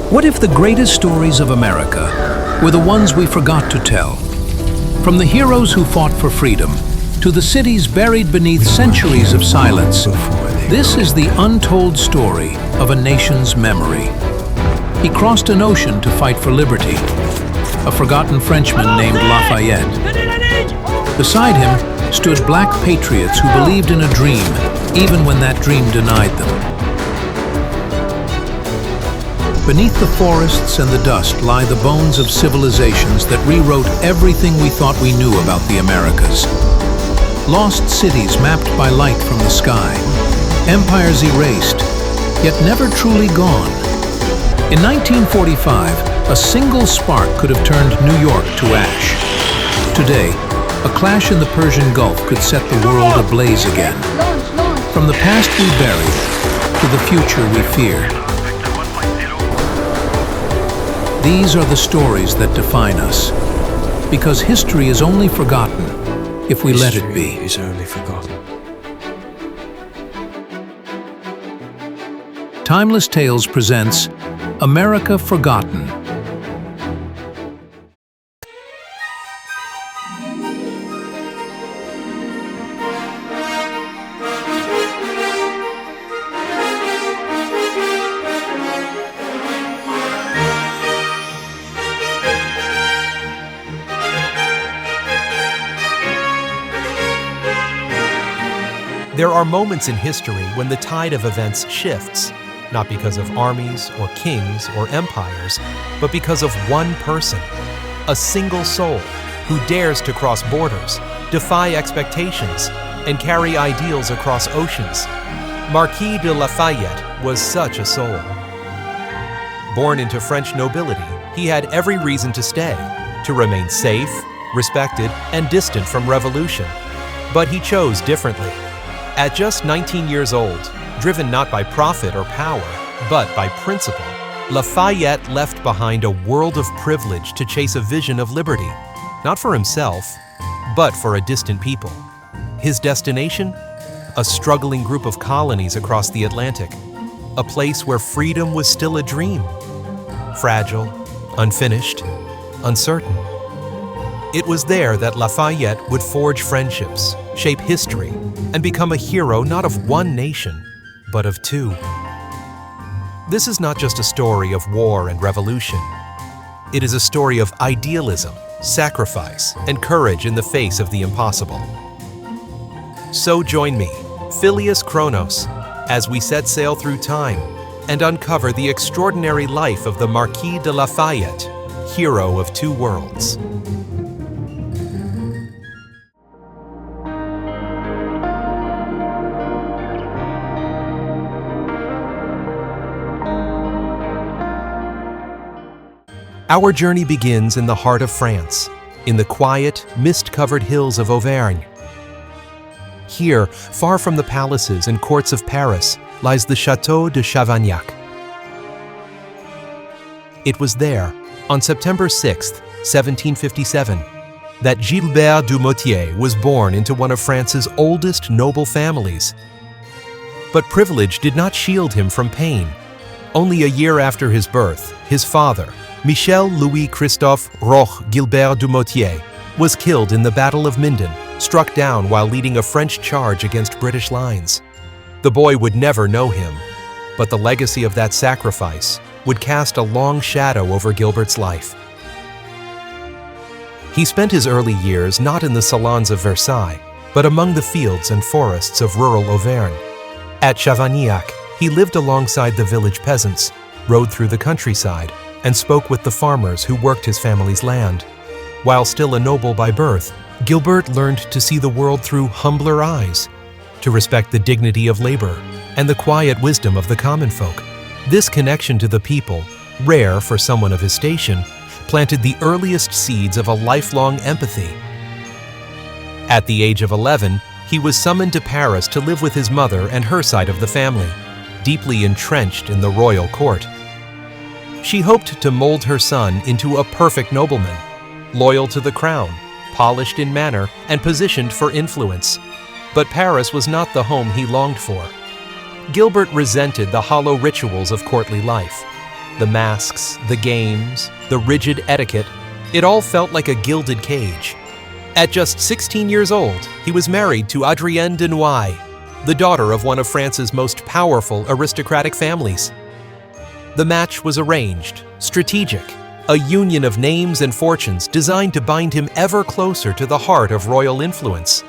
What if the greatest stories of America were the ones we forgot to tell? From the heroes who fought for freedom to the cities buried beneath centuries of silence, this is the untold story of a nation's memory. He crossed an ocean to fight for liberty, a forgotten Frenchman named Lafayette. Beside him stood black patriots who believed in a dream, even when that dream denied them. Beneath the forests and the dust lie the bones of civilizations that rewrote everything we thought we knew about the Americas. Lost cities mapped by light from the sky, empires erased, yet never truly gone. In 1945, a single spark could have turned New York to ash. Today, a clash in the Persian Gulf could set the world ablaze again. From the past we bury to the future we fear. These are the stories that define us, because history is only forgotten if we let it be. History is only forgotten. Timeless Tales presents America Forgotten. There are moments in history when the tide of events shifts, not because of armies or kings or empires, but because of one person, a single soul who dares to cross borders, defy expectations, and carry ideals across oceans. Marquis de Lafayette was such a soul. Born into French nobility, he had every reason to stay, to remain safe, respected, and distant from revolution. But he chose differently. At just 19 years old, driven not by profit or power, but by principle, Lafayette left behind a world of privilege to chase a vision of liberty, not for himself, but for a distant people. His destination? A struggling group of colonies across the Atlantic, a place where freedom was still a dream, fragile, unfinished, uncertain. It was there that Lafayette would forge friendships, shape history, and become a hero not of one nation, but of two. This is not just a story of war and revolution. It is a story of idealism, sacrifice, and courage in the face of the impossible. So join me, Phileas Kronos, as we set sail through time and uncover the extraordinary life of the Marquis de Lafayette, hero of two worlds. Our journey begins in the heart of France, in the quiet, mist-covered hills of Auvergne. Here, far from the palaces and courts of Paris, lies the Château de Chavagnac. It was there, on September 6, 1757, that Gilbert du Motier was born into one of France's oldest noble families. But privilege did not shield him from pain. Only a year after his birth, his father, Michel Louis Christophe Roch Gilbert du Motier, was killed in the Battle of Minden, struck down while leading a French charge against British lines. The boy would never know him, but the legacy of that sacrifice would cast a long shadow over Gilbert's life. He spent his early years not in the salons of Versailles, but among the fields and forests of rural Auvergne. At Chavagnac, he lived alongside the village peasants, rode through the countryside, and spoke with the farmers who worked his family's land. While still a noble by birth, Gilbert learned to see the world through humbler eyes, to respect the dignity of labor and the quiet wisdom of the common folk. This connection to the people, rare for someone of his station, planted the earliest seeds of a lifelong empathy. At the age of 11, he was summoned to Paris to live with his mother and her side of the family, deeply entrenched in the royal court. She hoped to mold her son into a perfect nobleman, loyal to the crown, polished in manner, and positioned for influence. But Paris was not the home he longed for. Gilbert resented the hollow rituals of courtly life. The masks, the games, the rigid etiquette, it all felt like a gilded cage. At just 16 years old, he was married to Adrienne de Noailles, the daughter of one of France's most powerful aristocratic families. The match was arranged, strategic, a union of names and fortunes designed to bind him ever closer to the heart of royal influence.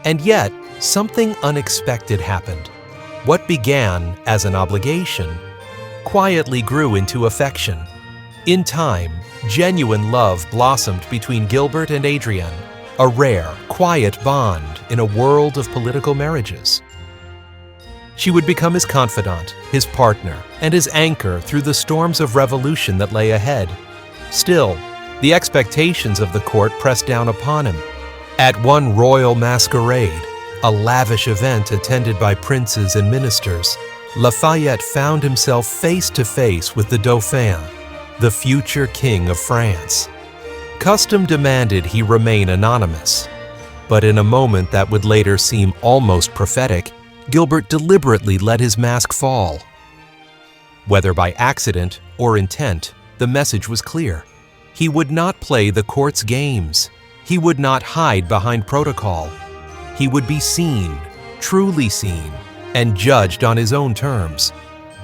And yet, something unexpected happened. What began as an obligation quietly grew into affection. In time, genuine love blossomed between Gilbert and Adrienne, a rare, quiet bond in a world of political marriages. She would become his confidant, his partner, and his anchor through the storms of revolution that lay ahead. Still, the expectations of the court pressed down upon him. At one royal masquerade, a lavish event attended by princes and ministers, Lafayette found himself face to face with the Dauphin, the future king of France. Custom demanded he remain anonymous, but in a moment that would later seem almost prophetic, Gilbert deliberately let his mask fall. Whether by accident or intent, the message was clear. He would not play the court's games. He would not hide behind protocol. He would be seen, truly seen, and judged on his own terms.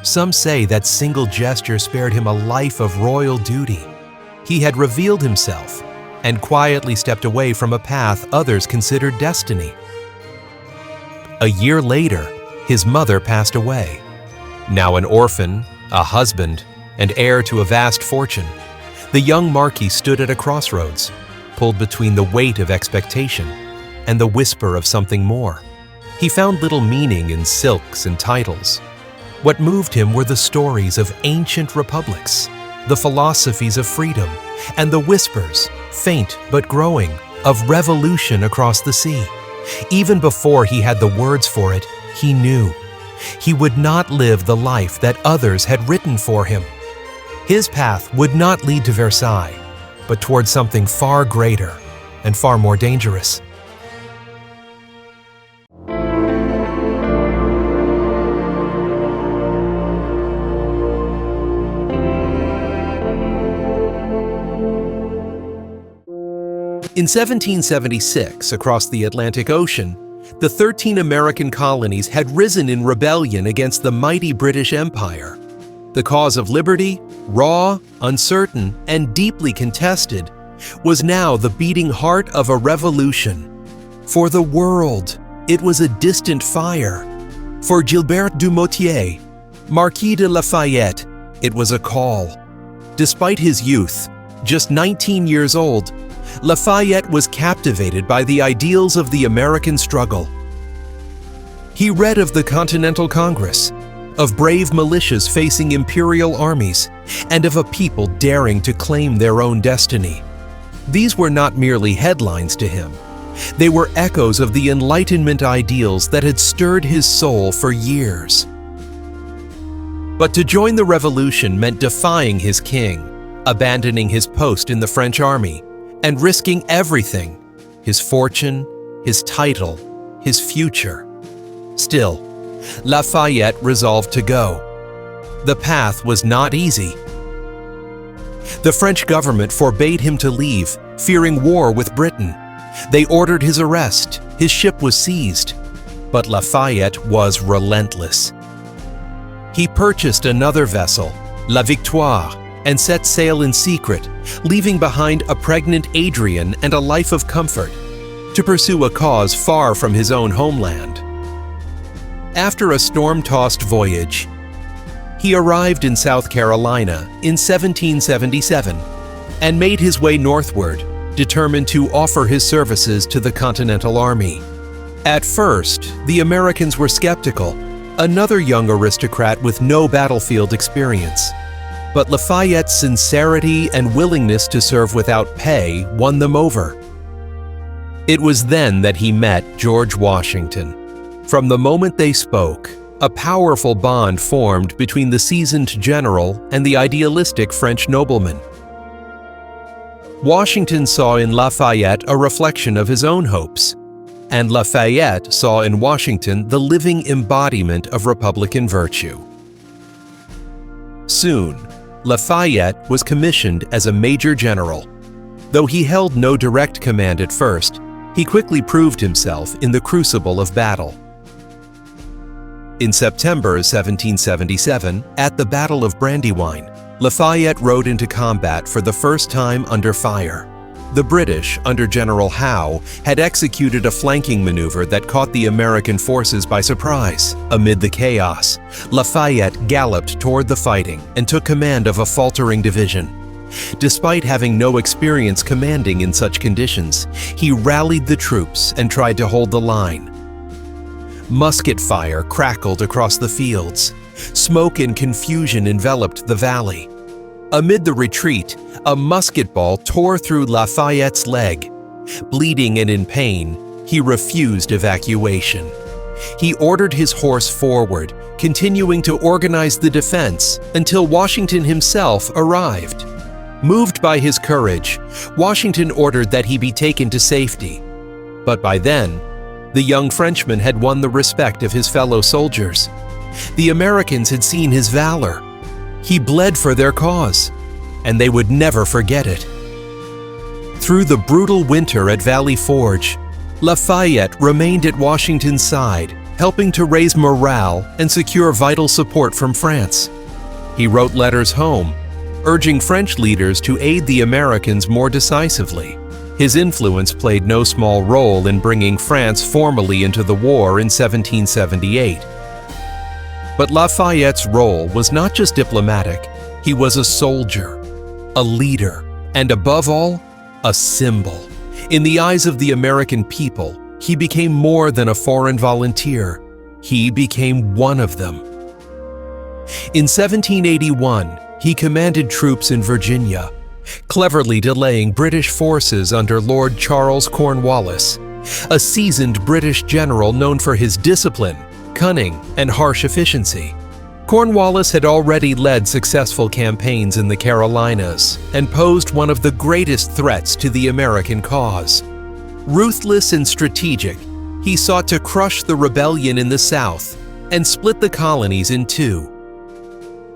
Some say that single gesture spared him a life of royal duty. He had revealed himself and quietly stepped away from a path others considered destiny. A year later, his mother passed away. Now an orphan, a husband, and heir to a vast fortune, the young Marquis stood at a crossroads, pulled between the weight of expectation and the whisper of something more. He found little meaning in silks and titles. What moved him were the stories of ancient republics, the philosophies of freedom, and the whispers, faint but growing, of revolution across the sea. Even before he had the words for it, he knew. He would not live the life that others had written for him. His path would not lead to Versailles, but towards something far greater and far more dangerous. In 1776, across the Atlantic Ocean, the 13 American colonies had risen in rebellion against the mighty British Empire. The cause of liberty, raw, uncertain, and deeply contested, was now the beating heart of a revolution. For the world, it was a distant fire. For Gilbert du Motier, Marquis de Lafayette, it was a call. Despite his youth, just 19 years old, Lafayette was captivated by the ideals of the American struggle. He read of the Continental Congress, of brave militias facing imperial armies, and of a people daring to claim their own destiny. These were not merely headlines to him. They were echoes of the Enlightenment ideals that had stirred his soul for years. But to join the revolution meant defying his king, abandoning his post in the French army, and risking everything: his fortune, his title, his future. Still, Lafayette resolved to go. The path was not easy. The French government forbade him to leave, fearing war with Britain. They ordered his arrest. His ship was seized. But Lafayette was relentless. He purchased another vessel, La Victoire, and set sail in secret, leaving behind a pregnant Adrienne and a life of comfort, to pursue a cause far from his own homeland. After a storm-tossed voyage, he arrived in South Carolina in 1777 and made his way northward, determined to offer his services to the Continental Army. At first, the Americans were skeptical, another young aristocrat with no battlefield experience. But Lafayette's sincerity and willingness to serve without pay won them over. It was then that he met George Washington. From the moment they spoke, a powerful bond formed between the seasoned general and the idealistic French nobleman. Washington saw in Lafayette a reflection of his own hopes, and Lafayette saw in Washington the living embodiment of Republican virtue. Soon, Lafayette was commissioned as a major general. Though he held no direct command at first, he quickly proved himself in the crucible of battle. In September 1777, at the Battle of Brandywine, Lafayette rode into combat for the first time under fire. The British, under General Howe, had executed a flanking maneuver that caught the American forces by surprise. Amid the chaos, Lafayette galloped toward the fighting and took command of a faltering division. Despite having no experience commanding in such conditions, he rallied the troops and tried to hold the line. Musket fire crackled across the fields. Smoke and confusion enveloped the valley. Amid the retreat, a musket ball tore through Lafayette's leg. Bleeding and in pain, he refused evacuation. He ordered his horse forward, continuing to organize the defense until Washington himself arrived. Moved by his courage, Washington ordered that he be taken to safety. But by then, the young Frenchman had won the respect of his fellow soldiers. The Americans had seen his valor. He bled for their cause, and they would never forget it. Through the brutal winter at Valley Forge, Lafayette remained at Washington's side, helping to raise morale and secure vital support from France. He wrote letters home, urging French leaders to aid the Americans more decisively. His influence played no small role in bringing France formally into the war in 1778. But Lafayette's role was not just diplomatic, he was a soldier, a leader, and above all, a symbol. In the eyes of the American people, he became more than a foreign volunteer. He became one of them. In 1781, he commanded troops in Virginia, cleverly delaying British forces under Lord Charles Cornwallis, a seasoned British general known for his discipline, cunning, and harsh efficiency. Cornwallis had already led successful campaigns in the Carolinas and posed one of the greatest threats to the American cause. Ruthless and strategic, he sought to crush the rebellion in the South and split the colonies in two.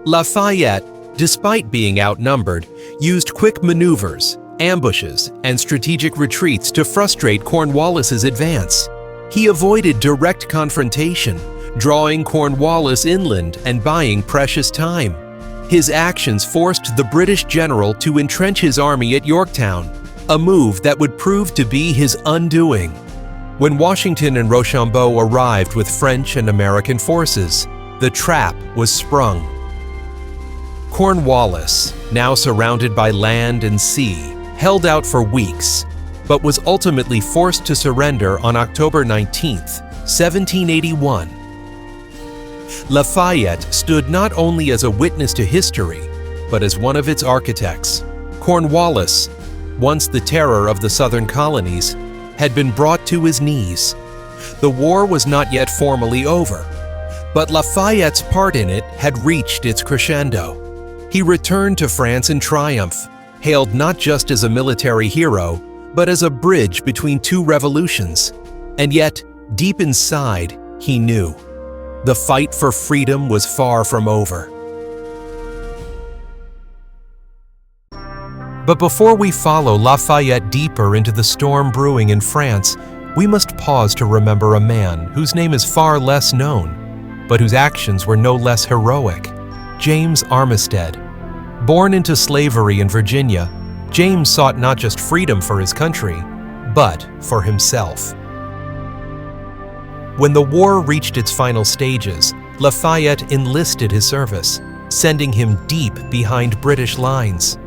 Lafayette, despite being outnumbered, used quick maneuvers, ambushes, and strategic retreats to frustrate Cornwallis's advance. He avoided direct confrontation, drawing Cornwallis inland and buying precious time. His actions forced the British general to entrench his army at Yorktown, a move that would prove to be his undoing. When Washington and Rochambeau arrived with French and American forces, the trap was sprung. Cornwallis, now surrounded by land and sea, held out for weeks, but was ultimately forced to surrender on October 19, 1781. Lafayette stood not only as a witness to history, but as one of its architects. Cornwallis, once the terror of the southern colonies, had been brought to his knees. The war was not yet formally over, but Lafayette's part in it had reached its crescendo. He returned to France in triumph, hailed not just as a military hero, but as a bridge between two revolutions. And yet, deep inside, he knew the fight for freedom was far from over. But before we follow Lafayette deeper into the storm brewing in France, we must pause to remember a man whose name is far less known, but whose actions were no less heroic: James Armistead. Born into slavery in Virginia, James sought not just freedom for his country, but for himself. When the war reached its final stages, Lafayette enlisted his service, sending him deep behind British lines.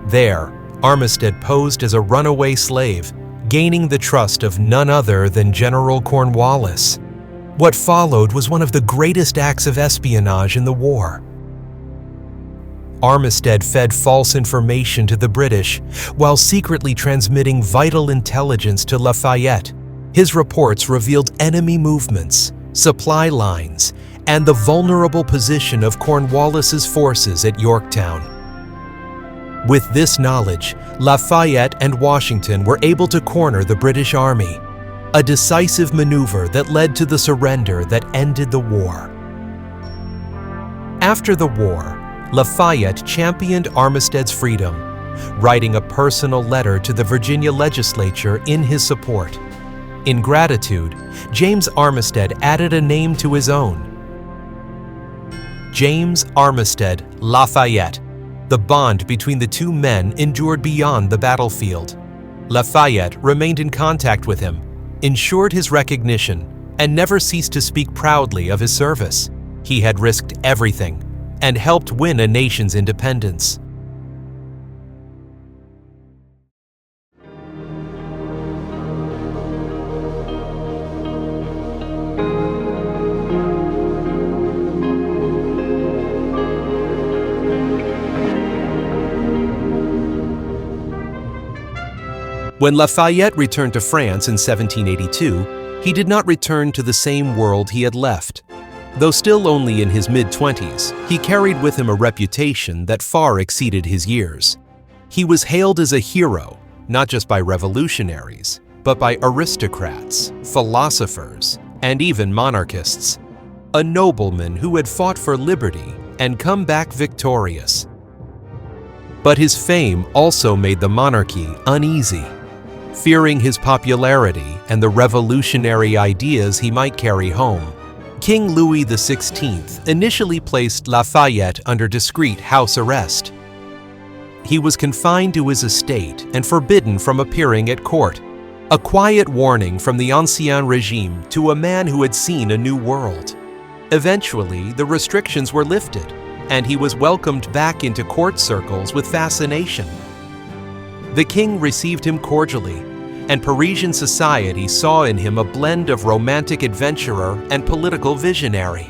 There, Armistead posed as a runaway slave, gaining the trust of none other than General Cornwallis. What followed was one of the greatest acts of espionage in the war. Armistead fed false information to the British while secretly transmitting vital intelligence to Lafayette. His reports revealed enemy movements, supply lines, and the vulnerable position of Cornwallis's forces at Yorktown. With this knowledge, Lafayette and Washington were able to corner the British Army, a decisive maneuver that led to the surrender that ended the war. After the war, Lafayette championed Armistead's freedom, writing a personal letter to the Virginia legislature in his support. In gratitude, James Armistead added a name to his own: James Armistead Lafayette. The bond between the two men endured beyond the battlefield. Lafayette remained in contact with him, ensured his recognition, and never ceased to speak proudly of his service. He had risked everything and helped win a nation's independence. When Lafayette returned to France in 1782, he did not return to the same world he had left. Though still only in his mid-20s, he carried with him a reputation that far exceeded his years. He was hailed as a hero, not just by revolutionaries, but by aristocrats, philosophers, and even monarchists. A nobleman who had fought for liberty and come back victorious. But his fame also made the monarchy uneasy, fearing his popularity and the revolutionary ideas he might carry home. King Louis XVI initially placed Lafayette under discreet house arrest. He was confined to his estate and forbidden from appearing at court, a quiet warning from the Ancien Regime to a man who had seen a new world. Eventually, the restrictions were lifted, and he was welcomed back into court circles with fascination. The king received him cordially, and Parisian society saw in him a blend of romantic adventurer and political visionary.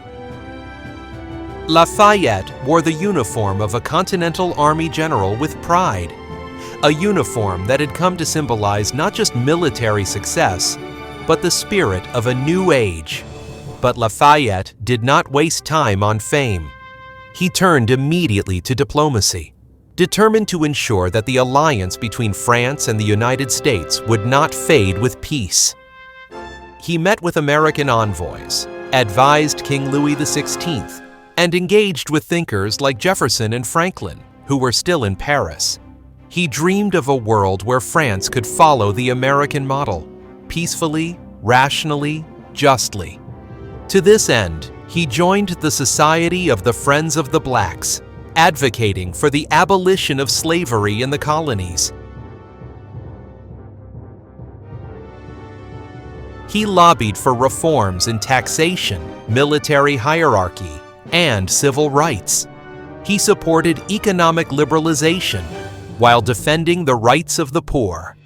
Lafayette wore the uniform of a Continental Army general with pride, a uniform that had come to symbolize not just military success, but the spirit of a new age. But Lafayette did not waste time on fame. He turned immediately to diplomacy, determined to ensure that the alliance between France and the United States would not fade with peace. He met with American envoys, advised King Louis XVI, and engaged with thinkers like Jefferson and Franklin, who were still in Paris. He dreamed of a world where France could follow the American model, peacefully, rationally, justly. To this end, he joined the Society of the Friends of the Blacks, advocating for the abolition of slavery in the colonies. He lobbied for reforms in taxation, military hierarchy, and civil rights. He supported economic liberalization while defending the rights of the poor,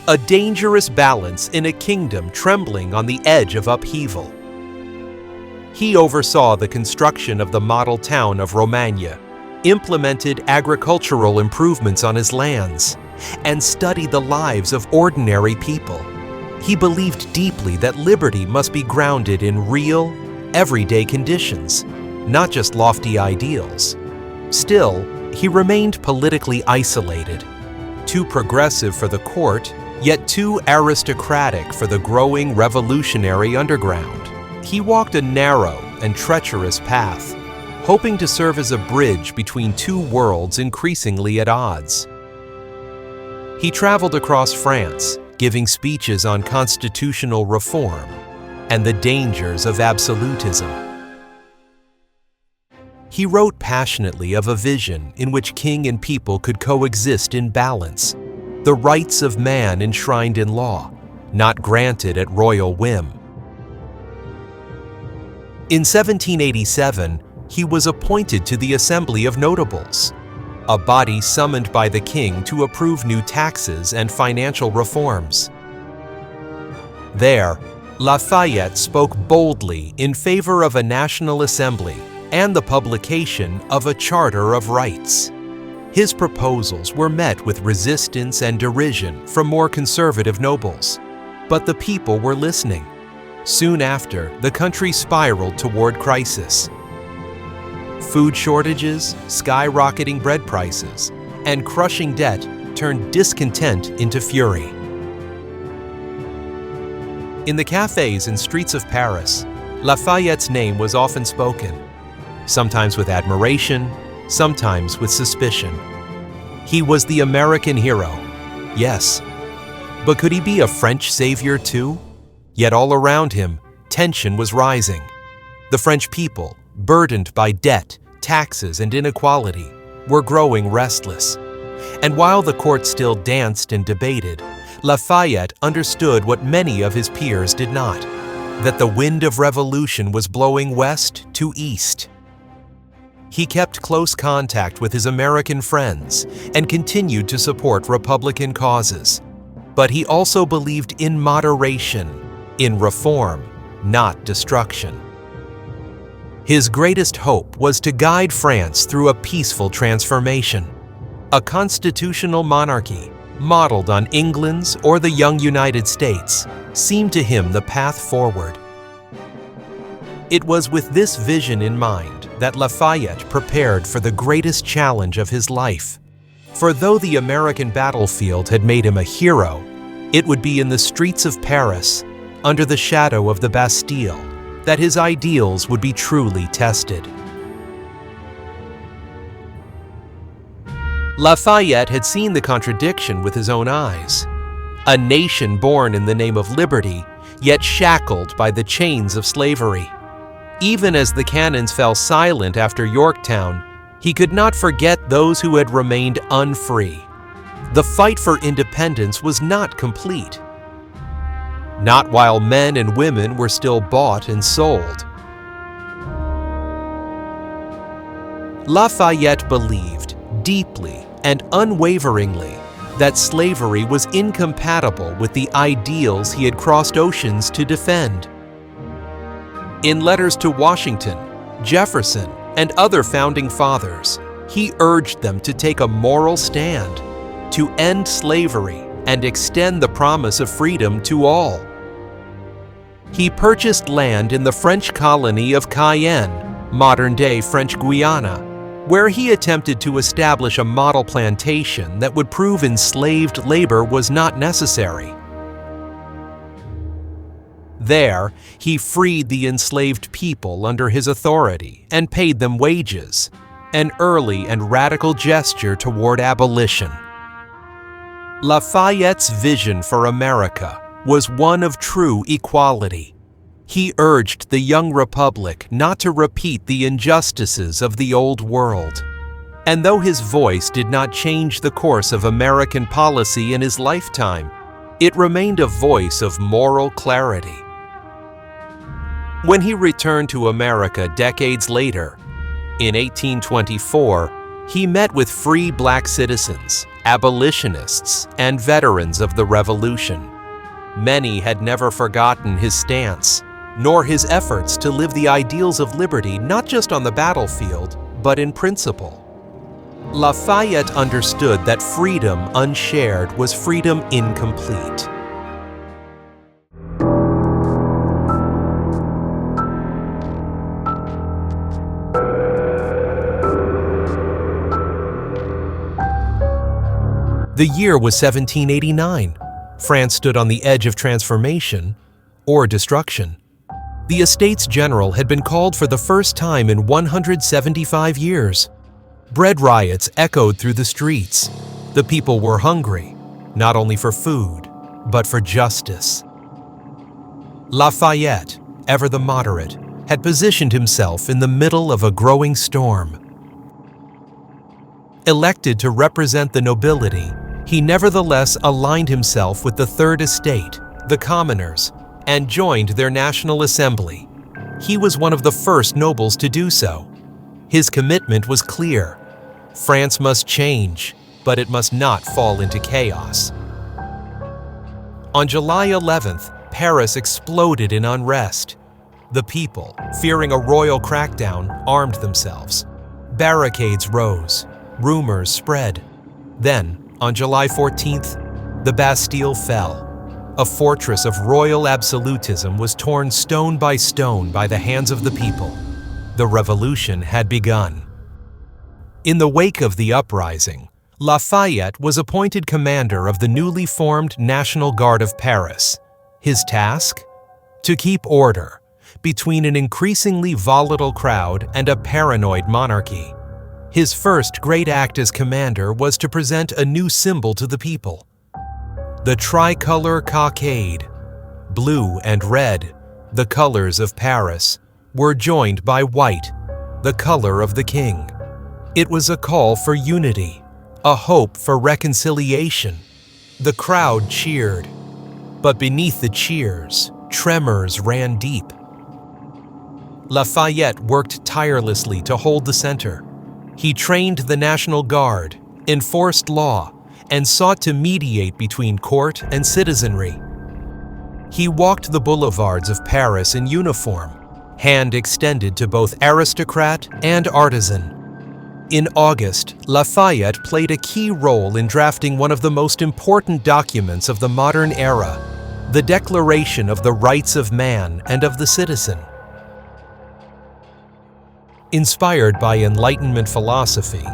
a dangerous balance in a kingdom trembling on the edge of upheaval. He oversaw the construction of the model town of Romagna, implemented agricultural improvements on his lands, and studied the lives of ordinary people. He believed deeply that liberty must be grounded in real, everyday conditions, not just lofty ideals. Still, he remained politically isolated, too progressive for the court, yet too aristocratic for the growing revolutionary underground. He walked a narrow and treacherous path, hoping to serve as a bridge between two worlds increasingly at odds. He traveled across France, giving speeches on constitutional reform and the dangers of absolutism. He wrote passionately of a vision in which king and people could coexist in balance, the rights of man enshrined in law, not granted at royal whim. In 1787, he was appointed to the Assembly of Notables, a body summoned by the king to approve new taxes and financial reforms. There, Lafayette spoke boldly in favor of a national assembly and the publication of a Charter of Rights. His proposals were met with resistance and derision from more conservative nobles, but the people were listening. Soon after, the country spiraled toward crisis. Food shortages, skyrocketing bread prices, and crushing debt turned discontent into fury. In the cafes and streets of Paris, Lafayette's name was often spoken, sometimes with admiration, sometimes with suspicion. He was the American hero, yes. But could he be a French savior too? Yet all around him, tension was rising. The French people, burdened by debt, taxes, and inequality, were growing restless. And while the court still danced and debated, Lafayette understood what many of his peers did not, that the wind of revolution was blowing west to east. He kept close contact with his American friends and continued to support Republican causes. But he also believed in moderation, in reform, not destruction. His greatest hope was to guide France through a peaceful transformation. A constitutional monarchy, modeled on England's or the young United States, seemed to him the path forward. It was with this vision in mind that Lafayette prepared for the greatest challenge of his life. For though the American battlefield had made him a hero, it would be in the streets of Paris, under the shadow of the Bastille, that his ideals would be truly tested. Lafayette had seen the contradiction with his own eyes. A nation born in the name of liberty, yet shackled by the chains of slavery. Even as the cannons fell silent after Yorktown, he could not forget those who had remained unfree. The fight for independence was not complete. Not while men and women were still bought and sold. Lafayette believed deeply and unwaveringly that slavery was incompatible with the ideals he had crossed oceans to defend. In letters to Washington, Jefferson, and other founding fathers, he urged them to take a moral stand, to end slavery and extend the promise of freedom to all. He purchased land in the French colony of Cayenne, modern-day French Guiana, where he attempted to establish a model plantation that would prove enslaved labor was not necessary. There, he freed the enslaved people under his authority and paid them wages, an early and radical gesture toward abolition. Lafayette's vision for America was one of true equality. He urged the young republic not to repeat the injustices of the old world. And though his voice did not change the course of American policy in his lifetime, it remained a voice of moral clarity. When he returned to America decades later, in 1824, he met with free black citizens, abolitionists, and veterans of the Revolution. Many had never forgotten his stance, nor his efforts to live the ideals of liberty not just on the battlefield, but in principle. Lafayette understood that freedom unshared was freedom incomplete. The year was 1789. France stood on the edge of transformation or destruction. The Estates General had been called for the first time in 175 years. Bread riots echoed through the streets. The people were hungry, not only for food, but for justice. Lafayette, ever the moderate, had positioned himself in the middle of a growing storm. Elected to represent the nobility, he nevertheless aligned himself with the Third Estate, the commoners, and joined their National Assembly. He was one of the first nobles to do so. His commitment was clear. France must change, but it must not fall into chaos. On July 11th, Paris exploded in unrest. The people, fearing a royal crackdown, armed themselves. Barricades rose. Rumors spread. Then, on July 14th, the Bastille fell. A fortress of royal absolutism was torn stone by the hands of the people. The revolution had begun. In the wake of the uprising, Lafayette was appointed commander of the newly formed National Guard of Paris. His task? To keep order between an increasingly volatile crowd and a paranoid monarchy. His first great act as commander was to present a new symbol to the people. The tricolor cockade, blue and red, the colors of Paris, were joined by white, the color of the king. It was a call for unity, a hope for reconciliation. The crowd cheered, but beneath the cheers, tremors ran deep. Lafayette worked tirelessly to hold the center. He trained the National Guard, enforced law, and sought to mediate between court and citizenry. He walked the boulevards of Paris in uniform, hand extended to both aristocrat and artisan. In August, Lafayette played a key role in drafting one of the most important documents of the modern era, the Declaration of the Rights of Man and of the Citizen. Inspired by Enlightenment philosophy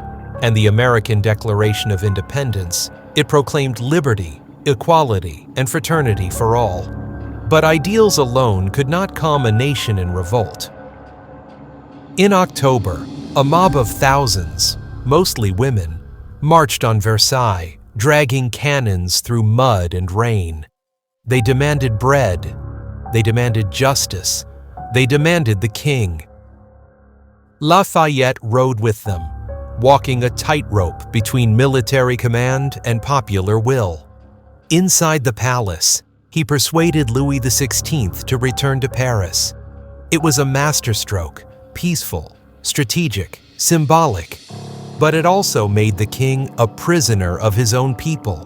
and the American Declaration of Independence, it proclaimed liberty, equality, and fraternity for all. But ideals alone could not calm a nation in revolt. In October, a mob of thousands, mostly women, marched on Versailles, dragging cannons through mud and rain. They demanded bread. They demanded justice. They demanded the king. Lafayette rode with them, walking a tightrope between military command and popular will. Inside the palace, he persuaded Louis XVI to return to Paris. It was a masterstroke, peaceful, strategic, symbolic, but it also made the king a prisoner of his own people.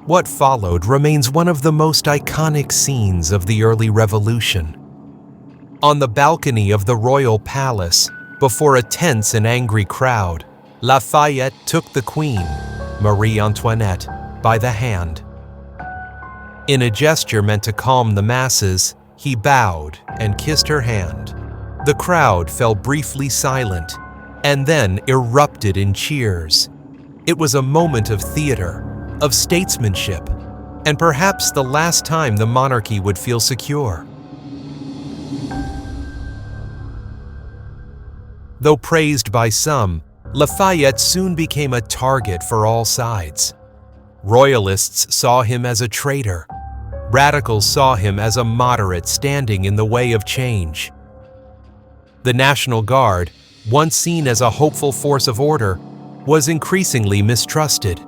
What followed remains one of the most iconic scenes of the early revolution. On the balcony of the royal palace, before a tense and angry crowd, Lafayette took the queen, Marie Antoinette, by the hand. In a gesture meant to calm the masses, he bowed and kissed her hand. The crowd fell briefly silent, and then erupted in cheers. It was a moment of theater, of statesmanship, and perhaps the last time the monarchy would feel secure. Though praised by some, Lafayette soon became a target for all sides. Royalists saw him as a traitor. Radicals saw him as a moderate standing in the way of change. The National Guard, once seen as a hopeful force of order, was increasingly mistrusted.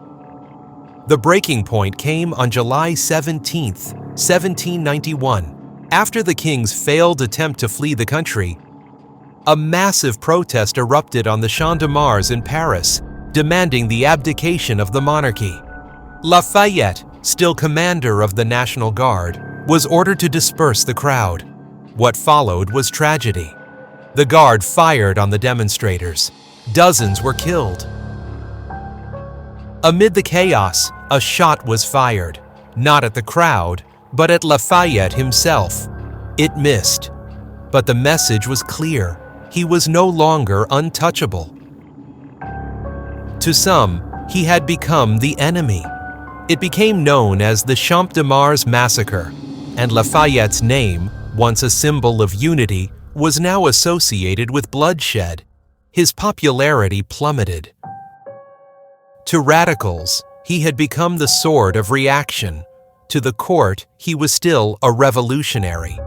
The breaking point came on July 17, 1791. After the king's failed attempt to flee the country, a massive protest erupted on the Champ de Mars in Paris, demanding the abdication of the monarchy. Lafayette, still commander of the National Guard, was ordered to disperse the crowd. What followed was tragedy. The Guard fired on the demonstrators. Dozens were killed. Amid the chaos, a shot was fired, not at the crowd, but at Lafayette himself. It missed, but the message was clear. He was no longer untouchable. To some, he had become the enemy. It became known as the Champ de Mars massacre, and Lafayette's name, once a symbol of unity, was now associated with bloodshed. His popularity plummeted. To radicals, he had become the sword of reaction. To the court, he was still a revolutionary.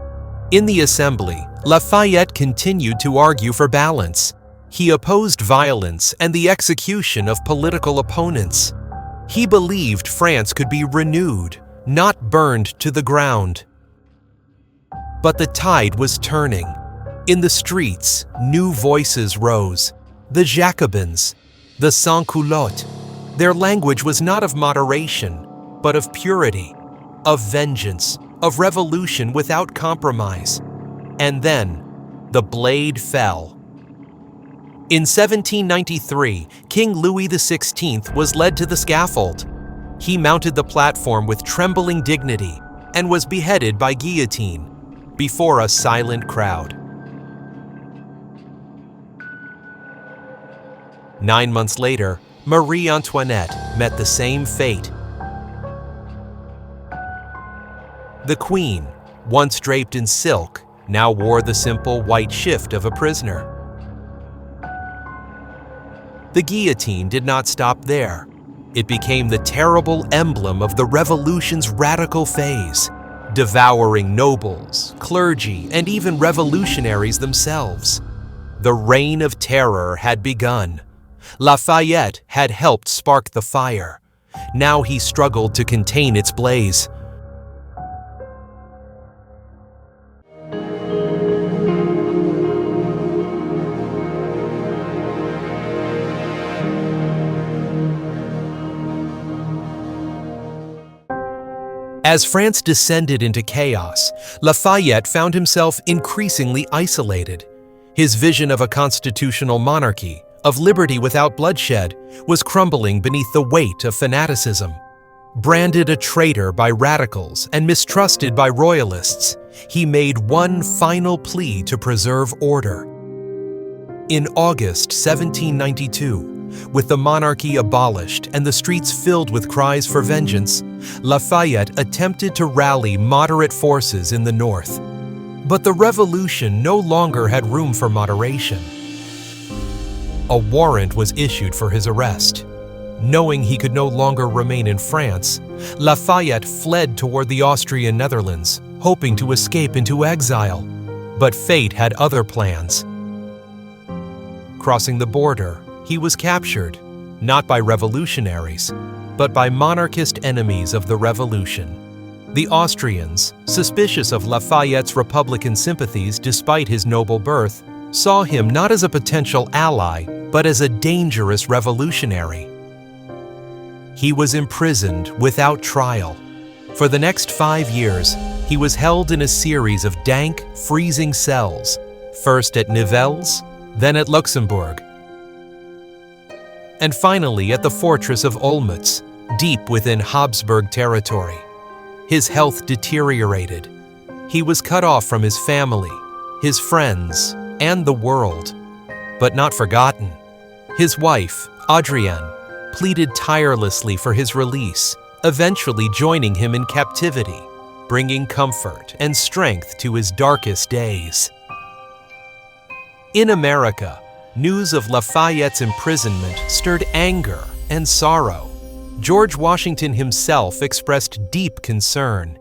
In the assembly, Lafayette continued to argue for balance. He opposed violence and the execution of political opponents. He believed France could be renewed, not burned to the ground. But the tide was turning. In the streets, new voices rose. The Jacobins, the sans-culottes. Their language was not of moderation, but of purity, of vengeance, of revolution without compromise. And then, the blade fell. In 1793, King Louis XVI was led to the scaffold. He mounted the platform with trembling dignity and was beheaded by guillotine before a silent crowd. 9 months later, Marie Antoinette met the same fate. The queen, once draped in silk, now wore the simple white shift of a prisoner. The guillotine did not stop there. It became the terrible emblem of the revolution's radical phase, devouring nobles, clergy, and even revolutionaries themselves. The reign of terror had begun. Lafayette had helped spark the fire. Now he struggled to contain its blaze. As France descended into chaos, Lafayette found himself increasingly isolated. His vision of a constitutional monarchy, of liberty without bloodshed, was crumbling beneath the weight of fanaticism. Branded a traitor by radicals and mistrusted by royalists, he made one final plea to preserve order. In August 1792, with the monarchy abolished and the streets filled with cries for vengeance, Lafayette attempted to rally moderate forces in the north. But the revolution no longer had room for moderation. A warrant was issued for his arrest. Knowing he could no longer remain in France, Lafayette fled toward the Austrian Netherlands, hoping to escape into exile. But fate had other plans. Crossing the border, he was captured, not by revolutionaries, but by monarchist enemies of the revolution. The Austrians, suspicious of Lafayette's Republican sympathies despite his noble birth, saw him not as a potential ally, but as a dangerous revolutionary. He was imprisoned without trial. For the next 5 years, he was held in a series of dank, freezing cells, first at Nivelles, then at Luxembourg, and finally at the fortress of Olmütz, deep within Habsburg territory. His health deteriorated. He was cut off from his family, his friends, and the world, but not forgotten. His wife, Adrienne, pleaded tirelessly for his release, eventually joining him in captivity, bringing comfort and strength to his darkest days. In America, news of Lafayette's imprisonment stirred anger and sorrow. George Washington himself expressed deep concern.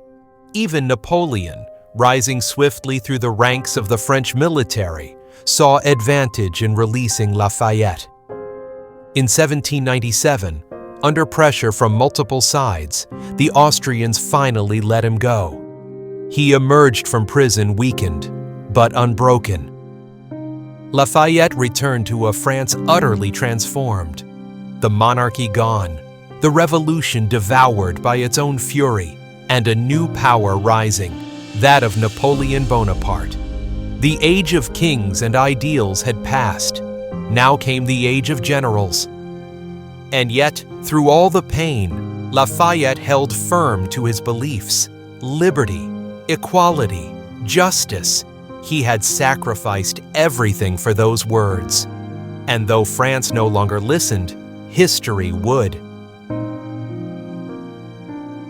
Even Napoleon, rising swiftly through the ranks of the French military, saw advantage in releasing Lafayette. In 1797, under pressure from multiple sides, the Austrians finally let him go. He emerged from prison weakened, but unbroken. Lafayette returned to a France utterly transformed. The monarchy gone, the revolution devoured by its own fury, and a new power rising, that of Napoleon Bonaparte. The age of kings and ideals had passed. Now came the age of generals. And yet, through all the pain, Lafayette held firm to his beliefs: liberty, equality, justice. He had sacrificed everything for those words. And though France no longer listened, history would.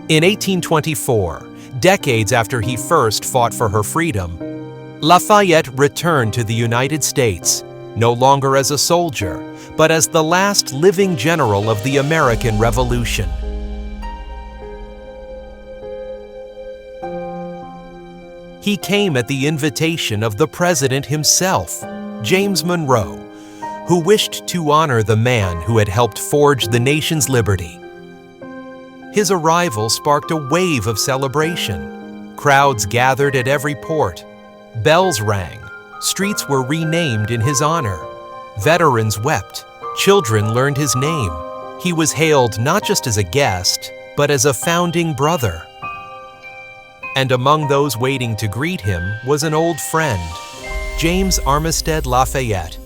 In 1824, decades after he first fought for her freedom, Lafayette returned to the United States, no longer as a soldier, but as the last living general of the American Revolution. He came at the invitation of the president himself, James Monroe, who wished to honor the man who had helped forge the nation's liberty. His arrival sparked a wave of celebration. Crowds gathered at every port. Bells rang. Streets were renamed in his honor. Veterans wept. Children learned his name. He was hailed not just as a guest, but as a founding brother. And among those waiting to greet him was an old friend, James Armistead Lafayette.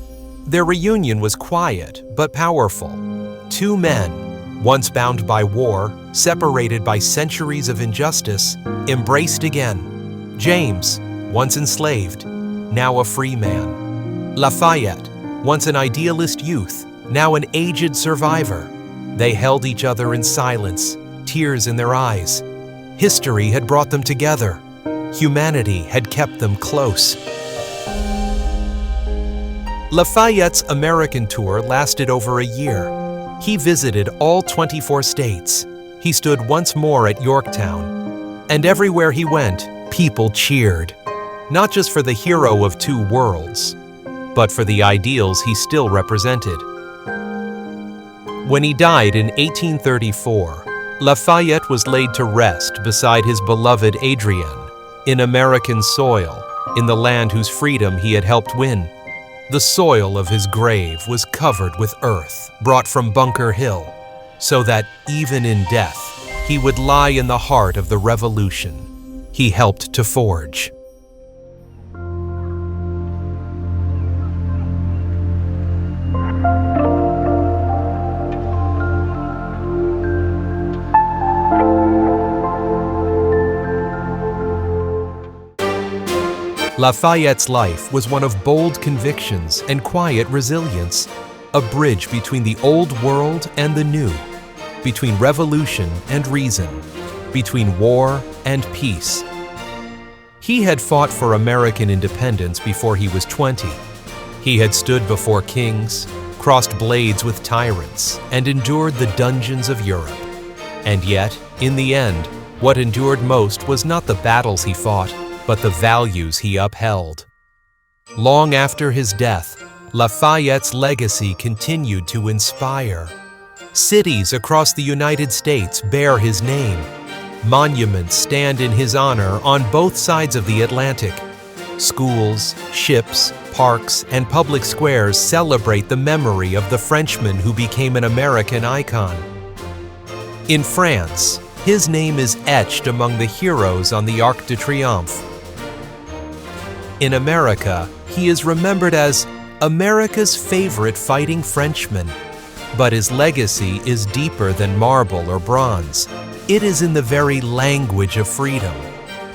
Their reunion was quiet but powerful. Two men, once bound by war, separated by centuries of injustice, embraced again. James, once enslaved, now a free man. Lafayette, once an idealist youth, now an aged survivor. They held each other in silence, tears in their eyes. History had brought them together. Humanity had kept them close. Lafayette's American tour lasted over a year. He visited all 24 states. He stood once more at Yorktown. And everywhere he went, people cheered. Not just for the hero of two worlds, but for the ideals he still represented. When he died in 1834, Lafayette was laid to rest beside his beloved Adrienne, in American soil, in the land whose freedom he had helped win. The soil of his grave was covered with earth brought from Bunker Hill, so that even in death, he would lie in the heart of the revolution he helped to forge. Lafayette's life was one of bold convictions and quiet resilience, a bridge between the old world and the new, between revolution and reason, between war and peace. He had fought for American independence before he was 20. He had stood before kings, crossed blades with tyrants, and endured the dungeons of Europe. And yet, in the end, what endured most was not the battles he fought, but the values he upheld. Long after his death, Lafayette's legacy continued to inspire. Cities across the United States bear his name. Monuments stand in his honor on both sides of the Atlantic. Schools, ships, parks, and public squares celebrate the memory of the Frenchman who became an American icon. In France, his name is etched among the heroes on the Arc de Triomphe. In America, he is remembered as America's favorite fighting Frenchman. But his legacy is deeper than marble or bronze. It is in the very language of freedom.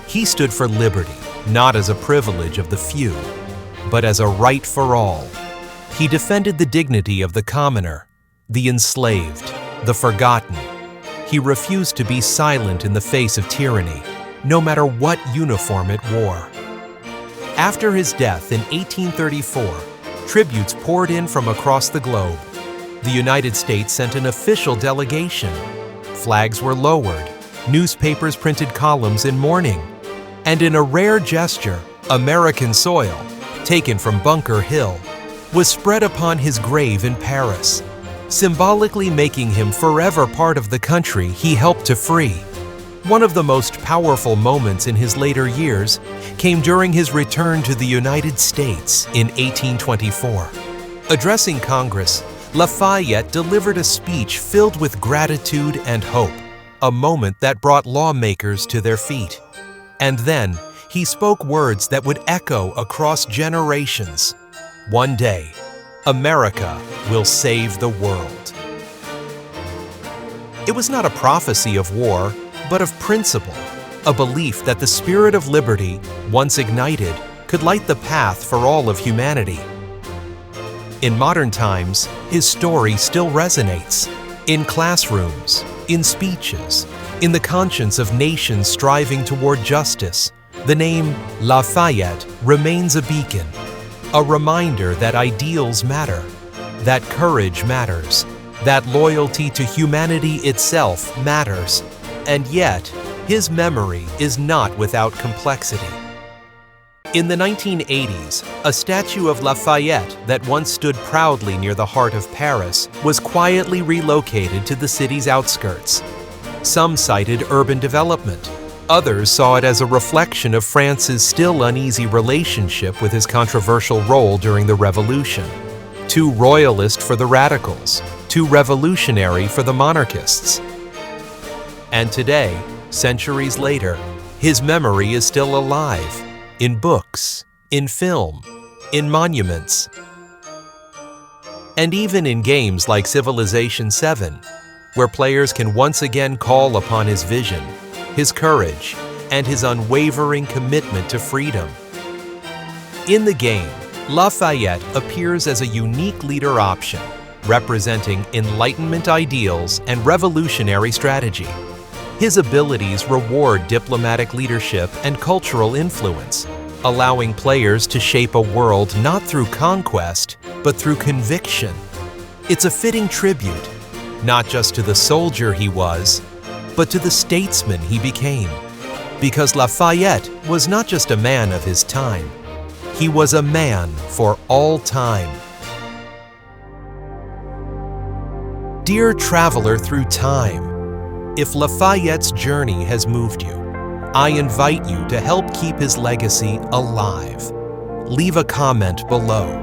He stood for liberty, not as a privilege of the few, but as a right for all. He defended the dignity of the commoner, the enslaved, the forgotten. He refused to be silent in the face of tyranny, no matter what uniform it wore. After his death in 1834, tributes poured in from across the globe. The United States sent an official delegation. Flags were lowered, newspapers printed columns in mourning, and in a rare gesture, American soil, taken from Bunker Hill, was spread upon his grave in Paris, symbolically making him forever part of the country he helped to free. One of the most powerful moments in his later years came during his return to the United States in 1824. Addressing Congress, Lafayette delivered a speech filled with gratitude and hope, a moment that brought lawmakers to their feet. And then, he spoke words that would echo across generations. One day, America will save the world. It was not a prophecy of war, but of principle, a belief that the spirit of liberty, once ignited, could light the path for all of humanity. In modern times, his story still resonates. In classrooms, in speeches, in the conscience of nations striving toward justice, the name Lafayette remains a beacon, a reminder that ideals matter, that courage matters, that loyalty to humanity itself matters. And yet, his memory is not without complexity. In the 1980s, a statue of Lafayette that once stood proudly near the heart of Paris was quietly relocated to the city's outskirts. Some cited urban development. Others saw it as a reflection of France's still uneasy relationship with his controversial role during the Revolution. Too royalist for the radicals, too revolutionary for the monarchists. And today, centuries later, his memory is still alive, in books, in film, in monuments, and even in games like Civilization VII, where players can once again call upon his vision, his courage, and his unwavering commitment to freedom. In the game, Lafayette appears as a unique leader option, representing Enlightenment ideals and revolutionary strategy. His abilities reward diplomatic leadership and cultural influence, allowing players to shape a world not through conquest, but through conviction. It's a fitting tribute, not just to the soldier he was, but to the statesman he became. Because Lafayette was not just a man of his time, he was a man for all time. Dear traveler through time, if Lafayette's journey has moved you, I invite you to help keep his legacy alive. Leave a comment below.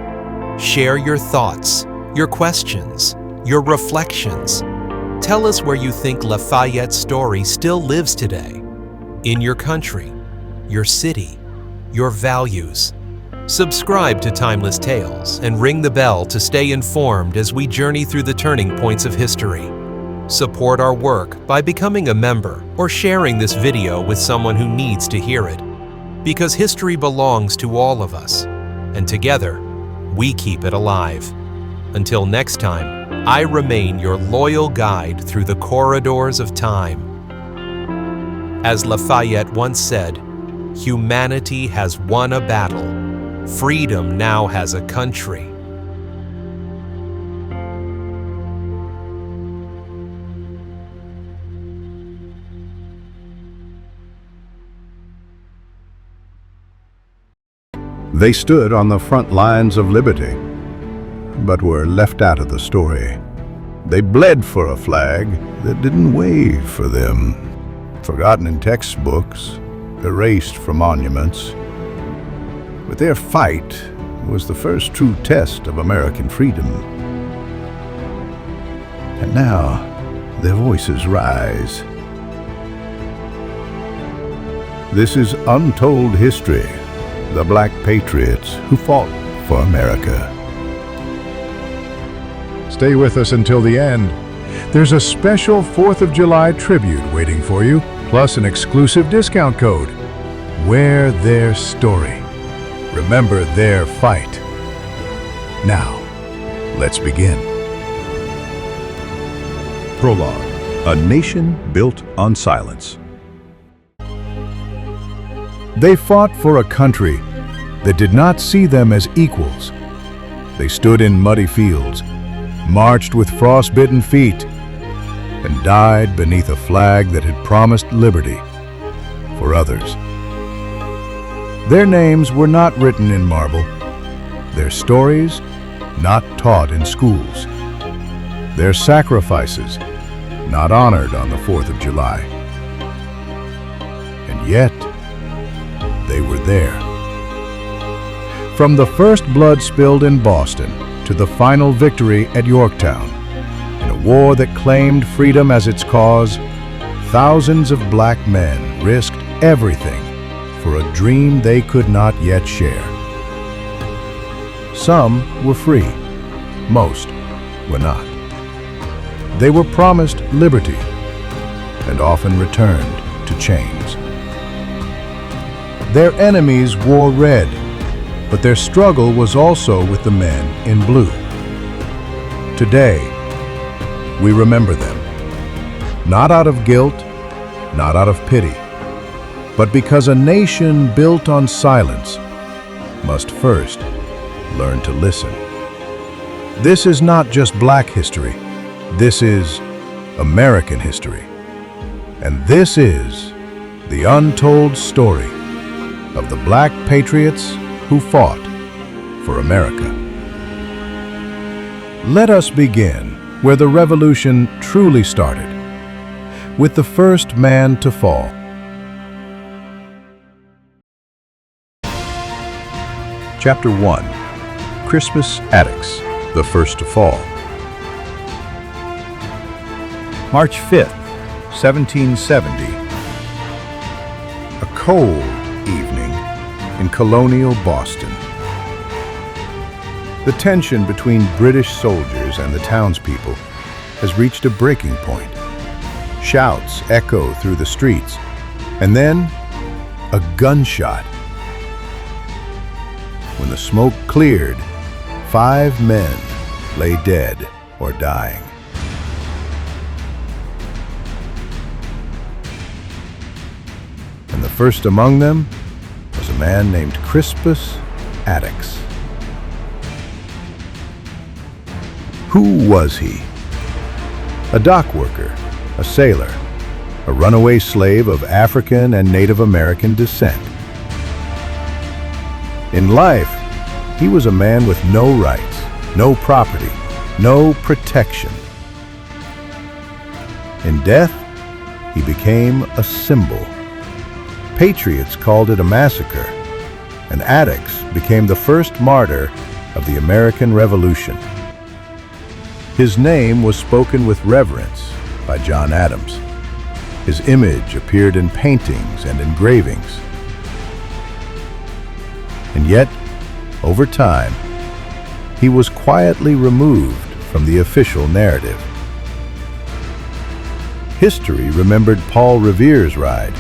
Share your thoughts, your questions, your reflections. Tell us where you think Lafayette's story still lives today. In your country, your city, your values. Subscribe to Timeless Tales and ring the bell to stay informed as we journey through the turning points of history. Support our work by becoming a member or sharing this video with someone who needs to hear it. Because history belongs to all of us, and together, we keep it alive. Until next time, I remain your loyal guide through the corridors of time. As Lafayette once said, humanity has won a battle. Freedom now has a country. They stood on the front lines of liberty, but were left out of the story. They bled for a flag that didn't wave for them, forgotten in textbooks, erased from monuments. But their fight was the first true test of American freedom. And now, their voices rise. This is untold history, the Black Patriots who fought for America. Stay with us until the end. There's a special 4th of July tribute waiting for you, plus an exclusive discount code. Wear their story. Remember their fight. Now, let's begin. Prologue: A nation built on silence. They fought for a country that did not see them as equals. They stood in muddy fields, marched with frost-bitten feet, and died beneath a flag that had promised liberty for others. Their names were not written in marble, their stories not taught in schools, their sacrifices not honored on the 4th of July. And yet, they were there. From the first blood spilled in Boston to the final victory at Yorktown, in a war that claimed freedom as its cause, thousands of black men risked everything for a dream they could not yet share. Some were free, most were not. They were promised liberty and often returned to chains. Their enemies wore red, but their struggle was also with the men in blue. Today, we remember them, not out of guilt, not out of pity, but because a nation built on silence must first learn to listen. This is not just black history. This is American history. And this is the untold story of the Black Patriots who fought for America. Let us begin where the revolution truly started, with the first man to fall. Chapter 1. Crispus Attucks, the first to fall. March 5th, 1770. A cold evening in colonial Boston. The tension between British soldiers and the townspeople has reached a breaking point. Shouts echo through the streets, and then a gunshot. When the smoke cleared, 5 men lay dead or dying. And the first among them was a man named Crispus Attucks. Who was he? A dock worker, a sailor, a runaway slave of African and Native American descent. In life, he was a man with no rights, no property, no protection. In death, he became a symbol. Patriots called it a massacre, and Attucks became the first martyr of the American Revolution. His name was spoken with reverence by John Adams. His image appeared in paintings and engravings. And yet, over time, he was quietly removed from the official narrative. History remembered Paul Revere's ride,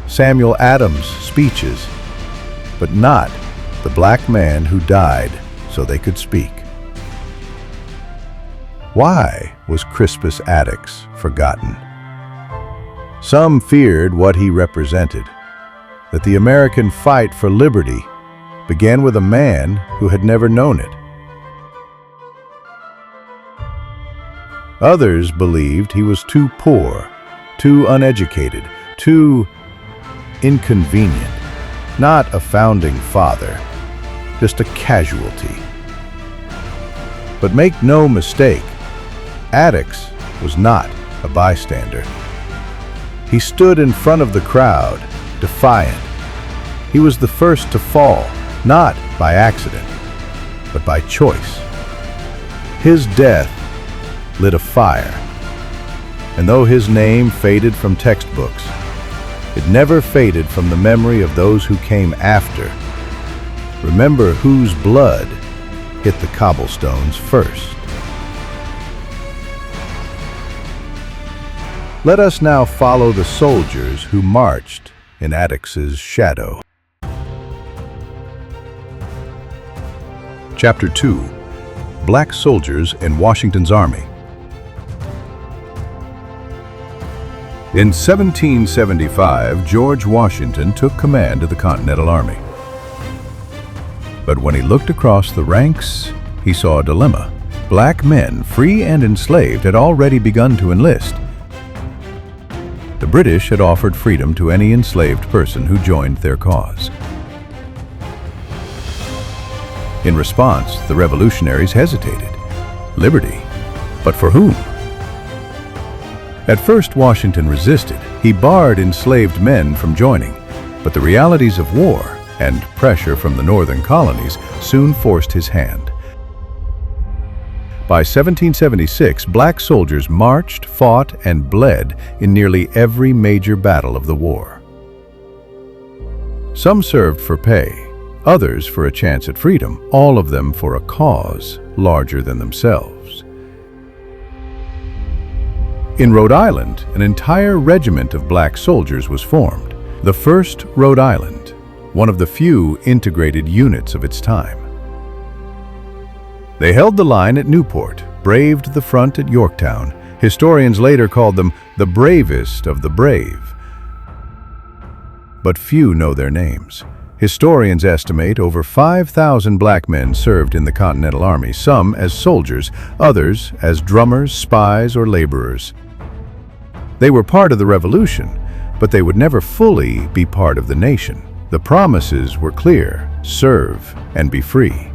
Samuel Adams' speeches, but not the black man who died so they could speak. Why was Crispus Attucks forgotten? Some feared what he represented, that the American fight for liberty began with a man who had never known it. Others believed he was too poor, too uneducated, too inconvenient, not a founding father, just a casualty. But make no mistake, Attucks was not a bystander. He stood in front of the crowd, defiant. He was the first to fall, not by accident, but by choice. His death lit a fire, and though his name faded from textbooks, it never faded from the memory of those who came after. Remember whose blood hit the cobblestones first. Let us now follow the soldiers who marched in Attucks's shadow. Chapter 2. Black Soldiers in Washington's Army. In 1775, George Washington took command of the Continental Army. But when he looked across the ranks, he saw a dilemma. Black men, free and enslaved, had already begun to enlist. The British had offered freedom to any enslaved person who joined their cause. In response, the revolutionaries hesitated. Liberty, but for whom? At first, Washington resisted. He barred enslaved men from joining, but the realities of war and pressure from the northern colonies soon forced his hand. By 1776, black soldiers marched, fought, and bled in nearly every major battle of the war. Some served for pay, others for a chance at freedom, all of them for a cause larger than themselves. In Rhode Island, an entire regiment of black soldiers was formed, the 1st Rhode Island, one of the few integrated units of its time. They held the line at Newport, braved the front at Yorktown. Historians later called them the bravest of the brave. But few know their names. Historians estimate over 5,000 black men served in the Continental Army, some as soldiers, others as drummers, spies, or laborers. They were part of the Revolution, but they would never fully be part of the nation. The promises were clear: serve and be free.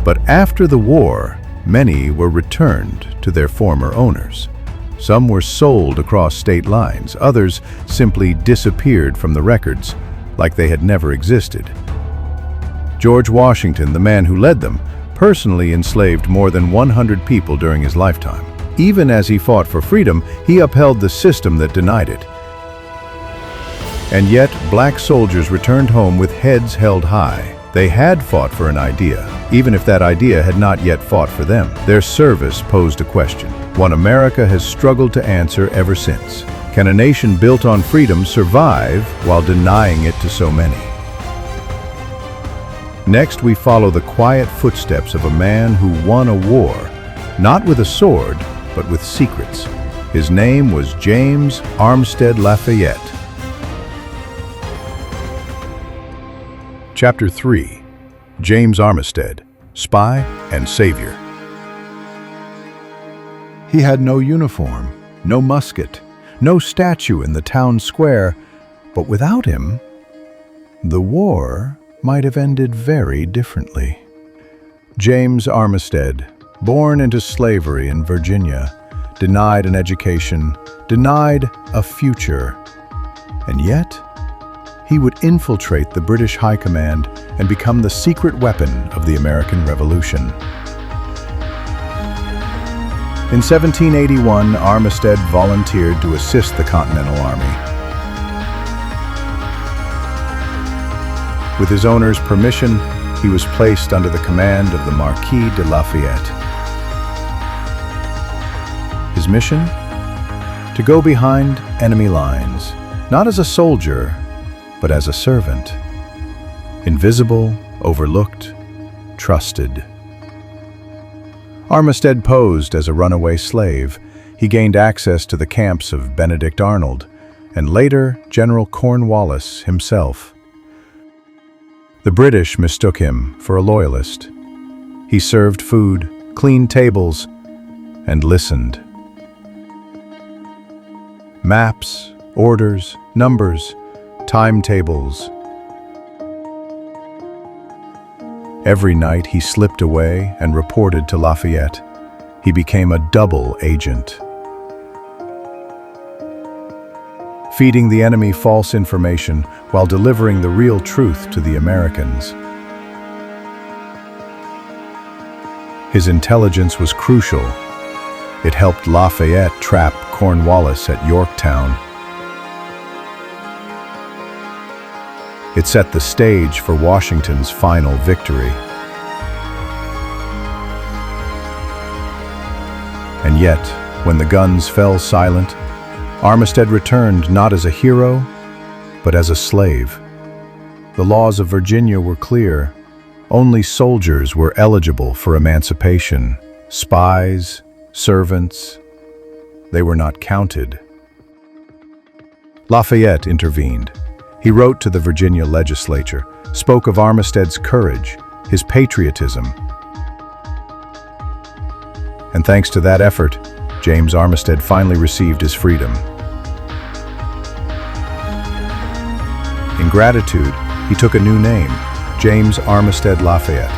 But after the war, many were returned to their former owners. Some were sold across state lines, others simply disappeared from the records, like they had never existed. George Washington, the man who led them, personally enslaved more than 100 people during his lifetime. Even as he fought for freedom, he upheld the system that denied it. And yet, black soldiers returned home with heads held high. They had fought for an idea, even if that idea had not yet fought for them. Their service posed a question, one America has struggled to answer ever since. Can a nation built on freedom survive while denying it to so many? Next, we follow the quiet footsteps of a man who won a war, not with a sword, but with secrets. His name was James Armstead Lafayette. Chapter 3. James Armistead, Spy and Savior. He had no uniform, no musket, no statue in the town square, but without him, the war might have ended very differently. James Armistead, born into slavery in Virginia, denied an education, denied a future, and yet he would infiltrate the British High Command and become the secret weapon of the American Revolution. In 1781, Armistead volunteered to assist the Continental Army. With his owner's permission, he was placed under the command of the Marquis de Lafayette. His mission? To go behind enemy lines, not as a soldier, but as a servant. Invisible, overlooked, trusted. Armistead posed as a runaway slave. He gained access to the camps of Benedict Arnold, and later General Cornwallis himself. The British mistook him for a loyalist. He served food, cleaned tables, and listened. Maps, orders, numbers, timetables. Every night he slipped away and reported to Lafayette. He became a double agent, feeding the enemy false information while delivering the real truth to the Americans. His intelligence was crucial. It helped Lafayette trap Cornwallis at Yorktown. It set the stage for Washington's final victory. And yet, when the guns fell silent, Armistead returned not as a hero, but as a slave. The laws of Virginia were clear. Only soldiers were eligible for emancipation. Spies, servants, they were not counted. Lafayette intervened. He wrote to the Virginia legislature, spoke of Armistead's courage, his patriotism. And thanks to that effort, James Armistead finally received his freedom. In gratitude, he took a new name, James Armistead Lafayette.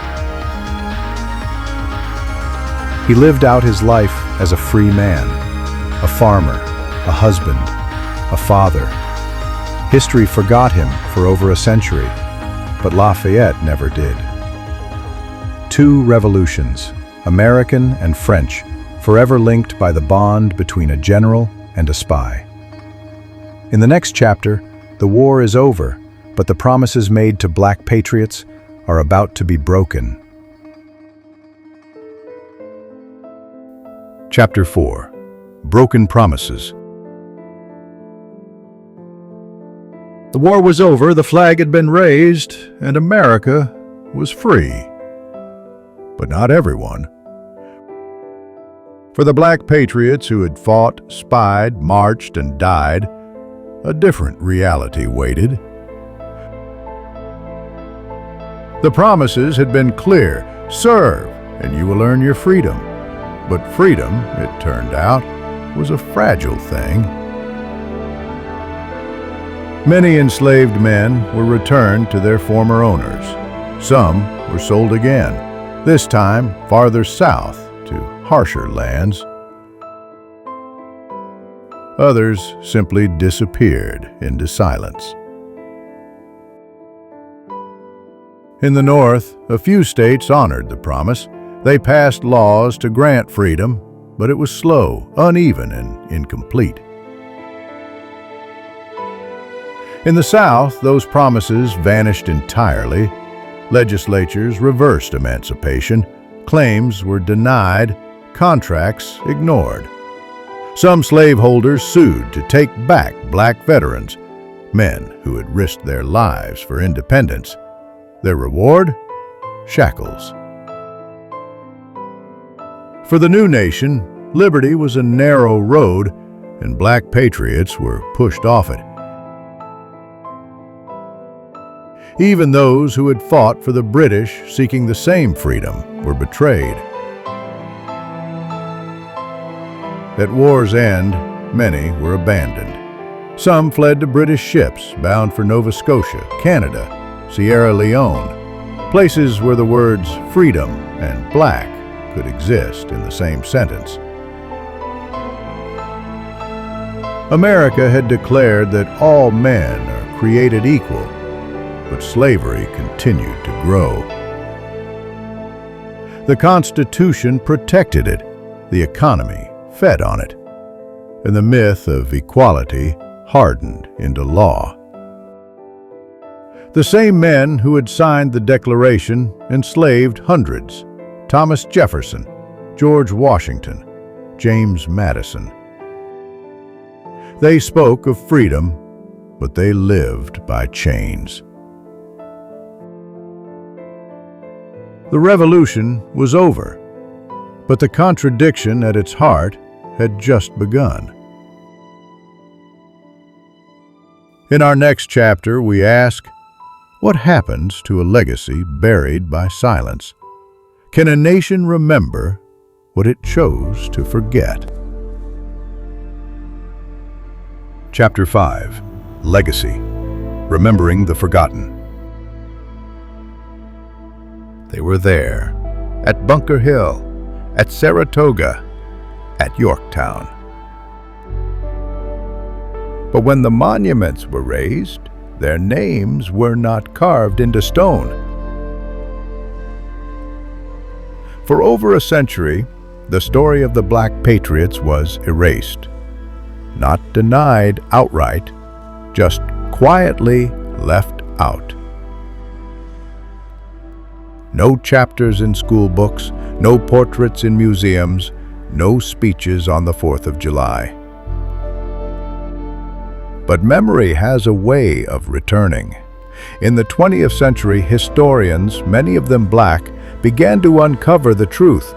He lived out his life as a free man, a farmer, a husband, a father. History forgot him for over a century, but Lafayette never did. Two revolutions, American and French, forever linked by the bond between a general and a spy. In the next chapter, the war is over, but the promises made to Black Patriots are about to be broken. Chapter 4. Broken Promises. The war was over, the flag had been raised, and America was free. But not everyone. For the Black Patriots who had fought, spied, marched, and died, a different reality waited. The promises had been clear: serve, and you will earn your freedom. But freedom, it turned out, was a fragile thing. Many enslaved men were returned to their former owners. Some were sold again, this time farther south to harsher lands. Others simply disappeared into silence. In the North, a few states honored the promise. They passed laws to grant freedom, but it was slow, uneven, and incomplete. In the South, those promises vanished entirely. Legislatures reversed emancipation. Claims were denied. Contracts ignored. Some slaveholders sued to take back black veterans, men who had risked their lives for independence. Their reward? Shackles. For the new nation, liberty was a narrow road, and Black Patriots were pushed off it. Even those who had fought for the British seeking the same freedom were betrayed. At war's end, many were abandoned. Some fled to British ships bound for Nova Scotia, Canada, Sierra Leone, places where the words freedom and black could exist in the same sentence. America had declared that all men are created equal, but slavery continued to grow. The Constitution protected it, the economy fed on it, and the myth of equality hardened into law. The same men who had signed the Declaration enslaved hundreds: Thomas Jefferson, George Washington, James Madison. They spoke of freedom, but they lived by chains. The Revolution was over, but the contradiction at its heart had just begun. In our next chapter, we ask, what happens to a legacy buried by silence? Can a nation remember what it chose to forget? Chapter 5. Legacy. Remembering the Forgotten. They were there, at Bunker Hill, at Saratoga, at Yorktown. But when the monuments were raised, their names were not carved into stone. For over a century, the story of the Black Patriots was erased. Not denied outright, just quietly left out. No chapters in school books, no portraits in museums, no speeches on the 4th of July. But memory has a way of returning. In the 20th century, historians, many of them black, began to uncover the truth.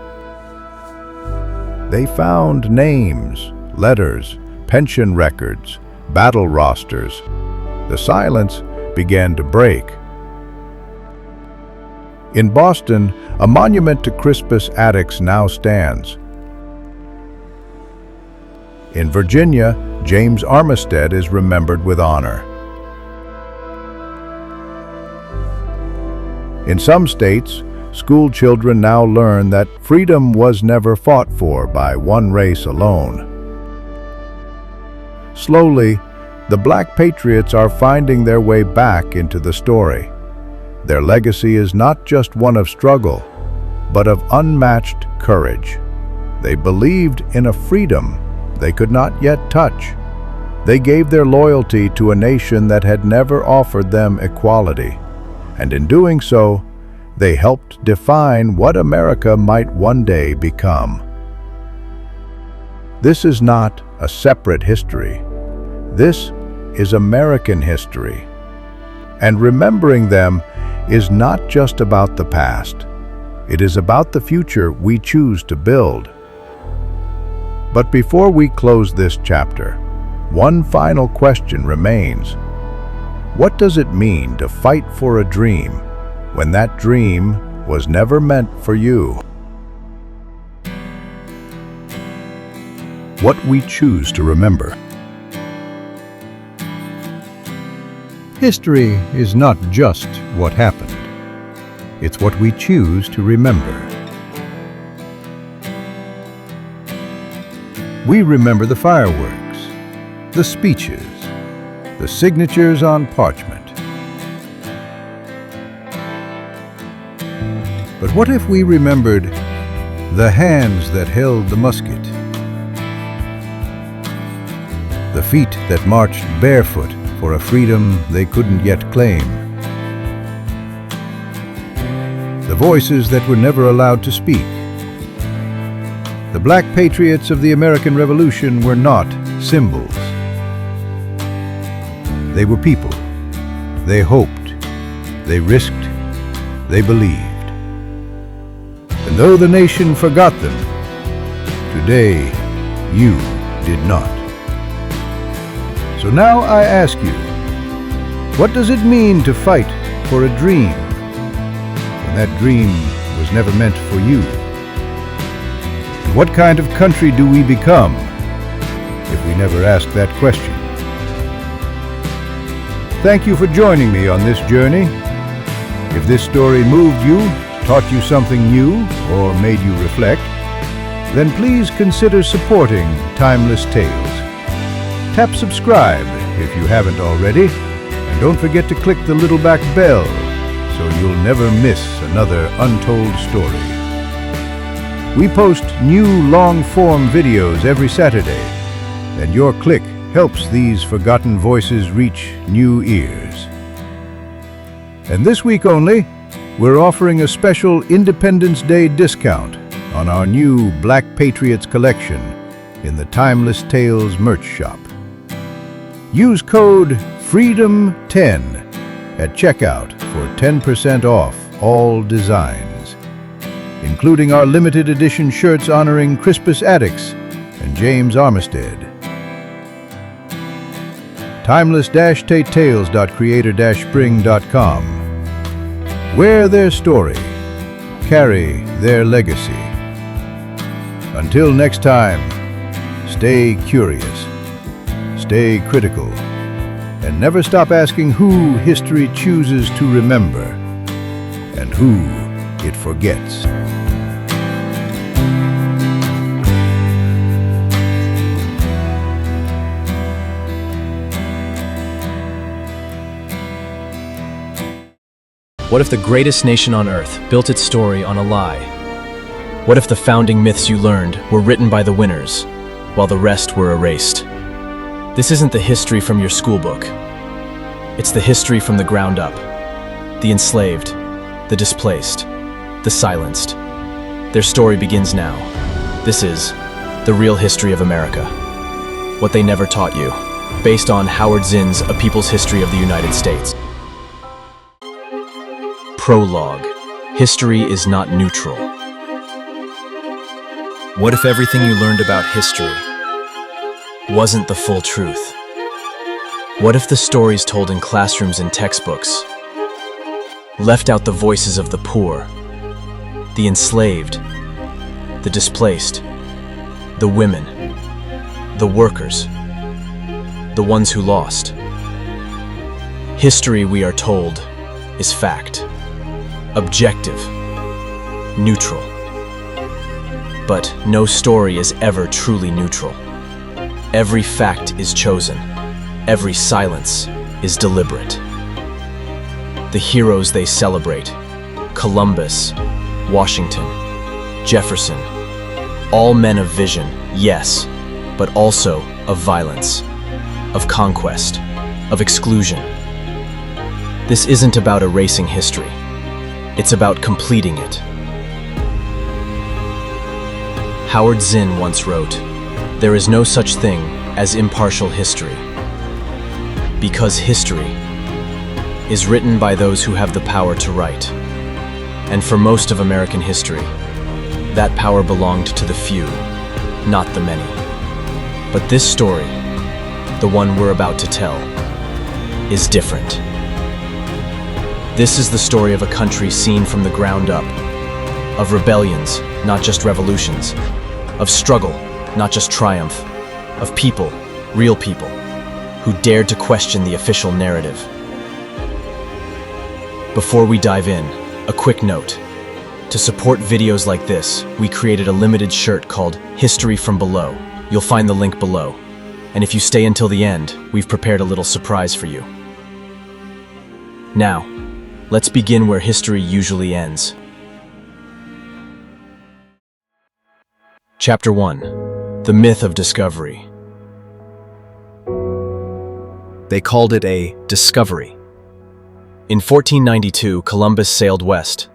They found names, letters, pension records, battle rosters. The silence began to break. In Boston, a monument to Crispus Attucks now stands. In Virginia, James Armistead is remembered with honor. In some states, school children now learn that freedom was never fought for by one race alone. Slowly, the Black Patriots are finding their way back into the story. Their legacy is not just one of struggle, but of unmatched courage. They believed in a freedom they could not yet touch. They gave their loyalty to a nation that had never offered them equality, and in doing so, they helped define what America might one day become. This is not a separate history. This is American history. And remembering them is not just about the past. It is about the future we choose to build. But before we close this chapter, one final question remains. What does it mean to fight for a dream when that dream was never meant for you? What we choose to remember. History is not just what happened. It's what we choose to remember. We remember the fireworks, the speeches, the signatures on parchment. But what if we remembered the hands that held the musket, the feet that marched barefoot for a freedom they couldn't yet claim, the voices that were never allowed to speak? The Black Patriots of the American Revolution were not symbols. They were people. They hoped. They risked. They believed. And though the nation forgot them, today you did not. So now I ask you, what does it mean to fight for a dream when that dream was never meant for you? And what kind of country do we become if we never asked that question. Thank you for joining me on this journey. If this story moved you, taught you something new, or made you reflect, then please consider supporting Timeless Tales. Tap subscribe if you haven't already, and don't forget to click the little back bell so you'll never miss another untold story. We post new long-form videos every Saturday, and your click helps these forgotten voices reach new ears. And this week only, we're offering a special Independence Day discount on our new Black Patriots collection in the Timeless Tales merch shop. Use code FREEDOM10 at checkout for 10% off all designs, including our limited edition shirts honoring Crispus Attucks and James Armistead. timeless-tales.creator-spring.com. Wear their story, carry their legacy. Until next time, stay curious, stay critical, and never stop asking who history chooses to remember and who it forgets. What if the greatest nation on earth built its story on a lie? What if the founding myths you learned were written by the winners, while the rest were erased? This isn't the history from your schoolbook. It's the history from the ground up. The enslaved, the displaced, the silenced. Their story begins now. This is the real history of America. What they never taught you, based on Howard Zinn's A People's History of the United States. Prologue. History is not neutral. What if everything you learned about history wasn't the full truth? What if the stories told in classrooms and textbooks left out the voices of the poor, the enslaved, the displaced, the women, the workers, the ones who lost? History, we are told, is fact. Objective, neutral. But no story is ever truly neutral. Every fact is chosen. Every silence is deliberate. The heroes they celebrate, Columbus, Washington, Jefferson, all men of vision, yes, but also of violence, of conquest, of exclusion. This isn't about erasing history. It's about completing it. Howard Zinn once wrote, "There is no such thing as impartial history, because history is written by those who have the power to write. And for most of American history, that power belonged to the few, not the many. But this story, the one we're about to tell, is different. This is the story of a country seen from the ground up, of rebellions, not just revolutions, of struggle, not just triumph, of people, real people, who dared to question the official narrative." Before we dive in, a quick note. To support videos like this, we created a limited shirt called History from Below. You'll find the link below. And if you stay until the end, we've prepared a little surprise for you. Now, let's begin where history usually ends. Chapter 1. The Myth of Discovery. They called it a discovery. In 1492, Columbus sailed west,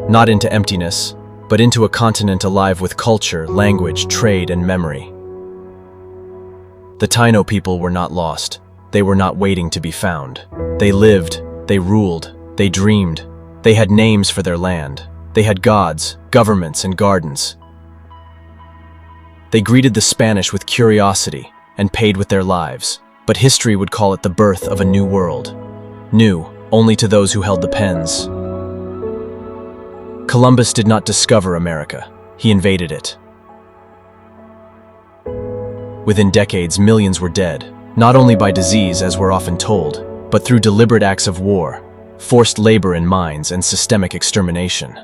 not into emptiness, but into a continent alive with culture, language, trade, and memory. The Taino people were not lost. They were not waiting to be found. They lived, they ruled, they dreamed. They had names for their land. They had gods, governments, and gardens. They greeted the Spanish with curiosity and paid with their lives, but history would call it the birth of a new world. New only to those who held the pens. Columbus did not discover America. He invaded it. Within decades, millions were dead, not only by disease, as we're often told, but through deliberate acts of war, forced labor in mines, and systemic extermination.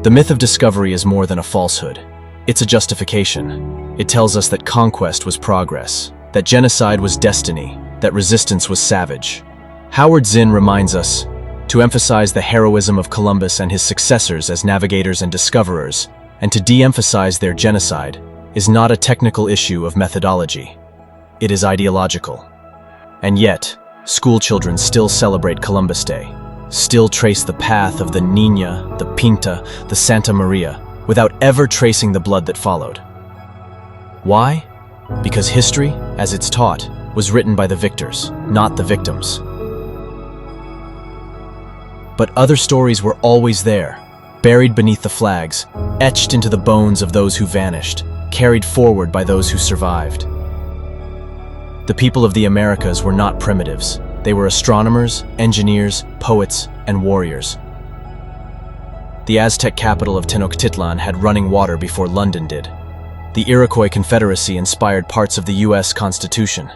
The myth of discovery is more than a falsehood. It's a justification. It tells us that conquest was progress, that genocide was destiny, that resistance was savage. Howard Zinn reminds us to emphasize the heroism of Columbus and his successors as navigators and discoverers, and to de-emphasize their genocide, is not a technical issue of methodology. It is ideological. And yet, school children still celebrate Columbus Day, still trace the path of the Niña, the Pinta, the Santa Maria, without ever tracing the blood that followed. Why? Because history, as it's taught, was written by the victors, not the victims. But other stories were always there, buried beneath the flags, etched into the bones of those who vanished, carried forward by those who survived. The people of the Americas were not primitives. They were astronomers, engineers, poets, and warriors. The Aztec capital of Tenochtitlan had running water before London did. The Iroquois Confederacy inspired parts of the U.S. Constitution.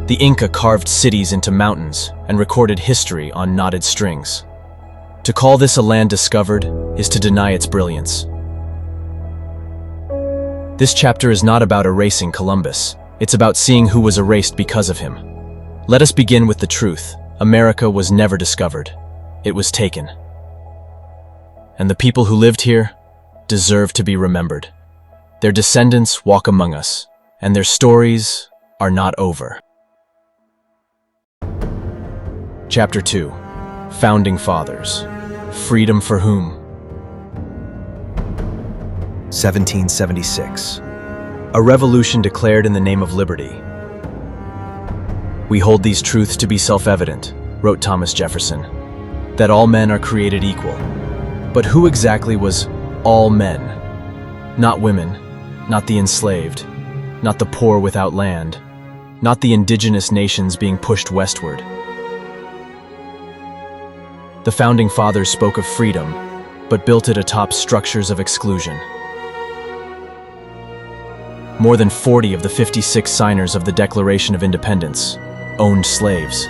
The Inca carved cities into mountains and recorded history on knotted strings. To call this a land discovered is to deny its brilliance. This chapter is not about erasing Columbus. It's about seeing who was erased because of him. Let us begin with the truth. America was never discovered. It was taken. And the people who lived here deserve to be remembered. Their descendants walk among us, and their stories are not over. Chapter 2. Founding Fathers. Freedom for whom? 1776. A revolution declared in the name of liberty. We hold these truths to be self-evident, wrote Thomas Jefferson, that all men are created equal. But who exactly was all men? Not women, not the enslaved, not the poor without land, not the indigenous nations being pushed westward. The Founding Fathers spoke of freedom, but built it atop structures of exclusion. More than 40 of the 56 signers of the Declaration of Independence owned slaves.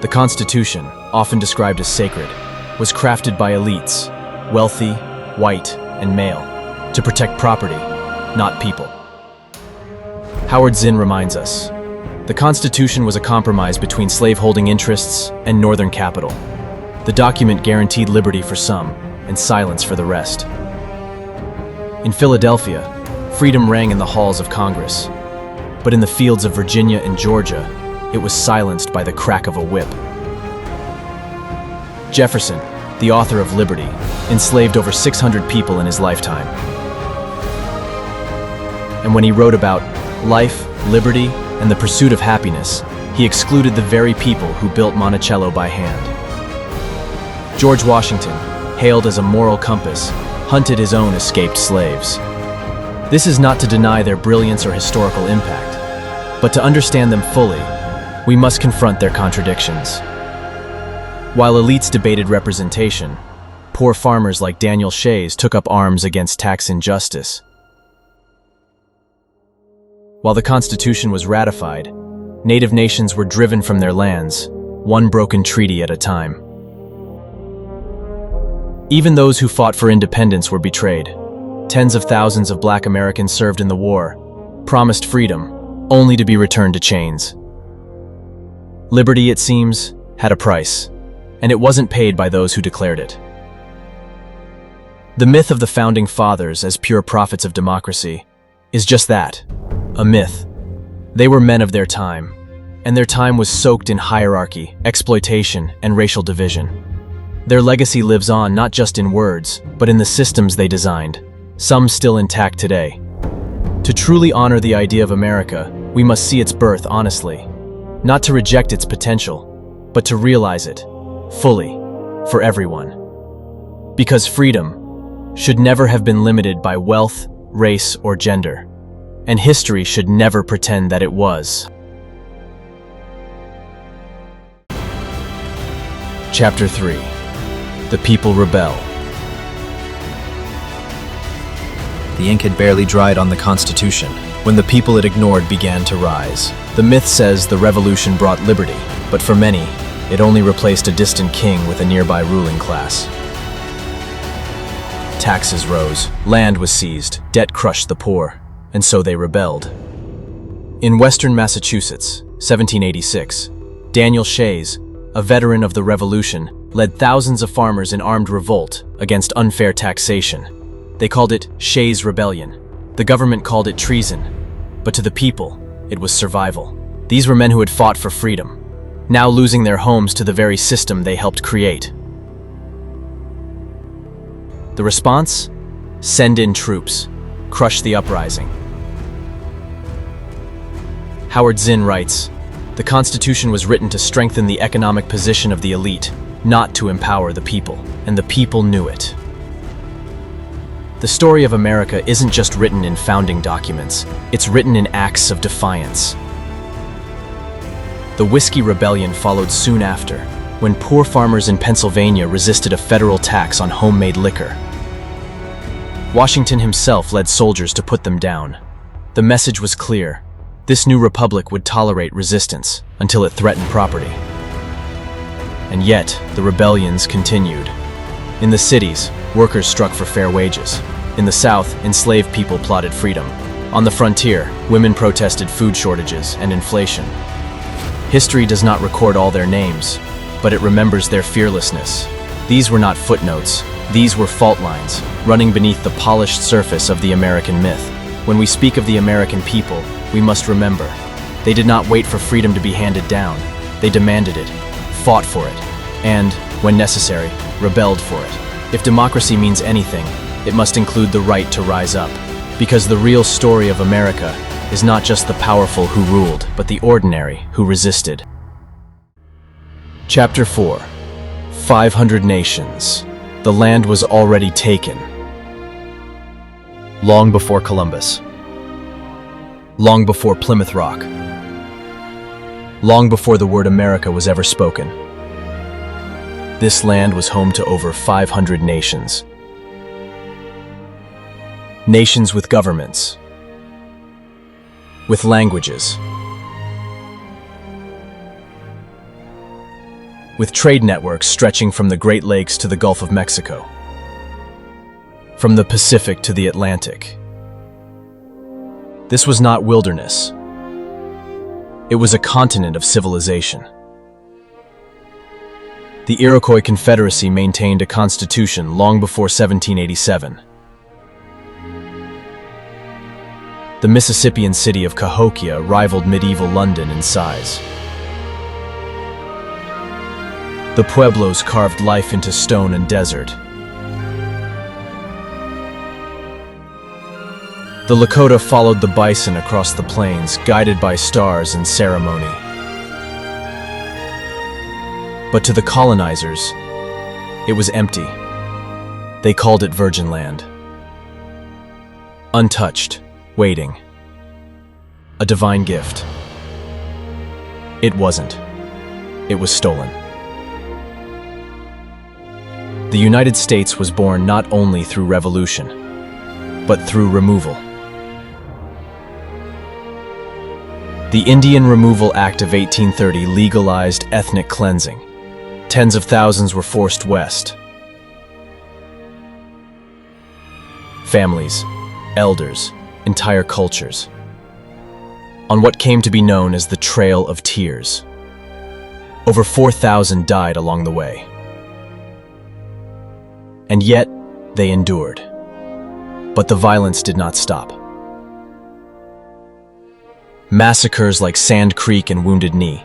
The Constitution, often described as sacred, was crafted by elites, wealthy, white, and male, to protect property, not people. Howard Zinn reminds us, the Constitution was a compromise between slaveholding interests and Northern capital. The document guaranteed liberty for some and silence for the rest. In Philadelphia, freedom rang in the halls of Congress, but in the fields of Virginia and Georgia, it was silenced by the crack of a whip. Jefferson, the author of Liberty, enslaved over 600 people in his lifetime. And when he wrote about life, liberty, and the pursuit of happiness, he excluded the very people who built Monticello by hand. George Washington, hailed as a moral compass, hunted his own escaped slaves. This is not to deny their brilliance or historical impact, but to understand them fully, we must confront their contradictions. While elites debated representation, poor farmers like Daniel Shays took up arms against tax injustice. While the Constitution was ratified, native nations were driven from their lands, one broken treaty at a time. Even those who fought for independence were betrayed. Tens of thousands of Black Americans served in the war, promised freedom, only to be returned to chains. Liberty, it seems, had a price, and it wasn't paid by those who declared it. The myth of the Founding Fathers as pure prophets of democracy is just that, a myth. They were men of their time, and their time was soaked in hierarchy, exploitation, and racial division. Their legacy lives on not just in words, but in the systems they designed, some still intact today. To truly honor the idea of America, we must see its birth honestly, not to reject its potential, but to realize it, fully, for everyone. Because freedom should never have been limited by wealth, race, or gender, and history should never pretend that it was. Chapter 3. The People Rebel. The ink had barely dried on the Constitution when the people it ignored began to rise. The myth says the revolution brought liberty, but for many, it only replaced a distant king with a nearby ruling class. Taxes rose, land was seized, debt crushed the poor, and so they rebelled. In western Massachusetts, 1786, Daniel Shays, a veteran of the Revolution, led thousands of farmers in armed revolt against unfair taxation. They called it Shays' Rebellion. The government called it treason, but to the people, it was survival. These were men who had fought for freedom, now losing their homes to the very system they helped create. The response? Send in troops. Crush the uprising. Howard Zinn writes, "The Constitution was written to strengthen the economic position of the elite, not to empower the people, and the people knew it." The story of America isn't just written in founding documents, it's written in acts of defiance. The Whiskey Rebellion followed soon after, when poor farmers in Pennsylvania resisted a federal tax on homemade liquor. Washington himself led soldiers to put them down. The message was clear. This new republic would tolerate resistance until it threatened property. And yet, the rebellions continued. In the cities, workers struck for fair wages. In the South, enslaved people plotted freedom. On the frontier, women protested food shortages and inflation. History does not record all their names, but it remembers their fearlessness. These were not footnotes. These were fault lines, running beneath the polished surface of the American myth. When we speak of the American people, we must remember, they did not wait for freedom to be handed down. They demanded it, fought for it, and, when necessary, rebelled for it. If democracy means anything, it must include the right to rise up. Because the real story of America is not just the powerful who ruled, but the ordinary who resisted. Chapter 4. 500 Nations. The land was already taken. Long before Columbus. Long before Plymouth Rock. Long before the word America was ever spoken. This land was home to over 500 nations. Nations with governments. With languages. With trade networks stretching from the Great Lakes to the Gulf of Mexico. From the Pacific to the Atlantic. This was not wilderness. It was a continent of civilization. The Iroquois Confederacy maintained a constitution long before 1787. The Mississippian city of Cahokia rivaled medieval London in size. The Pueblos carved life into stone and desert. The Lakota followed the bison across the plains, guided by stars and ceremony. But to the colonizers, it was empty. They called it Virgin Land. Untouched, waiting. A divine gift. It wasn't. It was stolen. The United States was born not only through revolution, but through removal. The Indian Removal Act of 1830 legalized ethnic cleansing. Tens of thousands were forced west. Families, elders, entire cultures. On what came to be known as the Trail of Tears. Over 4,000 died along the way. And yet, they endured. But the violence did not stop. Massacres like Sand Creek and Wounded Knee.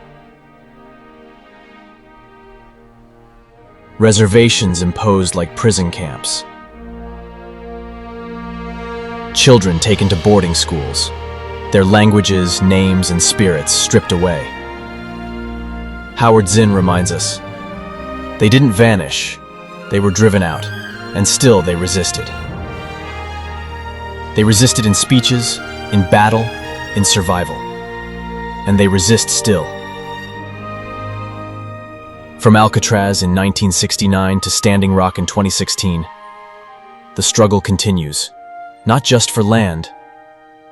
Reservations imposed like prison camps. Children taken to boarding schools, their languages, names, and spirits stripped away. Howard Zinn reminds us, they didn't vanish, they were driven out, and still they resisted. They resisted in speeches, in battle, in survival. And they resist still. From Alcatraz in 1969 to Standing Rock in 2016, the struggle continues, not just for land,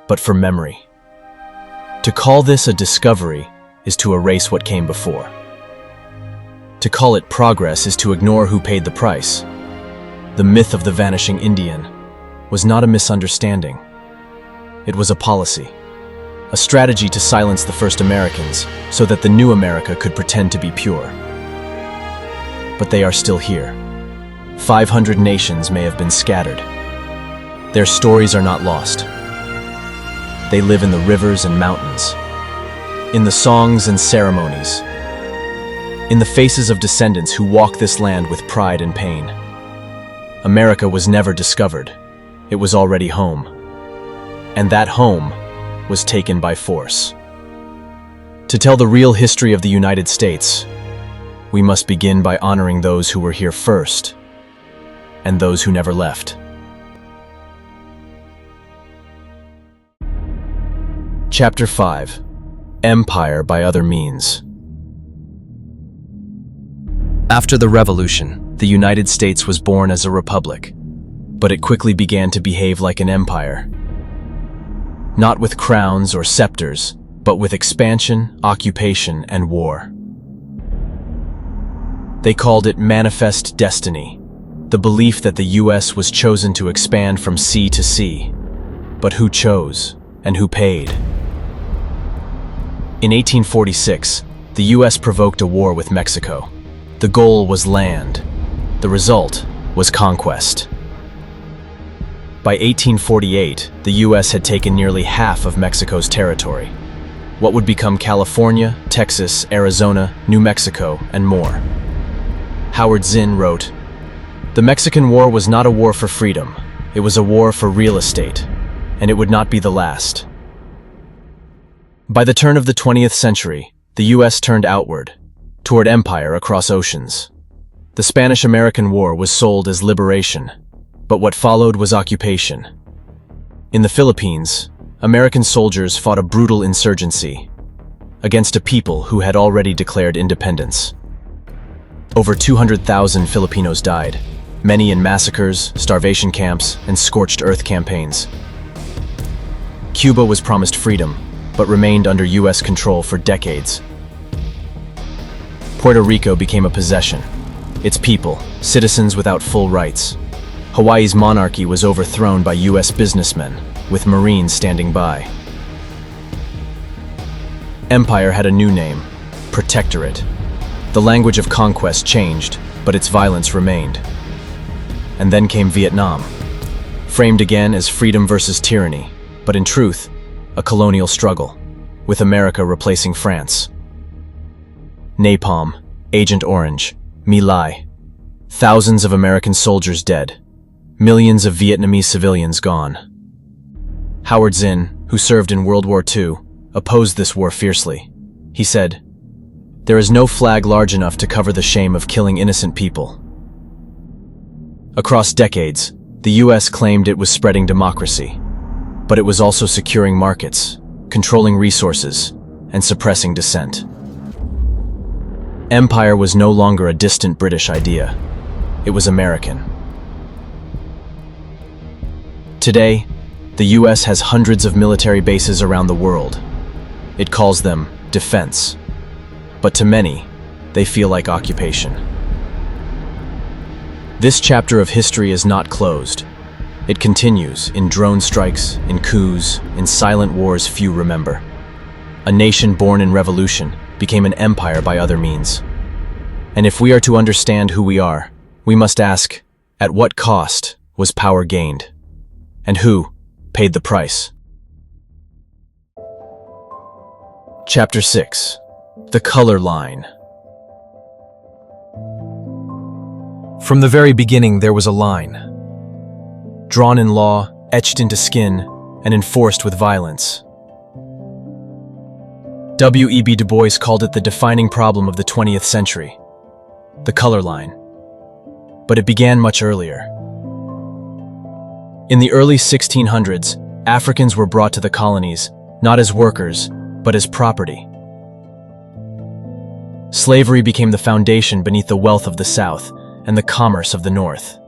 but for memory. To call this a discovery is to erase what came before. To call it progress is to ignore who paid the price. The myth of the vanishing Indian was not a misunderstanding. It was a policy, a strategy to silence the first Americans so that the new America could pretend to be pure. But they are still here. 500 nations may have been scattered. Their stories are not lost. They live in the rivers and mountains, in the songs and ceremonies, in the faces of descendants who walk this land with pride and pain. America was never discovered. It was already home. And that home was taken by force. To tell the real history of the United States, we must begin by honoring those who were here first and those who never left. Chapter 5: Empire by Other Means. After the Revolution, the United States was born as a republic, but it quickly began to behave like an empire. Not with crowns or scepters, but with expansion, occupation, and war. They called it manifest destiny, the belief that the US was chosen to expand from sea to sea. But who chose, and who paid? In 1846, the US provoked a war with Mexico. The goal was land. The result was conquest. By 1848, the US had taken nearly half of Mexico's territory. What would become California, Texas, Arizona, New Mexico, and more. Howard Zinn wrote, "The Mexican War was not a war for freedom. It was a war for real estate, and it would not be the last." By the turn of the 20th century, the US turned outward, toward empire across oceans. The Spanish-American War was sold as liberation, but what followed was occupation. In the Philippines, American soldiers fought a brutal insurgency against a people who had already declared independence. Over 200,000 Filipinos died, many in massacres, starvation camps, and scorched earth campaigns. Cuba was promised freedom, but remained under US control for decades. Puerto Rico became a possession. Its people, citizens without full rights. Hawaii's monarchy was overthrown by US businessmen, with Marines standing by. Empire had a new name, Protectorate. The language of conquest changed, but its violence remained. And then came Vietnam, framed again as freedom versus tyranny, but in truth, a colonial struggle, with America replacing France. Napalm, Agent Orange, My Lai. Thousands of American soldiers dead. Millions of Vietnamese civilians gone. Howard Zinn, who served in World War II, opposed this war fiercely. He said, "There is no flag large enough to cover the shame of killing innocent people." Across decades, the US claimed it was spreading democracy, but it was also securing markets, controlling resources, and suppressing dissent. Empire was no longer a distant British idea. It was American. Today, the US has hundreds of military bases around the world. It calls them defense. But to many, they feel like occupation. This chapter of history is not closed. It continues in drone strikes, in coups, in silent wars few remember. A nation born in revolution became an empire by other means. And if we are to understand who we are, we must ask, at what cost was power gained? And who paid the price? Chapter 6: The Color Line. From the very beginning there was a line, drawn in law, etched into skin, and enforced with violence. W.E.B. Du Bois called it the defining problem of the 20th century, the color line. But it began much earlier. In the early 1600s, Africans were brought to the colonies, not as workers, but as property. Slavery became the foundation beneath the wealth of the South and the commerce of the North.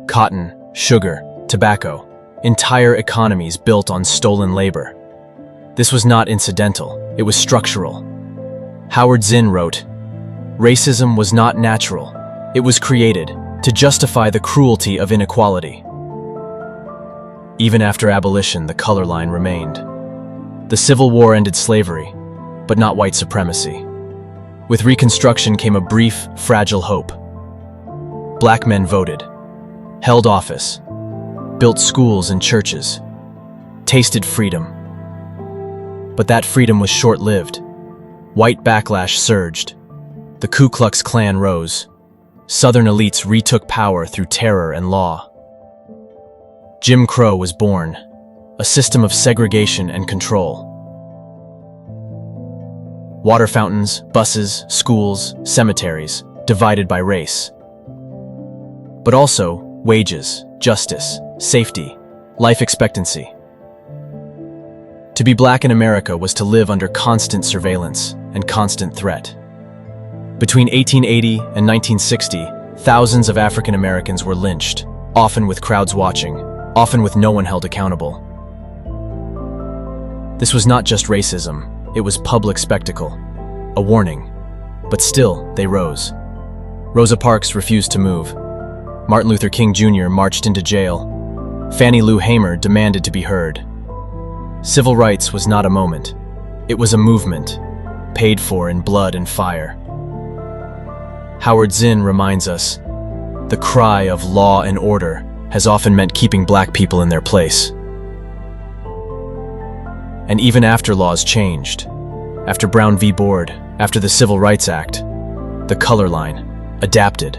Cotton, sugar, tobacco, entire economies built on stolen labor. This was not incidental, it was structural. Howard Zinn wrote, "Racism was not natural, it was created to justify the cruelty of inequality." Even after abolition, the color line remained. The Civil War ended slavery, but not white supremacy. With Reconstruction came a brief, fragile hope. Black men voted, held office, built schools and churches, tasted freedom. But that freedom was short-lived. White backlash surged. The Ku Klux Klan rose. Southern elites retook power through terror and law. Jim Crow was born, a system of segregation and control. Water fountains, buses, schools, cemeteries, divided by race. But also wages, justice, safety, life expectancy. To be black in America was to live under constant surveillance and constant threat. Between 1880 and 1960, thousands of African Americans were lynched, often with crowds watching, often with no one held accountable. This was not just racism, it was public spectacle, a warning. But still, they rose. Rosa Parks refused to move. Martin Luther King Jr. marched into jail. Fannie Lou Hamer demanded to be heard. Civil rights was not a moment. It was a movement, paid for in blood and fire. Howard Zinn reminds us, the cry of law and order has often meant keeping black people in their place. And even after laws changed, after Brown v. Board, after the Civil Rights Act, the color line adapted.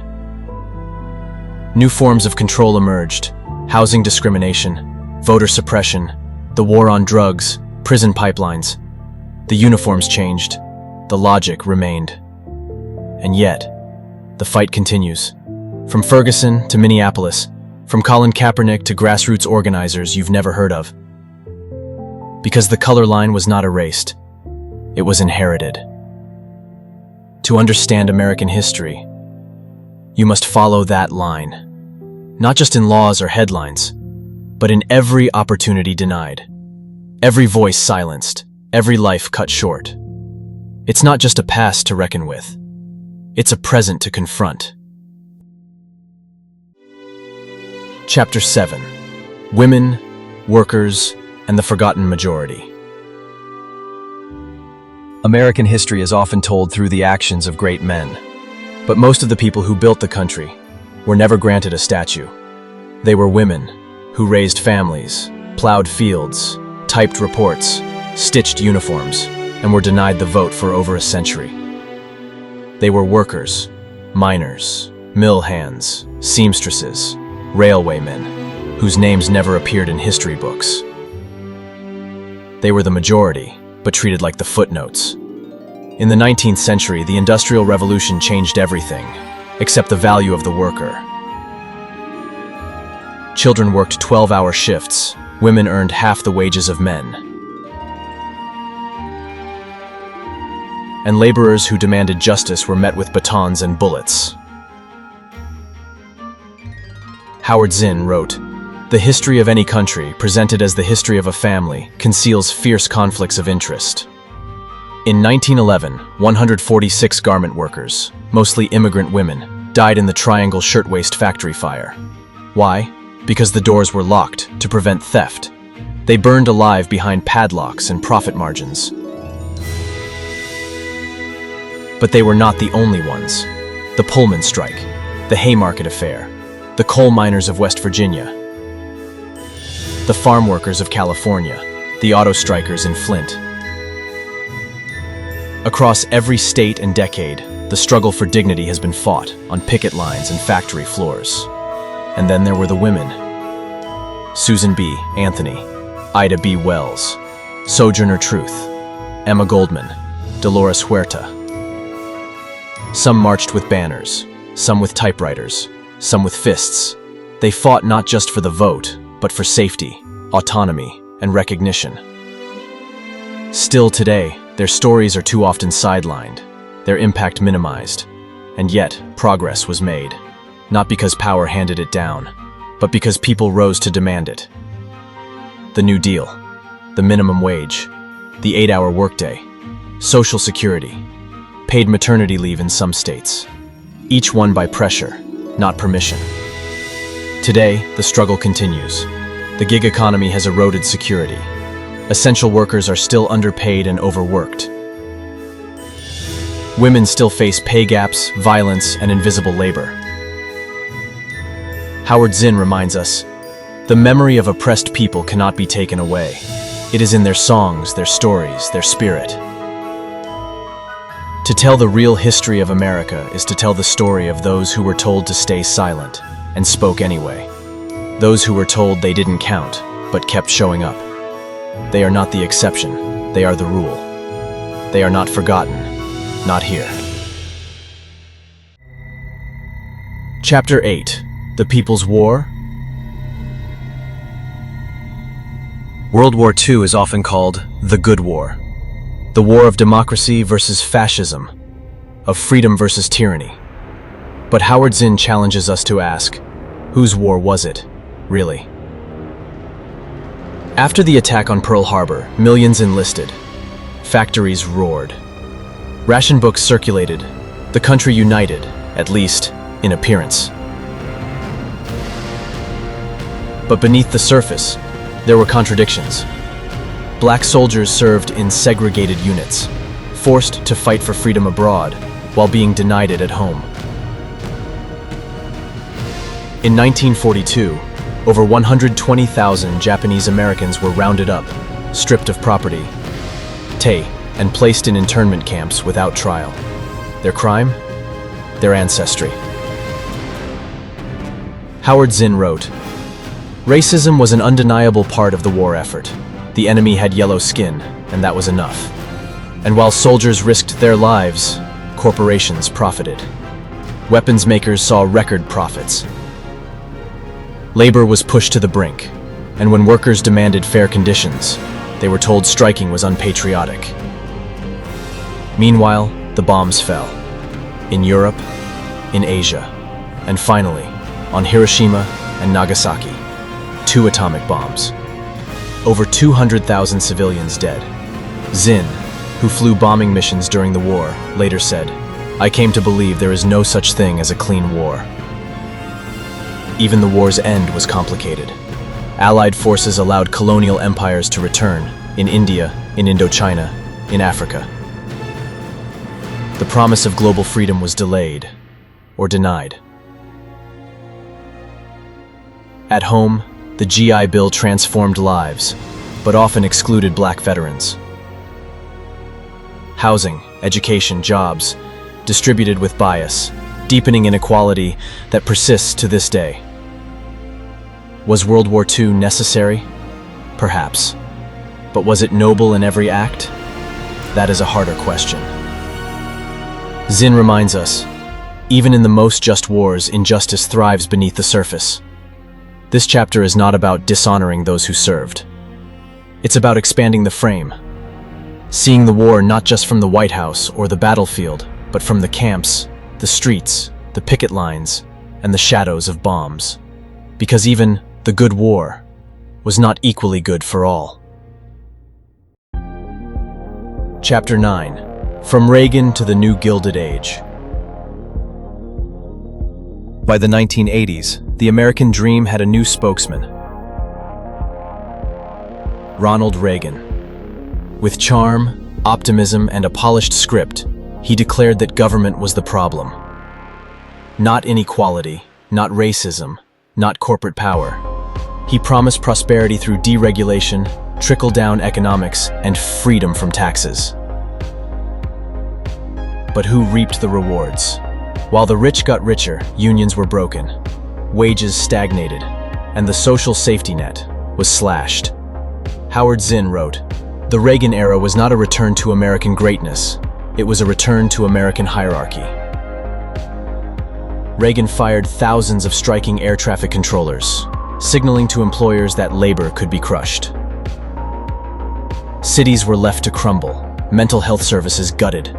New forms of control emerged: housing discrimination, voter suppression, the war on drugs, prison pipelines. The uniforms changed, the logic remained. And yet, the fight continues. From Ferguson to Minneapolis, from Colin Kaepernick to grassroots organizers you've never heard of. Because the color line was not erased, it was inherited. To understand American history, you must follow that line, not just in laws or headlines, but in every opportunity denied, every voice silenced, every life cut short. It's not just a past to reckon with, it's a present to confront. Chapter 7: Women, Workers, and the Forgotten Majority. American history is often told through the actions of great men, but most of the people who built the country were never granted a statue. They were women who raised families, plowed fields, typed reports, stitched uniforms, and were denied the vote for over a century. They were workers, miners, mill hands, seamstresses, railwaymen, whose names never appeared in history books. They were the majority, but treated like the footnotes. In the 19th century, the Industrial Revolution changed everything, except the value of the worker. Children worked 12-hour shifts. Women earned half the wages of men. And laborers who demanded justice were met with batons and bullets. Howard Zinn wrote, "The history of any country, presented as the history of a family, conceals fierce conflicts of interest." In 1911, 146 garment workers, mostly immigrant women, died in the Triangle Shirtwaist Factory fire. Why? Because the doors were locked to prevent theft. They burned alive behind padlocks and profit margins. But they were not the only ones. The Pullman strike, the Haymarket affair, the coal miners of West Virginia, the farm workers of California, the auto strikers in Flint. Across every state and decade, the struggle for dignity has been fought on picket lines and factory floors. And then there were the women. Susan B. Anthony, Ida B. Wells, Sojourner Truth, Emma Goldman, Dolores Huerta. Some marched with banners, some with typewriters, some with fists. They fought not just for the vote, but for safety, autonomy, and recognition. Still today, their stories are too often sidelined, their impact minimized, and yet progress was made, not because power handed it down, but because people rose to demand it. The New Deal, the minimum wage, the 8-hour workday, Social Security, paid maternity leave in some states, each won by pressure, not permission. Today, the struggle continues. The gig economy has eroded security. Essential workers are still underpaid and overworked. Women still face pay gaps, violence, and invisible labor. Howard Zinn reminds us, the memory of oppressed people cannot be taken away. It is in their songs, their stories, their spirit. To tell the real history of America is to tell the story of those who were told to stay silent and spoke anyway. Those who were told they didn't count, but kept showing up. They are not the exception, they are the rule. They are not forgotten, not here. Chapter 8. The People's War. World War II is often called the Good War. The war of democracy versus fascism, of freedom versus tyranny. But Howard Zinn challenges us to ask, whose war was it, really? After the attack on Pearl Harbor, millions enlisted. Factories roared. Ration books circulated. The country united, at least in appearance. But beneath the surface, there were contradictions. Black soldiers served in segregated units, forced to fight for freedom abroad while being denied it at home. In 1942, over 120,000 Japanese Americans were rounded up, stripped of property, and placed in internment camps without trial. Their crime? Their ancestry. Howard Zinn wrote, "Racism was an undeniable part of the war effort. The enemy had yellow skin, and that was enough. And while soldiers risked their lives, corporations profited. Weapons makers saw record profits. Labor was pushed to the brink, and when workers demanded fair conditions, they were told striking was unpatriotic. Meanwhile, the bombs fell. In Europe, in Asia, and finally, on Hiroshima and Nagasaki, 2 atomic bombs. Over 200,000 civilians dead. Zinn, who flew bombing missions during the war, later said, "I came to believe there is no such thing as a clean war." Even the war's end was complicated. Allied forces allowed colonial empires to return, in India, in Indochina, in Africa. The promise of global freedom was delayed, or denied. At home, the GI Bill transformed lives, but often excluded black veterans. Housing, education, jobs, distributed with bias, deepening inequality that persists to this day. Was World War II necessary? Perhaps. But was it noble in every act? That is a harder question. Zinn reminds us, even in the most just wars, injustice thrives beneath the surface. This chapter is not about dishonoring those who served. It's about expanding the frame, seeing the war not just from the White House or the battlefield, but from the camps, the streets, the picket lines, and the shadows of bombs. Because even the good war was not equally good for all. Chapter 9. From Reagan to the New Gilded Age. By the 1980s, the American dream had a new spokesman. Ronald Reagan. With charm, optimism, and a polished script, he declared that government was the problem. Not inequality, not racism, not corporate power. He promised prosperity through deregulation, trickle-down economics, and freedom from taxes. But who reaped the rewards? While the rich got richer, unions were broken, wages stagnated, and the social safety net was slashed. Howard Zinn wrote, "The Reagan era was not a return to American greatness, it was a return to American hierarchy." Reagan fired thousands of striking air traffic controllers, signaling to employers that labor could be crushed. Cities were left to crumble, mental health services gutted.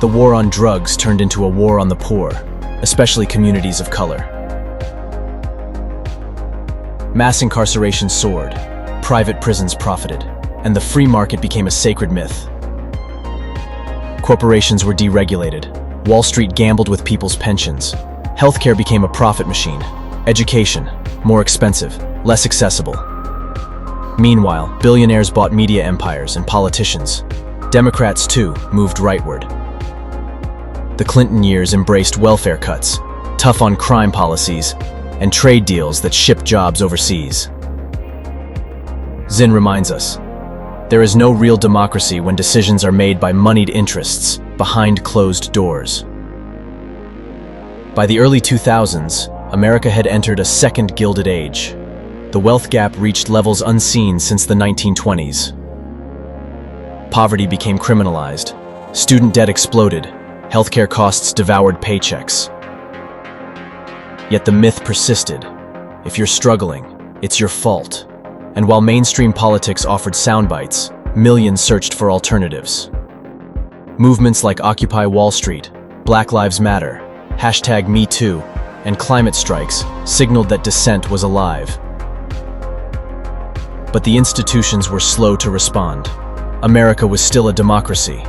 The war on drugs turned into a war on the poor, especially communities of color. Mass incarceration soared, private prisons profited, and the free market became a sacred myth. Corporations were deregulated. Wall Street gambled with people's pensions. Healthcare became a profit machine. Education, more expensive, less accessible. Meanwhile, billionaires bought media empires and politicians. Democrats, too, moved rightward. The Clinton years embraced welfare cuts, tough on crime policies, and trade deals that shipped jobs overseas. Zinn reminds us, there is no real democracy when decisions are made by moneyed interests behind closed doors. By the early 2000s, America had entered a second Gilded Age. The wealth gap reached levels unseen since the 1920s. Poverty became criminalized. Student debt exploded. Healthcare costs devoured paychecks. Yet the myth persisted. If you're struggling, it's your fault. And while mainstream politics offered soundbites, millions searched for alternatives. Movements like Occupy Wall Street, Black Lives Matter, #MeToo, and climate strikes signaled that dissent was alive. But the institutions were slow to respond. America was still a democracy,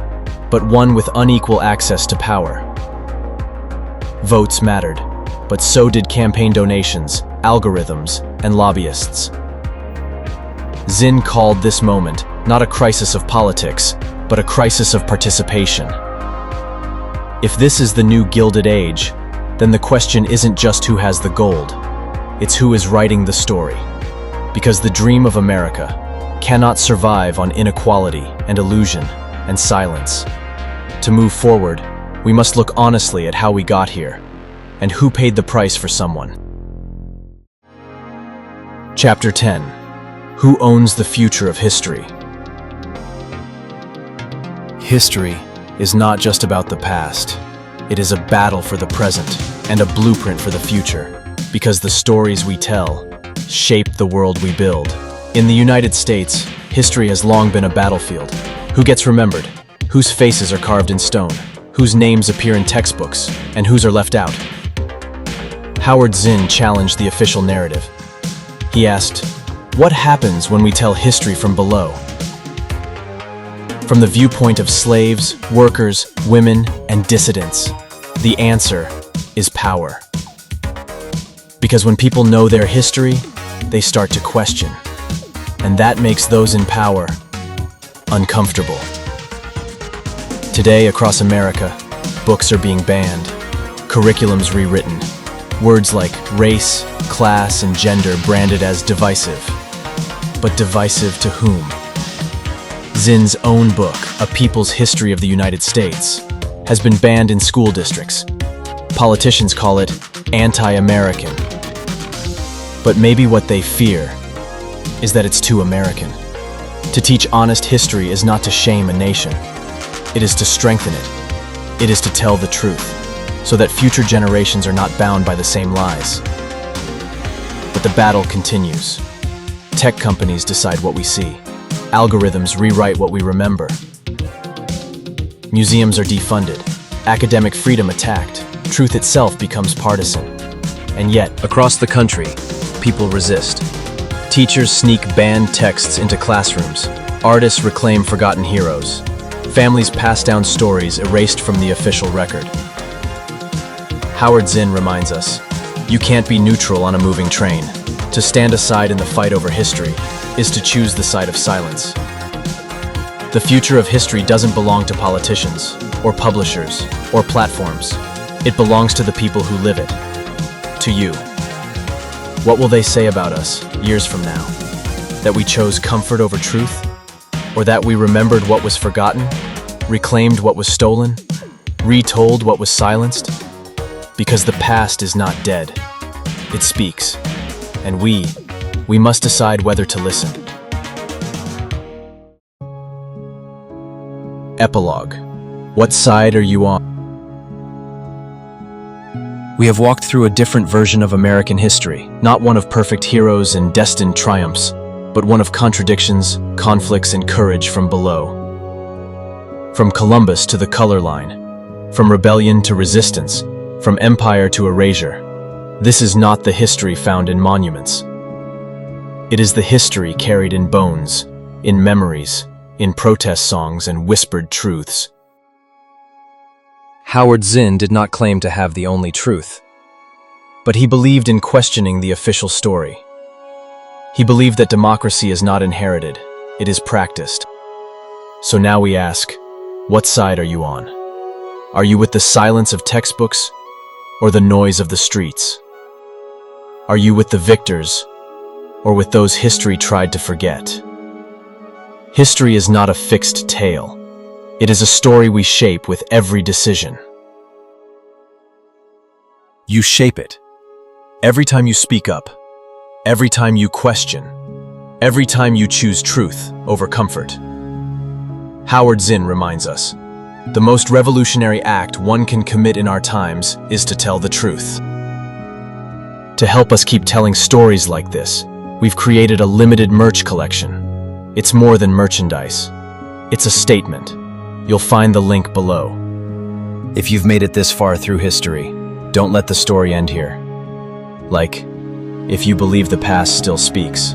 but one with unequal access to power. Votes mattered, but so did campaign donations, algorithms, and lobbyists. Zinn called this moment not a crisis of politics, but a crisis of participation. If this is the new Gilded Age, then the question isn't just who has the gold, it's who is writing the story. Because the dream of America cannot survive on inequality and illusion and silence. To move forward, we must look honestly at how we got here and who paid the price for someone. Chapter 10. Who owns the future of history? History is not just about the past. It is a battle for the present and a blueprint for the future, because the stories we tell shape the world we build. In the United States, history has long been a battlefield. Who gets remembered? Whose faces are carved in stone? Whose names appear in textbooks? And whose are left out? Howard Zinn challenged the official narrative. He asked, what happens when we tell history from below? From the viewpoint of slaves, workers, women, and dissidents, the answer is power. Because when people know their history, they start to question. And that makes those in power uncomfortable. Today, across America, books are being banned, curriculums rewritten, words like race, class, and gender branded as divisive. But divisive to whom? Zinn's own book, A People's History of the United States, has been banned in school districts. Politicians call it anti-American. But maybe what they fear is that it's too American. To teach honest history is not to shame a nation. It is to strengthen it. It is to tell the truth, so that future generations are not bound by the same lies. But the battle continues. Tech companies decide what we see. Algorithms rewrite what we remember. Museums are defunded. Academic freedom attacked. Truth itself becomes partisan. And yet, across the country, people resist. Teachers sneak banned texts into classrooms. Artists reclaim forgotten heroes. Families pass down stories erased from the official record. Howard Zinn reminds us, you can't be neutral on a moving train. To stand aside in the fight over history is to choose the side of silence. The future of history doesn't belong to politicians, or publishers, or platforms. It belongs to the people who live it. To you. What will they say about us years from now? That we chose comfort over truth? Or that we remembered what was forgotten, reclaimed what was stolen, retold what was silenced? Because the past is not dead. It speaks. And we must decide whether to listen. Epilogue. What side are you on? We have walked through a different version of American history, not one of perfect heroes and destined triumphs, but one of contradictions, conflicts, and courage from below. From Columbus to the color line, from rebellion to resistance, from empire to erasure. This is not the history found in monuments. It is the history carried in bones, in memories, in protest songs and whispered truths. Howard Zinn did not claim to have the only truth, but he believed in questioning the official story. He believed that democracy is not inherited, it is practiced. So now we ask, what side are you on? Are you with the silence of textbooks or the noise of the streets? Are you with the victors or with those history tried to forget? History is not a fixed tale. It is a story we shape with every decision. You shape it. Every time you speak up, every time you question, every time you choose truth over comfort. Howard Zinn reminds us, the most revolutionary act one can commit in our times is to tell the truth. To help us keep telling stories like this, we've created a limited merch collection. It's more than merchandise. It's a statement. You'll find the link below. If you've made it this far through history, don't let the story end here. Like, if you believe the past still speaks,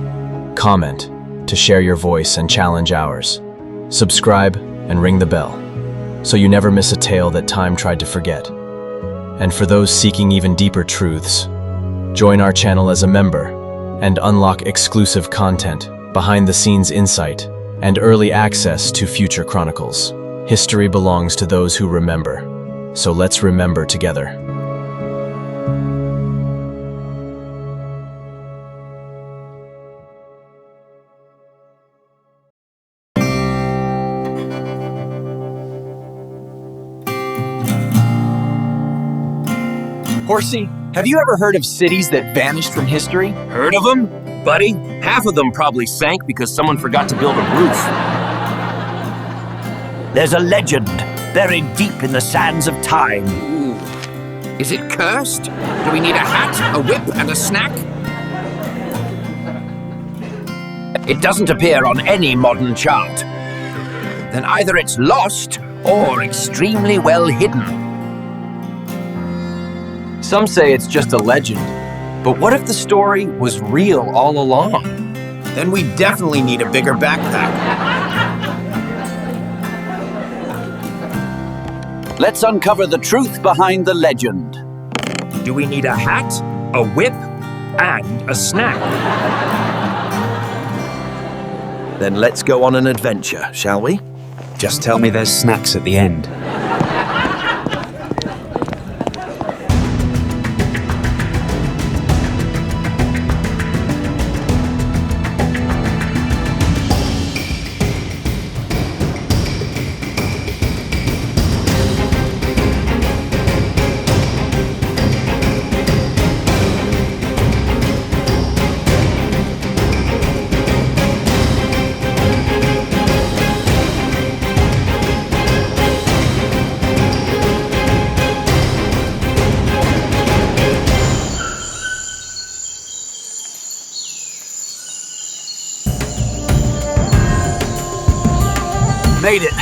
comment to share your voice and challenge ours. Subscribe and ring the bell, so you never miss a tale that time tried to forget. And for those seeking even deeper truths, join our channel as a member and unlock exclusive content, behind-the-scenes insight, and early access to future chronicles. History belongs to those who remember, so let's remember together. Horsey, have you ever heard of cities that vanished from history? Heard of them? Buddy, half of them probably sank because someone forgot to build a roof. There's a legend buried deep in the sands of time. Ooh. Is it cursed? Do we need a hat, a whip, and a snack? It doesn't appear on any modern chart. Then either it's lost or extremely well hidden. Some say it's just a legend, but what if the story was real all along? Then we definitely need a bigger backpack. Let's uncover the truth behind the legend. Do we need a hat, a whip, and a snack? Then let's go on an adventure, shall we? Just tell me there's snacks at the end. Made it.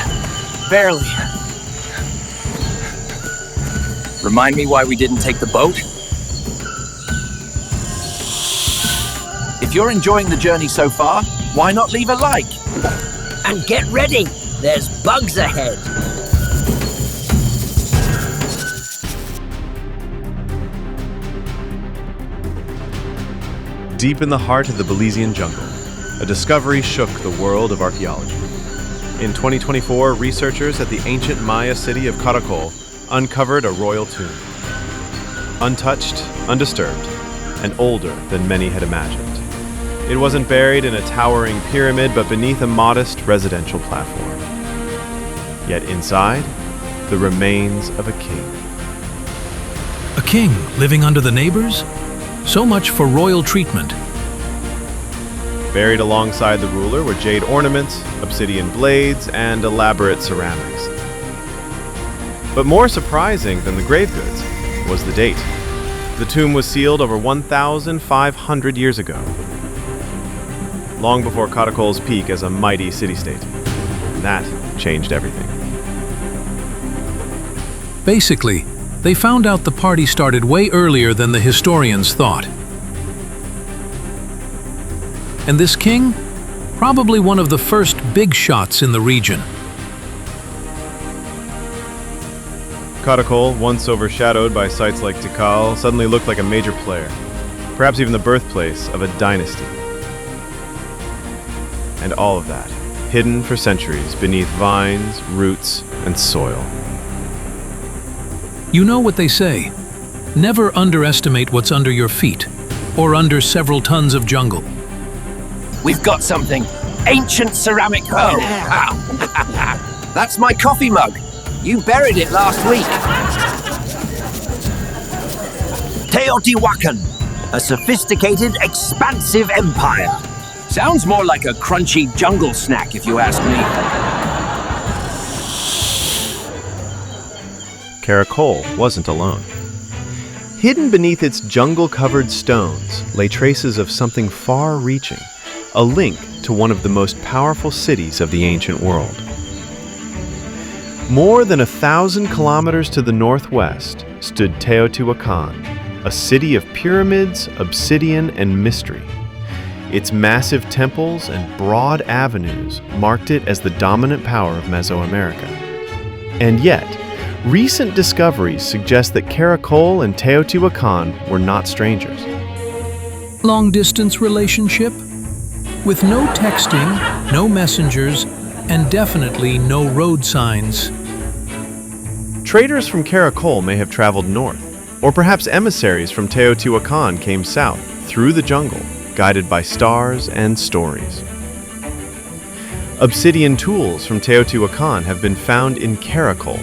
Barely. Remind me why we didn't take the boat? If you're enjoying the journey so far, why not leave a like? And get ready, there's bugs ahead. Deep in the heart of the Belizean jungle, a discovery shook the world of archaeology. In 2024, researchers at the ancient Maya city of Caracol uncovered a royal tomb. Untouched, undisturbed, and older than many had imagined. It wasn't buried in a towering pyramid, but beneath a modest residential platform. Yet inside, the remains of a king. A king living under the neighbors? So much for royal treatment. Buried alongside the ruler were jade ornaments, obsidian blades, and elaborate ceramics. But more surprising than the grave goods was the date. The tomb was sealed over 1,500 years ago, long before Caracol's peak as a mighty city-state. And that changed everything. Basically, they found out the party started way earlier than the historians thought. And this king? Probably one of the first big shots in the region. Karakol, once overshadowed by sites like Tikal, suddenly looked like a major player, perhaps even the birthplace of a dynasty. And all of that, hidden for centuries beneath vines, roots, and soil. You know what they say, never underestimate what's under your feet, or under several tons of jungle. We've got something. Ancient ceramic. Oh, that's my coffee mug. You buried it last week. Teotihuacan, a sophisticated, expansive empire. Sounds more like a crunchy jungle snack, if you ask me. Karakol wasn't alone. Hidden beneath its jungle-covered stones lay traces of something far-reaching, a link to one of the most powerful cities of the ancient world. More than 1,000 kilometers to the northwest stood Teotihuacan, a city of pyramids, obsidian, and mystery. Its massive temples and broad avenues marked it as the dominant power of Mesoamerica. And yet, recent discoveries suggest that Karakol and Teotihuacan were not strangers. Long-distance relationship? With no texting, no messengers, and definitely no road signs. Traders from Karakol may have traveled north, or perhaps emissaries from Teotihuacan came south, through the jungle, guided by stars and stories. Obsidian tools from Teotihuacan have been found in Karakol.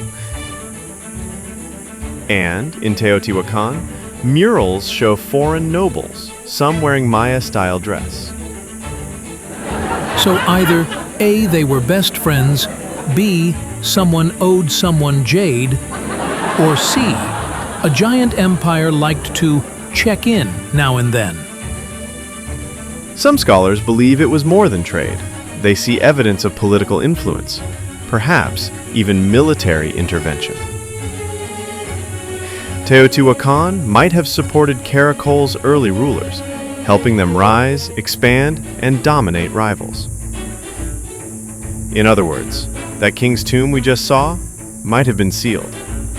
And, in Teotihuacan, murals show foreign nobles, some wearing Maya-style dress. So either A, they were best friends, B, someone owed someone jade, or C, a giant empire liked to check in now and then. Some scholars believe it was more than trade. They see evidence of political influence, perhaps even military intervention. Teotihuacan might have supported Karakol's early rulers, helping them rise, expand, and dominate rivals. In other words, that king's tomb we just saw might have been sealed,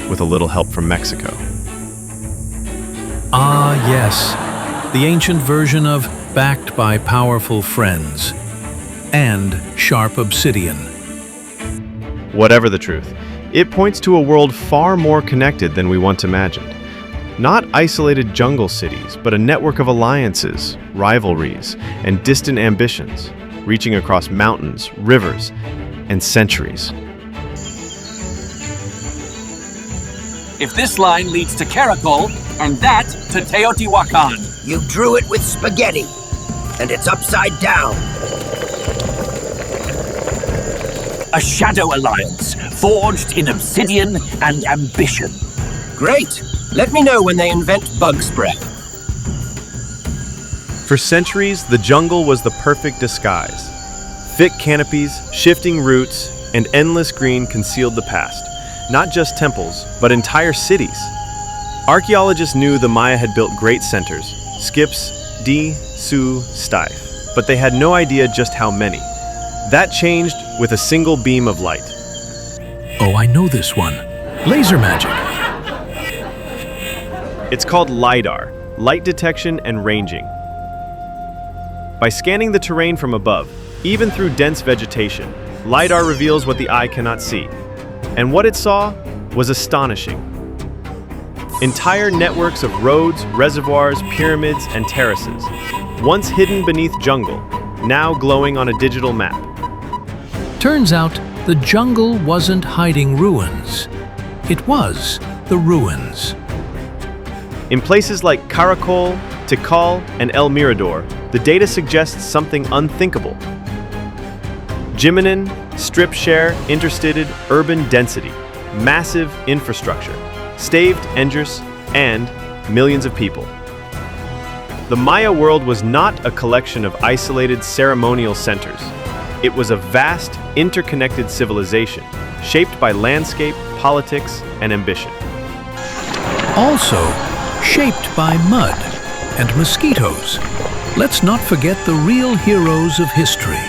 with a little help from Mexico. Ah, yes, the ancient version of backed by powerful friends and sharp obsidian. Whatever the truth, it points to a world far more connected than we once imagined. Not isolated jungle cities, but a network of alliances, rivalries, and distant ambitions, reaching across mountains, rivers, and centuries. If this line leads to Karakol, and that to Teotihuacan. You drew it with spaghetti, and it's upside down. A shadow alliance, forged in obsidian and ambition. Great! Let me know when they invent bug spray. For centuries, the jungle was the perfect disguise. Thick canopies, shifting roots, and endless green concealed the past. Not just temples, but entire cities. Archaeologists knew the Maya had built great centers, Skips, Di, Su, Stife, but they had no idea just how many. That changed with a single beam of light. Oh, I know this one. Laser magic. It's called LIDAR, light detection and ranging. By scanning the terrain from above, even through dense vegetation, LIDAR reveals what the eye cannot see. And what it saw was astonishing. Entire networks of roads, reservoirs, pyramids, and terraces, once hidden beneath jungle, now glowing on a digital map. Turns out, the jungle wasn't hiding ruins. It was the ruins. In places like Karakol, Tikal, and El Mirador, the data suggests something unthinkable. Jiminin, strip share, interstited, urban density, massive infrastructure, staved enders, and millions of people. The Maya world was not a collection of isolated ceremonial centers. It was a vast, interconnected civilization, shaped by landscape, politics, and ambition. Also shaped by mud and mosquitoes. Let's not forget the real heroes of history.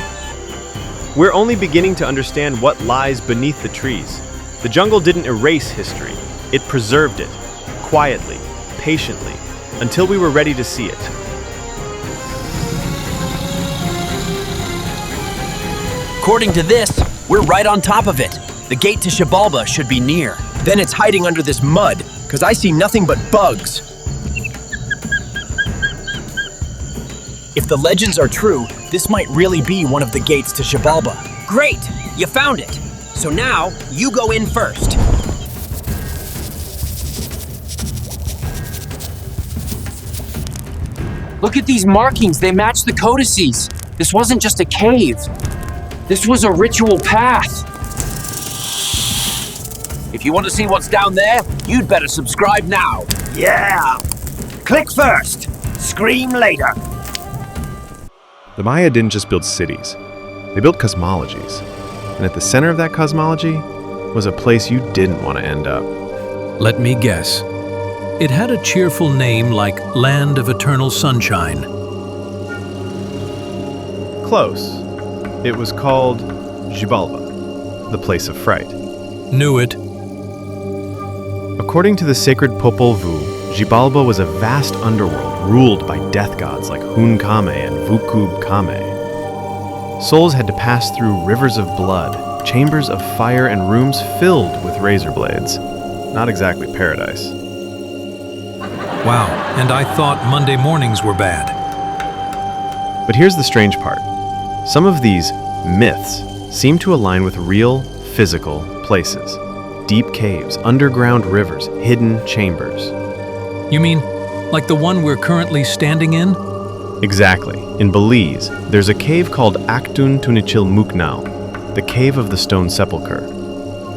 We're only beginning to understand what lies beneath the trees. The jungle didn't erase history. It preserved it, quietly, patiently, until we were ready to see it. According to this, we're right on top of it. The gate to Xibalba should be near. Then it's hiding under this mud, because I see nothing but bugs. If the legends are true, this might really be one of the gates to Xibalba. Great! You found it. So now, you go in first. Look at these markings. They match the codices. This wasn't just a cave. This was a ritual path. If you want to see what's down there, you'd better subscribe now. Yeah! Click first, scream later. The Maya didn't just build cities. They built cosmologies. And at the center of that cosmology was a place you didn't want to end up. Let me guess. It had a cheerful name like Land of Eternal Sunshine. Close. It was called Xibalba, the place of fright. Knew it. According to the sacred Popol Vuh, Xibalba was a vast underworld ruled by death gods like Hun Kame and Vukub Kame. Souls had to pass through rivers of blood, chambers of fire, and rooms filled with razor blades. Not exactly paradise. Wow, and I thought Monday mornings were bad. But here's the strange part. Some of these myths seem to align with real, physical places. Deep caves, underground rivers, hidden chambers. You mean, like the one we're currently standing in? Exactly. In Belize, there's a cave called Aktun Tunichil Muknau, the Cave of the Stone Sepulchre.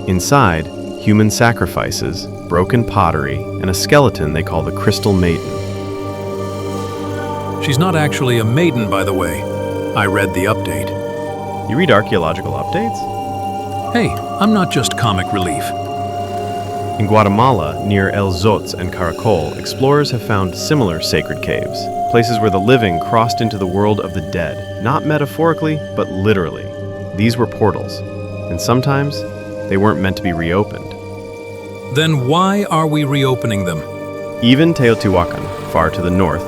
Inside, human sacrifices, broken pottery, and a skeleton they call the Crystal Maiden. She's not actually a maiden, by the way. I read the update. You read archaeological updates? Hey, I'm not just comic relief. In Guatemala, near El Zots and Caracol, explorers have found similar sacred caves, places where the living crossed into the world of the dead, not metaphorically, but literally. These were portals, and sometimes they weren't meant to be reopened. Then why are we reopening them? Even Teotihuacan, far to the north,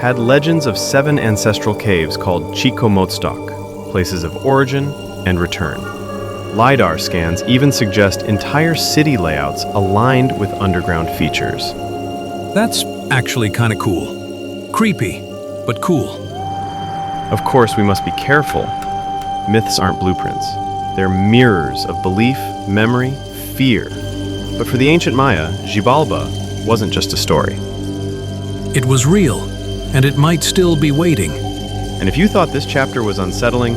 had legends of 7 ancestral caves called Chicomotztoc, places of origin and return. LIDAR scans even suggest entire city layouts aligned with underground features. That's actually kind of cool. Creepy, but cool. Of course, we must be careful. Myths aren't blueprints. They're mirrors of belief, memory, fear. But for the ancient Maya, Xibalba wasn't just a story. It was real, and it might still be waiting. And if you thought this chapter was unsettling,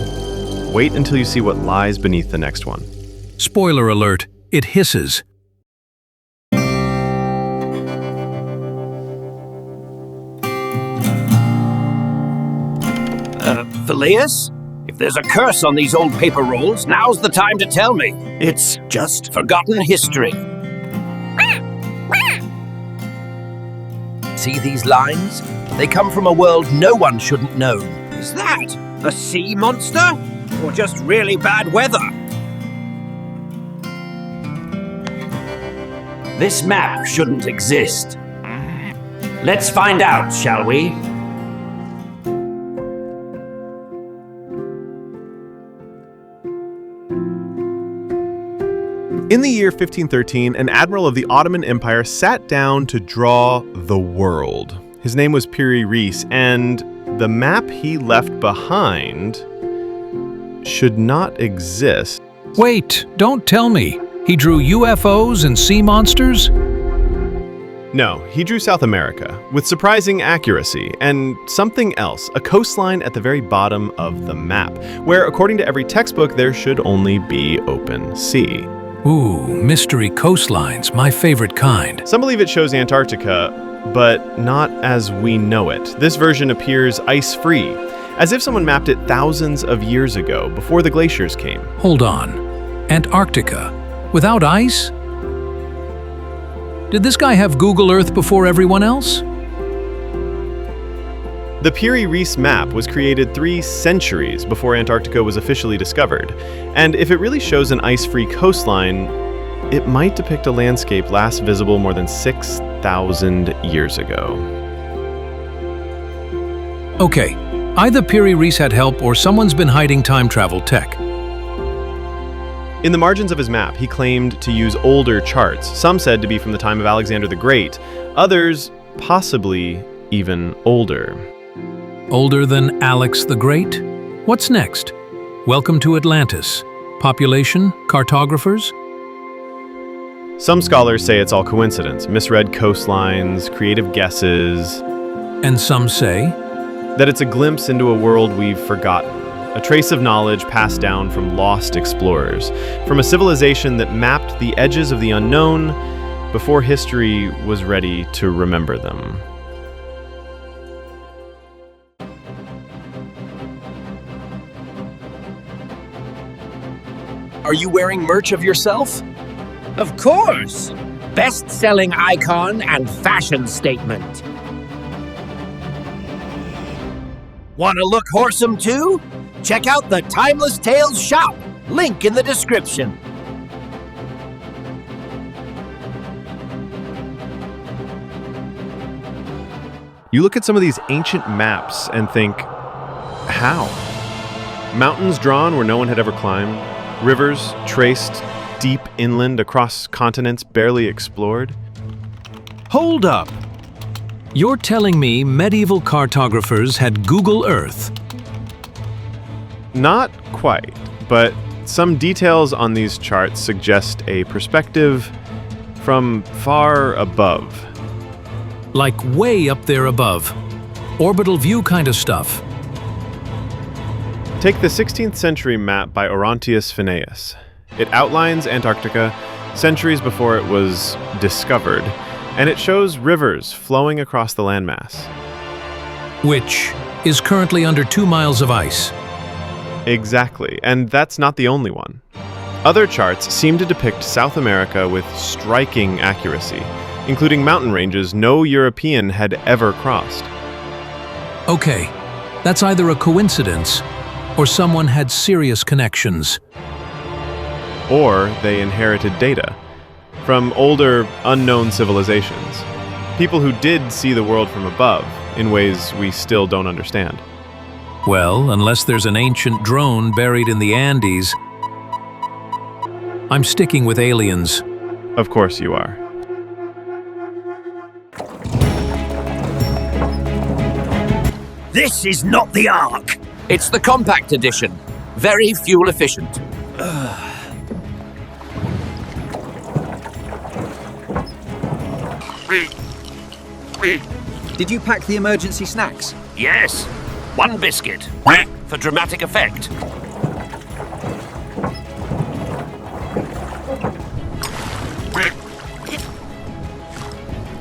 wait until you see what lies beneath the next one. Spoiler alert, it hisses. Phileas? If there's a curse on these old paper rolls, now's the time to tell me. It's just forgotten history. See these lines? They come from a world no one shouldn't know. Is that a sea monster? Or just really bad weather? This map shouldn't exist. Let's find out, shall we? In the year 1513, an admiral of the Ottoman Empire sat down to draw the world. His name was Piri Reis, and the map he left behind should not exist. Wait, don't tell me. He drew UFOs and sea monsters? No, he drew South America with surprising accuracy, and something else, a coastline at the very bottom of the map, where according to every textbook there should only be open sea. Ooh, mystery coastlines, my favorite kind. Some believe it shows Antarctica, but not as we know it. This version appears ice-free, as if someone mapped it thousands of years ago, before the glaciers came. Hold on. Antarctica? Without ice? Did this guy have Google Earth before everyone else? The Piri-Reis map was created 3 centuries before Antarctica was officially discovered, and if it really shows an ice-free coastline, it might depict a landscape last visible more than 6,000 years ago. Okay, either Piri-Reis had help or someone's been hiding time travel tech. In the margins of his map, he claimed to use older charts, some said to be from the time of Alexander the Great, others possibly even older. Older than Alex the Great? What's next? Welcome to Atlantis. Population? Cartographers? Some scholars say it's all coincidence, misread coastlines, creative guesses. And some say that it's a glimpse into a world we've forgotten, a trace of knowledge passed down from lost explorers, from a civilization that mapped the edges of the unknown before history was ready to remember them. Are you wearing merch of yourself? Of course! Best-selling icon and fashion statement. Want to look wholesome too? Check out the Timeless Tales shop. Link in the description. You look at some of these ancient maps and think, how? Mountains drawn where no one had ever climbed, rivers traced deep inland across continents barely explored. Hold up! You're telling me medieval cartographers had Google Earth? Not quite, but some details on these charts suggest a perspective from far above. Like way up there above. Orbital view kind of stuff. Take the 16th century map by Orontius Phineas. It outlines Antarctica centuries before it was discovered, and it shows rivers flowing across the landmass. Which is currently under 2 miles of ice. Exactly, and that's not the only one. Other charts seem to depict South America with striking accuracy, including mountain ranges no European had ever crossed. Okay, that's either a coincidence or someone had serious connections. Or they inherited data from older, unknown civilizations. People who did see the world from above in ways we still don't understand. Well, unless there's an ancient drone buried in the Andes, I'm sticking with aliens. Of course you are. This is not the Ark. It's the compact edition. Very fuel efficient. Did you pack the emergency snacks? Yes. 1 biscuit. For dramatic effect.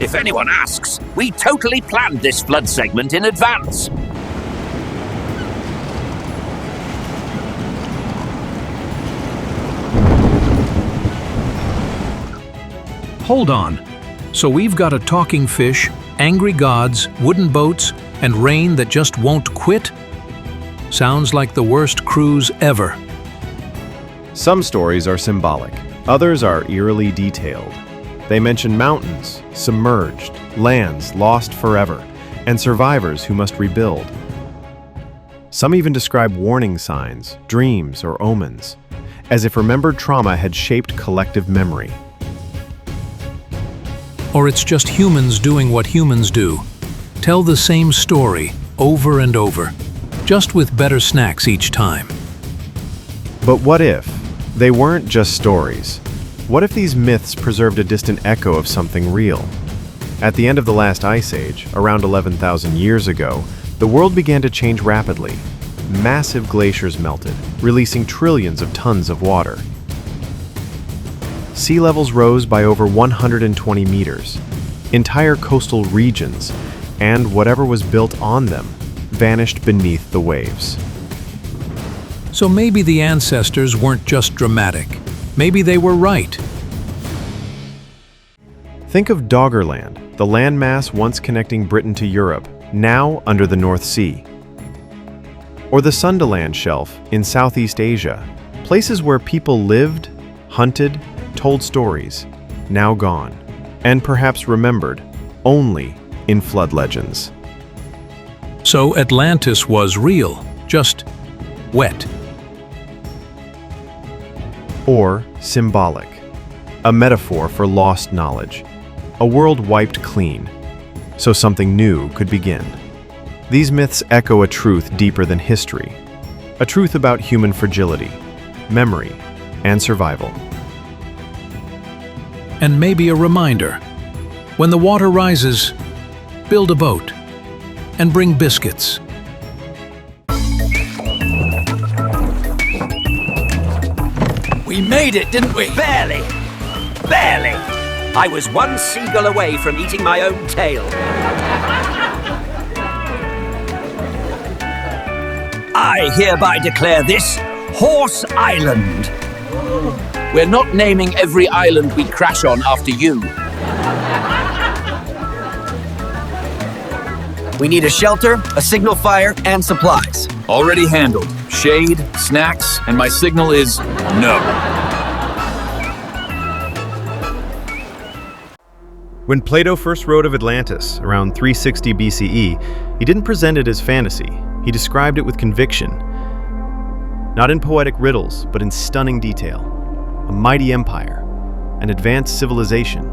If anyone asks, we totally planned this flood segment in advance. Hold on. So we've got a talking fish, angry gods, wooden boats, and rain that just won't quit? Sounds like the worst cruise ever. Some stories are symbolic, others are eerily detailed. They mention mountains, submerged, lands lost forever, and survivors who must rebuild. Some even describe warning signs, dreams, or omens, as if remembered trauma had shaped collective memory. Or it's just humans doing what humans do. Tell the same story over and over, just with better snacks each time. But what if they weren't just stories? What if these myths preserved a distant echo of something real? At the end of the last ice age, around 11,000 years ago, the world began to change rapidly. Massive glaciers melted, releasing trillions of tons of water. Sea levels rose by over 120 meters. Entire coastal regions, and whatever was built on them, vanished beneath the waves. So maybe the ancestors weren't just dramatic. Maybe they were right. Think of Doggerland, the landmass once connecting Britain to Europe, now under the North Sea. Or the Sundaland Shelf in Southeast Asia, places where people lived, hunted, told stories, now gone, and perhaps remembered only in flood legends. So Atlantis was real, just wet. Or symbolic, a metaphor for lost knowledge, a world wiped clean, so something new could begin. These myths echo a truth deeper than history, a truth about human fragility, memory, and survival. And maybe a reminder, when the water rises, build a boat and bring biscuits. We made it, didn't we? Barely. Barely. I was one seagull away from eating my own tail. I hereby declare this Horse Island. We're not naming every island we crash on after you. We need a shelter, a signal fire, and supplies. Already handled. Shade, snacks, and my signal is no. When Plato first wrote of Atlantis, around 360 BCE, he didn't present it as fantasy. He described it with conviction. Not in poetic riddles, but in stunning detail. A mighty empire, an advanced civilization,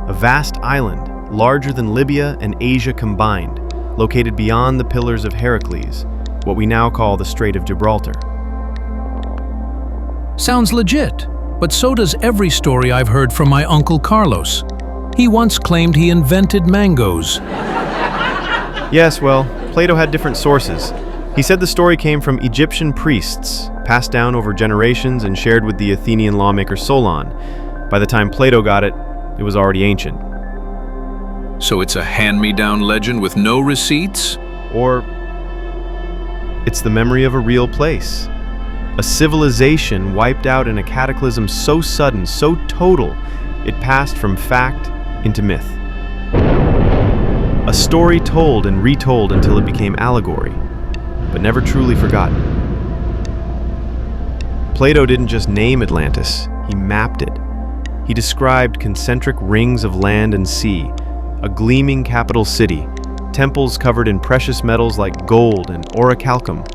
a vast island larger than Libya and Asia combined, located beyond the Pillars of Heracles, what we now call the Strait of Gibraltar. Sounds legit, but so does every story I've heard from my Uncle Carlos. He once claimed he invented mangoes. Yes, well, Plato had different sources. He said the story came from Egyptian priests, passed down over generations and shared with the Athenian lawmaker Solon. By the time Plato got it, it was already ancient. So it's a hand-me-down legend with no receipts? Or it's the memory of a real place. A civilization wiped out in a cataclysm so sudden, so total, it passed from fact into myth. A story told and retold until it became allegory, but never truly forgotten. Plato didn't just name Atlantis, he mapped it. He described concentric rings of land and sea, a gleaming capital city, temples covered in precious metals like gold and orichalcum.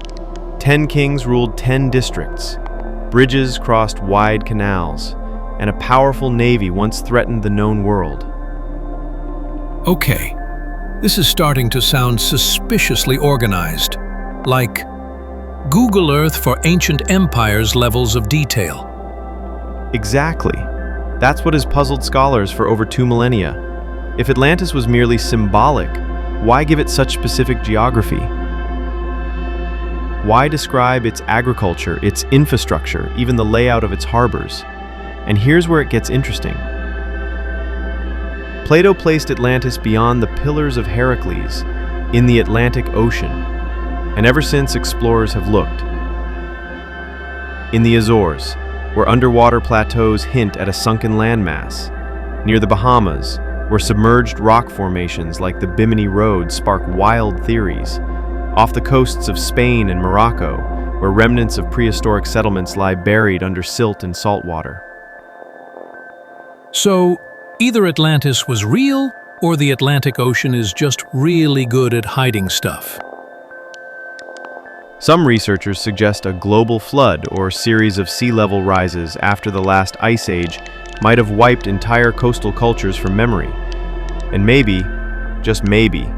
10 kings ruled 10 districts, bridges crossed wide canals, and a powerful navy once threatened the known world. Okay, this is starting to sound suspiciously organized, like Google Earth for ancient empires levels of detail. Exactly. That's what has puzzled scholars for over 2 millennia. If Atlantis was merely symbolic, why give it such specific geography? Why describe its agriculture, its infrastructure, even the layout of its harbors? And here's where it gets interesting. Plato placed Atlantis beyond the Pillars of Heracles, in the Atlantic Ocean, and ever since explorers have looked. In the Azores, where underwater plateaus hint at a sunken landmass, near the Bahamas, where submerged rock formations like the Bimini Road spark wild theories, off the coasts of Spain and Morocco, where remnants of prehistoric settlements lie buried under silt and salt water. So, either Atlantis was real, or the Atlantic Ocean is just really good at hiding stuff. Some researchers suggest a global flood or series of sea level rises after the last ice age might have wiped entire coastal cultures from memory. And maybe, just maybe,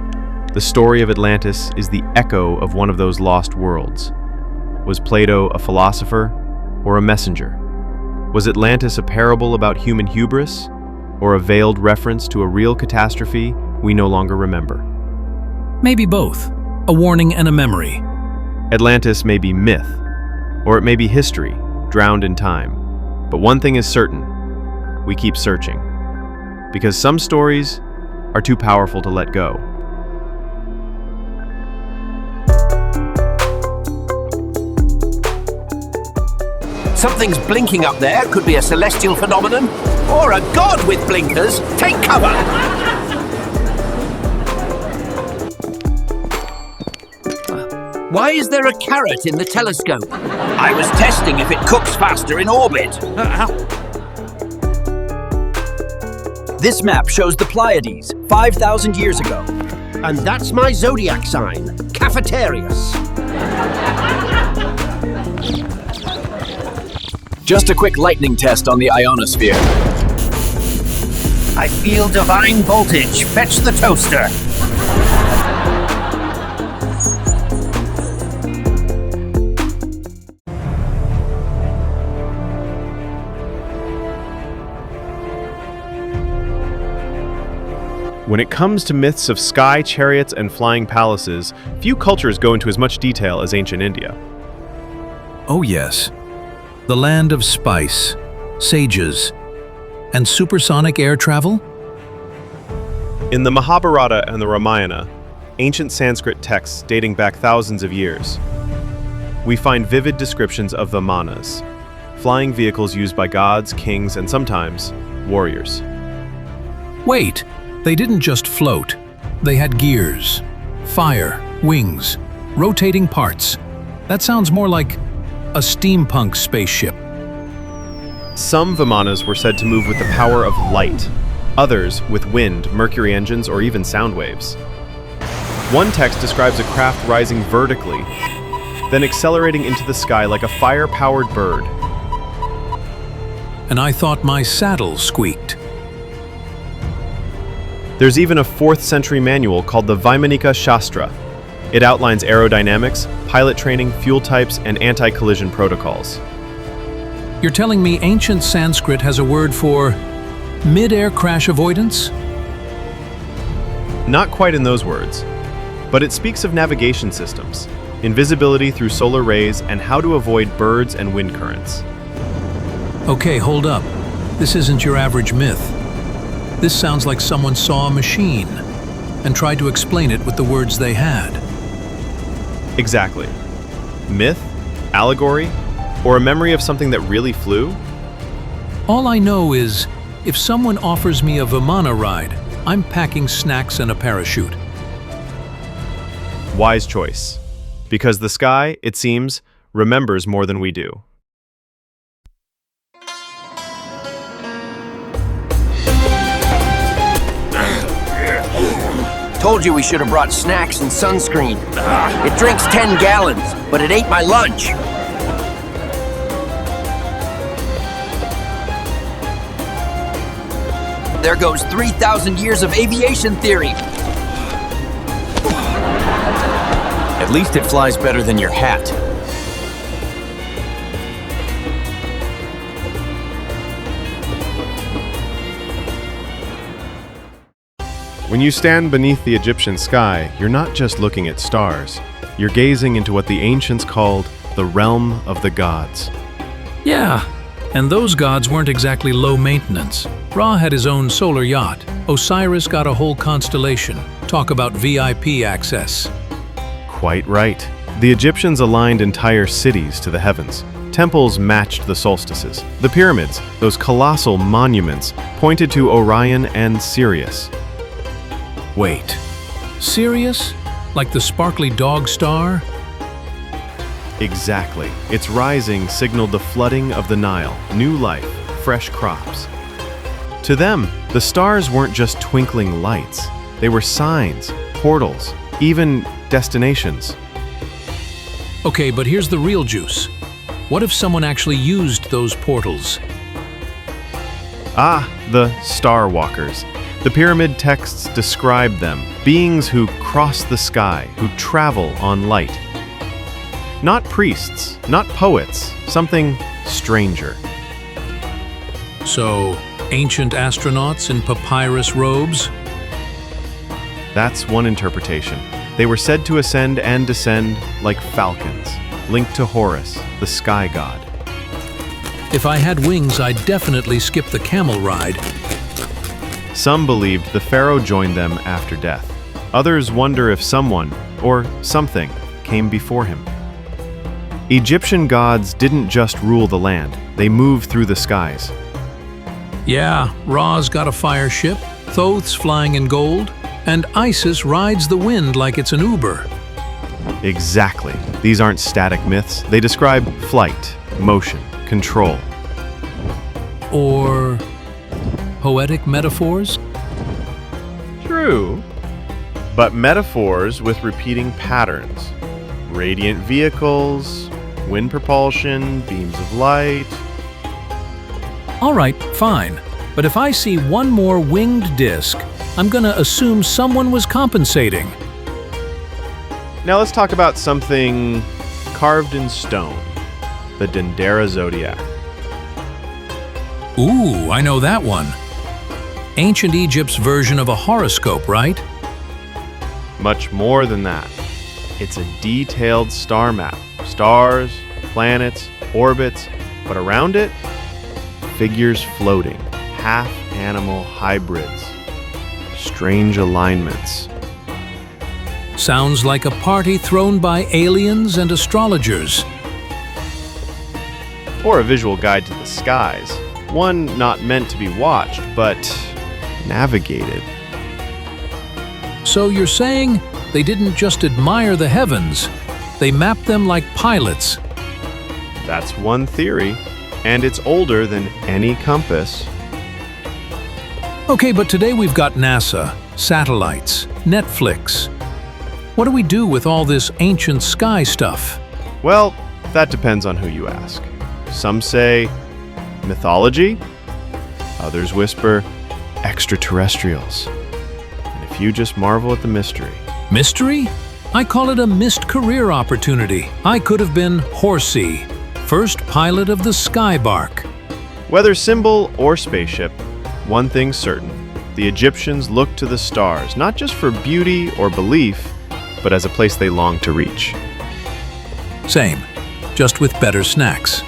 the story of Atlantis is the echo of one of those lost worlds. Was Plato a philosopher or a messenger? Was Atlantis a parable about human hubris, or a veiled reference to a real catastrophe we no longer remember? Maybe both, a warning and a memory. Atlantis may be myth, or it may be history, drowned in time. But one thing is certain, we keep searching. Because some stories are too powerful to let go. Something's blinking up there. Could be a celestial phenomenon. Or a god with blinkers. Take cover! Why is there a carrot in the telescope? I was testing if it cooks faster in orbit. This map shows the Pleiades 5,000 years ago. And that's my zodiac sign, Cafeterius. Just a quick lightning test on the ionosphere. I feel divine voltage. Fetch the toaster. When it comes to myths of sky chariots and flying palaces, few cultures go into as much detail as ancient India. Oh yes, the land of spice, sages, and supersonic air travel? In the Mahabharata and the Ramayana, ancient Sanskrit texts dating back thousands of years, we find vivid descriptions of vimanas, flying vehicles used by gods, kings, and sometimes warriors. Wait, they didn't just float. They had gears, fire, wings, rotating parts. That sounds more like a steampunk spaceship. Some vimanas were said to move with the power of light, others with wind, mercury engines, or even sound waves. One text describes a craft rising vertically, then accelerating into the sky like a fire-powered bird. And I thought my saddle squeaked. There's even a 4th century manual called the Vaimanika Shastra. It outlines aerodynamics, pilot training, fuel types, and anti-collision protocols. You're telling me ancient Sanskrit has a word for mid-air crash avoidance? Not quite in those words, but it speaks of navigation systems, invisibility through solar rays, and how to avoid birds and wind currents. Okay, hold up. This isn't your average myth. This sounds like someone saw a machine and tried to explain it with the words they had. Exactly. Myth, allegory, or a memory of something that really flew? All I know is, if someone offers me a Vimana ride, I'm packing snacks and a parachute. Wise choice. Because the sky, it seems, remembers more than we do. Told you we should have brought snacks and sunscreen. It drinks 10 gallons, but it ate my lunch. There goes 3,000 years of aviation theory. At least it flies better than your hat. When you stand beneath the Egyptian sky, you're not just looking at stars. You're gazing into what the ancients called the realm of the gods. Yeah, and those gods weren't exactly low maintenance. Ra had his own solar yacht. Osiris got a whole constellation. Talk about VIP access. Quite right. The Egyptians aligned entire cities to the heavens. Temples matched the solstices. The pyramids, those colossal monuments, pointed to Orion and Sirius. Wait, Sirius? Like the sparkly dog star? Exactly. Its rising signaled the flooding of the Nile, new life, fresh crops. To them, the stars weren't just twinkling lights. They were signs, portals, even destinations. Okay, but here's the real juice. What if someone actually used those portals? Ah, the Star Walkers. The pyramid texts describe them, beings who cross the sky, who travel on light. Not priests, not poets, something stranger. So, ancient astronauts in papyrus robes? That's one interpretation. They were said to ascend and descend like falcons, linked to Horus, the sky god. If I had wings, I'd definitely skip the camel ride. Some believed the pharaoh joined them after death. Others wonder if someone, or something, came before him. Egyptian gods didn't just rule the land, they moved through the skies. Yeah, Ra's got a fire ship, Thoth's flying in gold, and Isis rides the wind like it's an Uber. Exactly. These aren't static myths. They describe flight, motion, control. Or poetic metaphors? True. But metaphors with repeating patterns. Radiant vehicles, wind propulsion, beams of light. All right, fine. But if I see one more winged disc, I'm gonna assume someone was compensating. Now let's talk about something carved in stone. The Dendera Zodiac. Ooh, I know that one. Ancient Egypt's version of a horoscope, right? Much more than that. It's a detailed star map. Stars, planets, orbits, but around it, figures floating, half-animal hybrids, strange alignments. Sounds like a party thrown by aliens and astrologers. Or a visual guide to the skies. One not meant to be watched, but navigated. So you're saying they didn't just admire the heavens, they mapped them like pilots. That's one theory, and it's older than any compass. Okay, but today we've got NASA, satellites, Netflix. What do we do with all this ancient sky stuff? Well, that depends on who you ask. Some say mythology, others whisper extraterrestrials. And a few just marvel at the mystery. Mystery? I call it a missed career opportunity. I could have been Horsey, first pilot of the Skybark. Whether symbol or spaceship, one thing's certain. The Egyptians looked to the stars, not just for beauty or belief, but as a place they longed to reach. Same, just with better snacks.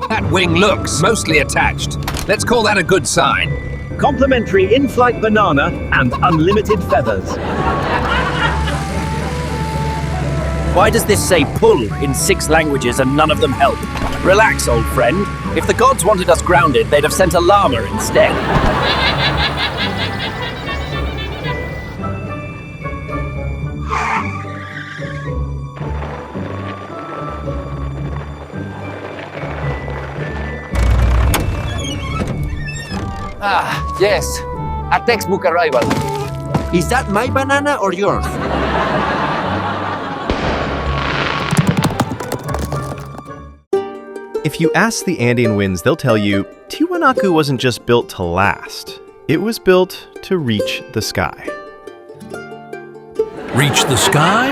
That wing looks mostly attached. Let's call that a good sign. Complimentary in-flight banana and unlimited feathers. Why does this say pull in 6 languages and none of them help? Relax, old friend. If the gods wanted us grounded, they'd have sent a llama instead. Ah, yes. A textbook arrival. Is that my banana or yours? If you ask the Andean winds, they'll tell you Tiwanaku wasn't just built to last. It was built to reach the sky. Reach the sky?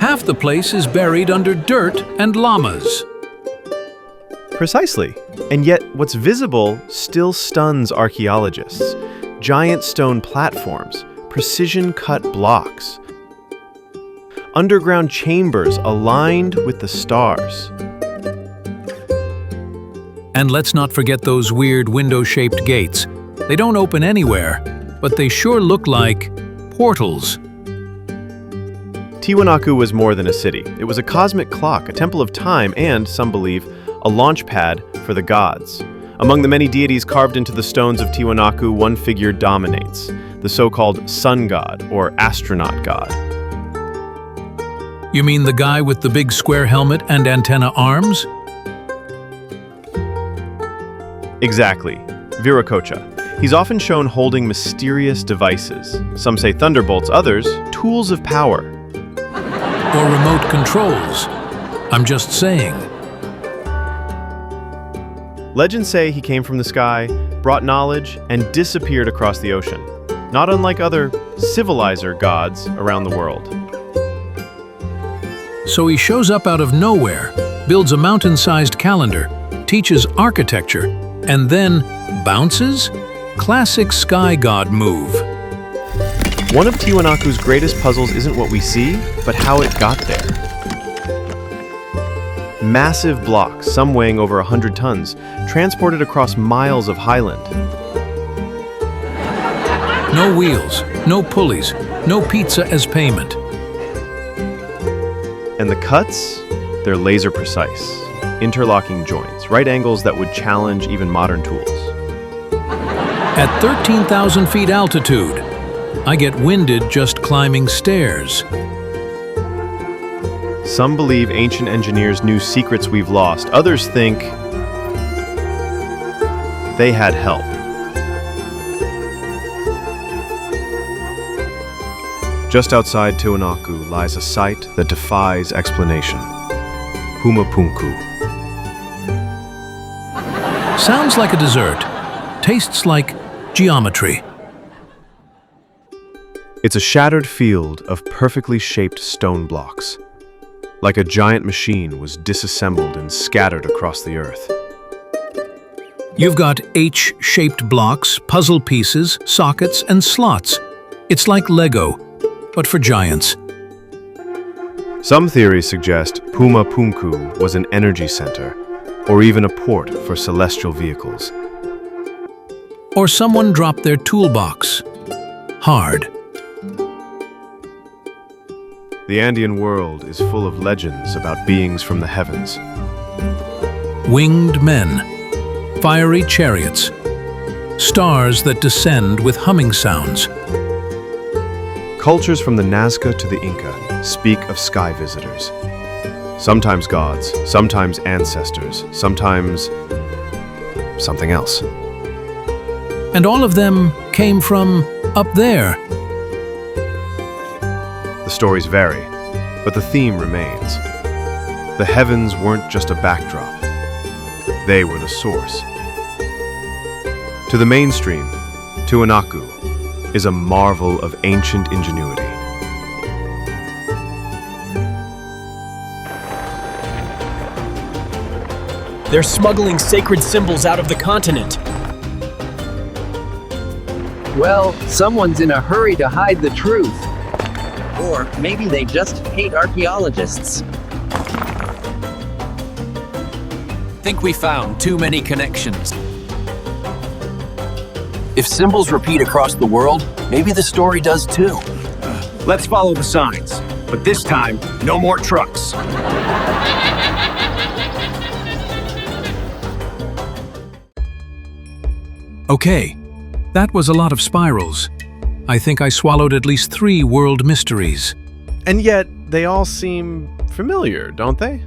Half the place is buried under dirt and llamas. Precisely. And yet, what's visible still stuns archaeologists. Giant stone platforms, precision-cut blocks, underground chambers aligned with the stars. And let's not forget those weird window-shaped gates. They don't open anywhere, but they sure look like portals. Tiwanaku was more than a city. It was a cosmic clock, a temple of time, and, some believe, a launch pad for the gods. Among the many deities carved into the stones of Tiwanaku, one figure dominates, the so-called sun god, or astronaut god. You mean the guy with the big square helmet and antenna arms? Exactly, Viracocha. He's often shown holding mysterious devices. Some say thunderbolts, others tools of power. Or remote controls. I'm just saying. Legends say he came from the sky, brought knowledge, and disappeared across the ocean, not unlike other civilizer gods around the world. So he shows up out of nowhere, builds a mountain-sized calendar, teaches architecture, and then bounces? Classic sky god move. One of Tiwanaku's greatest puzzles isn't what we see, but how it got there. Massive blocks, some weighing over 100 tons, transported across miles of highland. No wheels, no pulleys, no pizza as payment. And the cuts? They're laser precise. Interlocking joints, right angles that would challenge even modern tools. At 13,000 feet altitude, I get winded just climbing stairs. Some believe ancient engineers knew secrets we've lost. Others think they had help. Just outside Tiwanaku lies a site that defies explanation. Pumapunku. Sounds like a dessert. Tastes like geometry. It's a shattered field of perfectly shaped stone blocks. Like a giant machine was disassembled and scattered across the earth. You've got H-shaped blocks, puzzle pieces, sockets, and slots. It's like Lego, but for giants. Some theories suggest Pumapunku was an energy center, or even a port for celestial vehicles. Or someone dropped their toolbox. Hard. The Andean world is full of legends about beings from the heavens. Winged men, fiery chariots, stars that descend with humming sounds. Cultures from the Nazca to the Inca speak of sky visitors. Sometimes gods, sometimes ancestors, sometimes something else. And all of them came from up there. The stories vary, but the theme remains. The heavens weren't just a backdrop. They were the source. To the mainstream, Tiwanaku is a marvel of ancient ingenuity. They're smuggling sacred symbols out of the continent. Well, someone's in a hurry to hide the truth. Or maybe they just hate archaeologists. Think we found too many connections. If symbols repeat across the world, maybe the story does too. Let's follow the signs, but this time, no more trucks. Okay, that was a lot of spirals. I think I swallowed at least 3 world mysteries. And yet, they all seem familiar, don't they?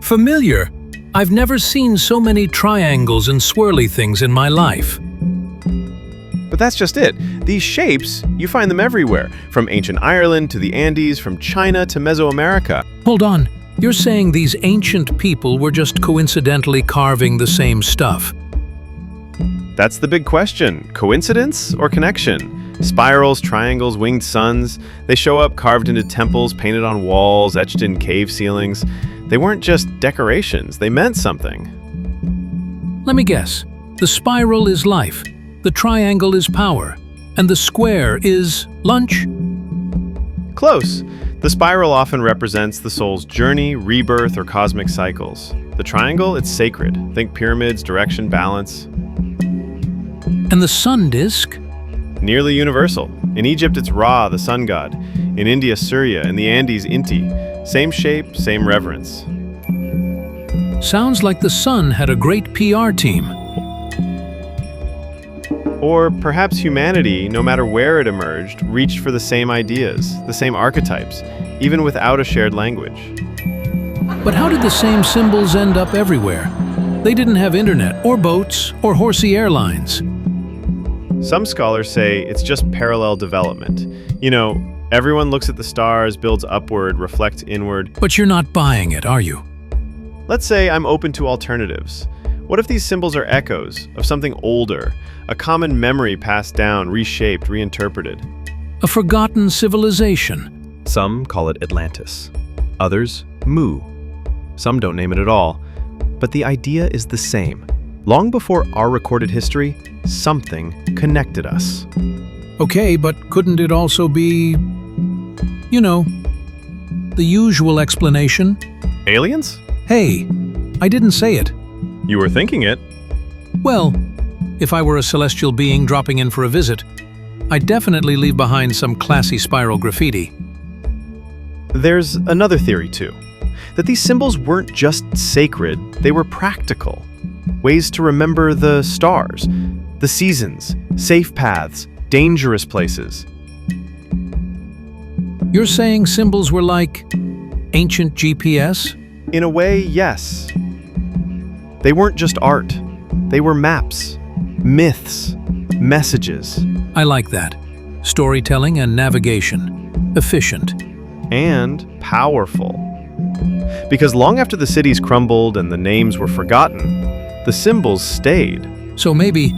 Familiar? I've never seen so many triangles and swirly things in my life. But that's just it. These shapes, you find them everywhere, from ancient Ireland to the Andes, from China to Mesoamerica. Hold on, you're saying these ancient people were just coincidentally carving the same stuff? That's the big question. Coincidence or connection? Spirals, triangles, winged suns, they show up carved into temples, painted on walls, etched in cave ceilings. They weren't just decorations, they meant something. Let me guess. The spiral is life, the triangle is power, and the square is lunch? Close. The spiral often represents the soul's journey, rebirth, or cosmic cycles. The triangle, it's sacred. Think pyramids, direction, balance. And the sun disk? Nearly universal. In Egypt, it's Ra, the sun god. In India, Surya. In the Andes, Inti. Same shape, same reverence. Sounds like the sun had a great PR team. Or perhaps humanity, no matter where it emerged, reached for the same ideas, the same archetypes, even without a shared language. But how did the same symbols end up everywhere? They didn't have internet, or boats, or horsey airlines. Some scholars say it's just parallel development. You know, everyone looks at the stars, builds upward, reflects inward. But you're not buying it, are you? Let's say I'm open to alternatives. What if these symbols are echoes of something older, a common memory passed down, reshaped, reinterpreted? A forgotten civilization. Some call it Atlantis. Others, Mu. Some don't name it at all. But the idea is the same. Long before our recorded history, something connected us. Okay, but couldn't it also be, you know, the usual explanation? Aliens? Hey, I didn't say it. You were thinking it. Well, if I were a celestial being dropping in for a visit, I'd definitely leave behind some classy spiral graffiti. There's another theory too, that these symbols weren't just sacred, they were practical. Ways to remember the stars, the seasons, safe paths, dangerous places. You're saying symbols were like ancient GPS? In a way, yes. They weren't just art. They were maps, myths, messages. I like that. Storytelling and navigation. Efficient. And powerful. Because long after the cities crumbled and the names were forgotten, the symbols stayed. So maybe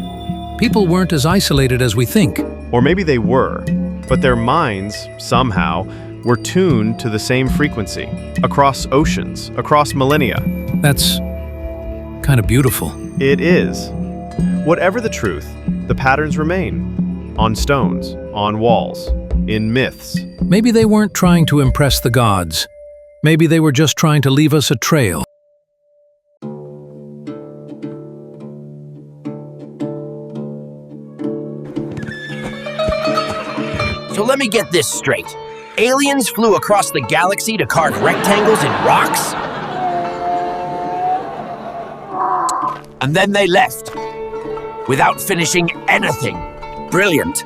people weren't as isolated as we think. Or maybe they were, but their minds, somehow, were tuned to the same frequency, across oceans, across millennia. That's kind of beautiful. It is. Whatever the truth, the patterns remain. On stones, on walls, in myths. Maybe they weren't trying to impress the gods. Maybe they were just trying to leave us a trail. So let me get this straight. Aliens flew across the galaxy to carve rectangles in rocks? And then they left, without finishing anything. Brilliant.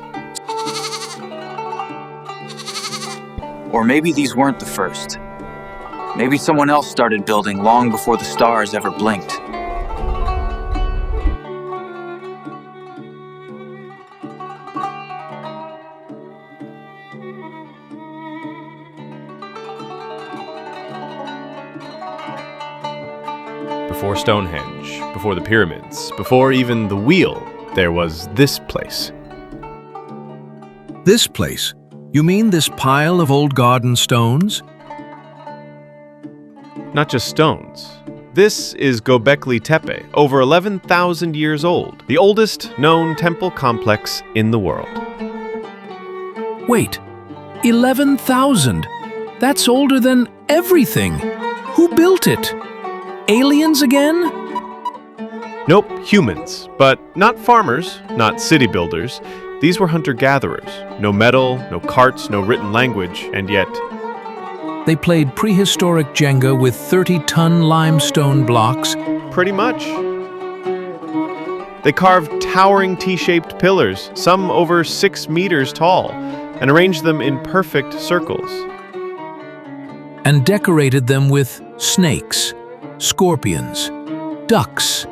Or maybe these weren't the first. Maybe someone else started building long before the stars ever blinked. Before Stonehenge, before the pyramids, before even the wheel, there was this place. This place? You mean this pile of old garden stones? Not just stones. This is Göbekli Tepe, over 11,000 years old, the oldest known temple complex in the world. Wait, 11,000? That's older than everything. Who built it? Aliens again? Nope, humans, but not farmers, not city builders. These were hunter-gatherers. No metal, no carts, no written language, and yet... They played prehistoric Jenga with 30-ton limestone blocks. Pretty much. They carved towering T-shaped pillars, some over 6 meters tall, and arranged them in perfect circles. And decorated them with snakes, scorpions, ducks.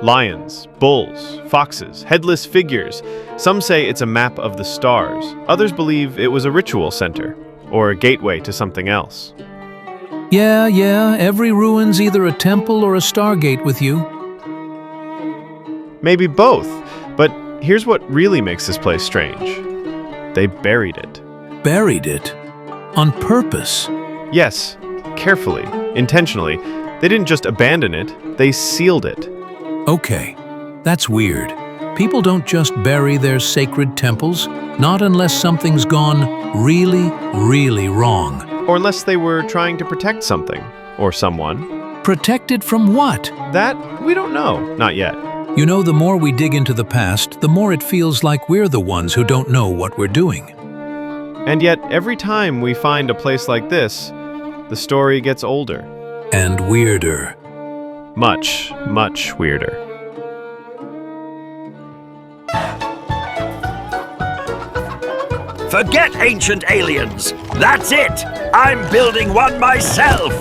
Lions, bulls, foxes, headless figures. Some say it's a map of the stars. Others believe it was a ritual center, or a gateway to something else. Yeah, every ruin's either a temple or a stargate with you. Maybe both, but here's what really makes this place strange. They buried it. Buried it? On purpose? Yes, carefully, intentionally. They didn't just abandon it, they sealed it. Okay, that's weird. People don't just bury their sacred temples, not unless something's gone really, really wrong. Or unless they were trying to protect something, or someone. Protected from what? That, we don't know, not yet. You know, the more we dig into the past, the more it feels like we're the ones who don't know what we're doing. And yet, every time we find a place like this, the story gets older. And weirder. Much, much weirder. Forget ancient aliens. That's it. I'm building one myself.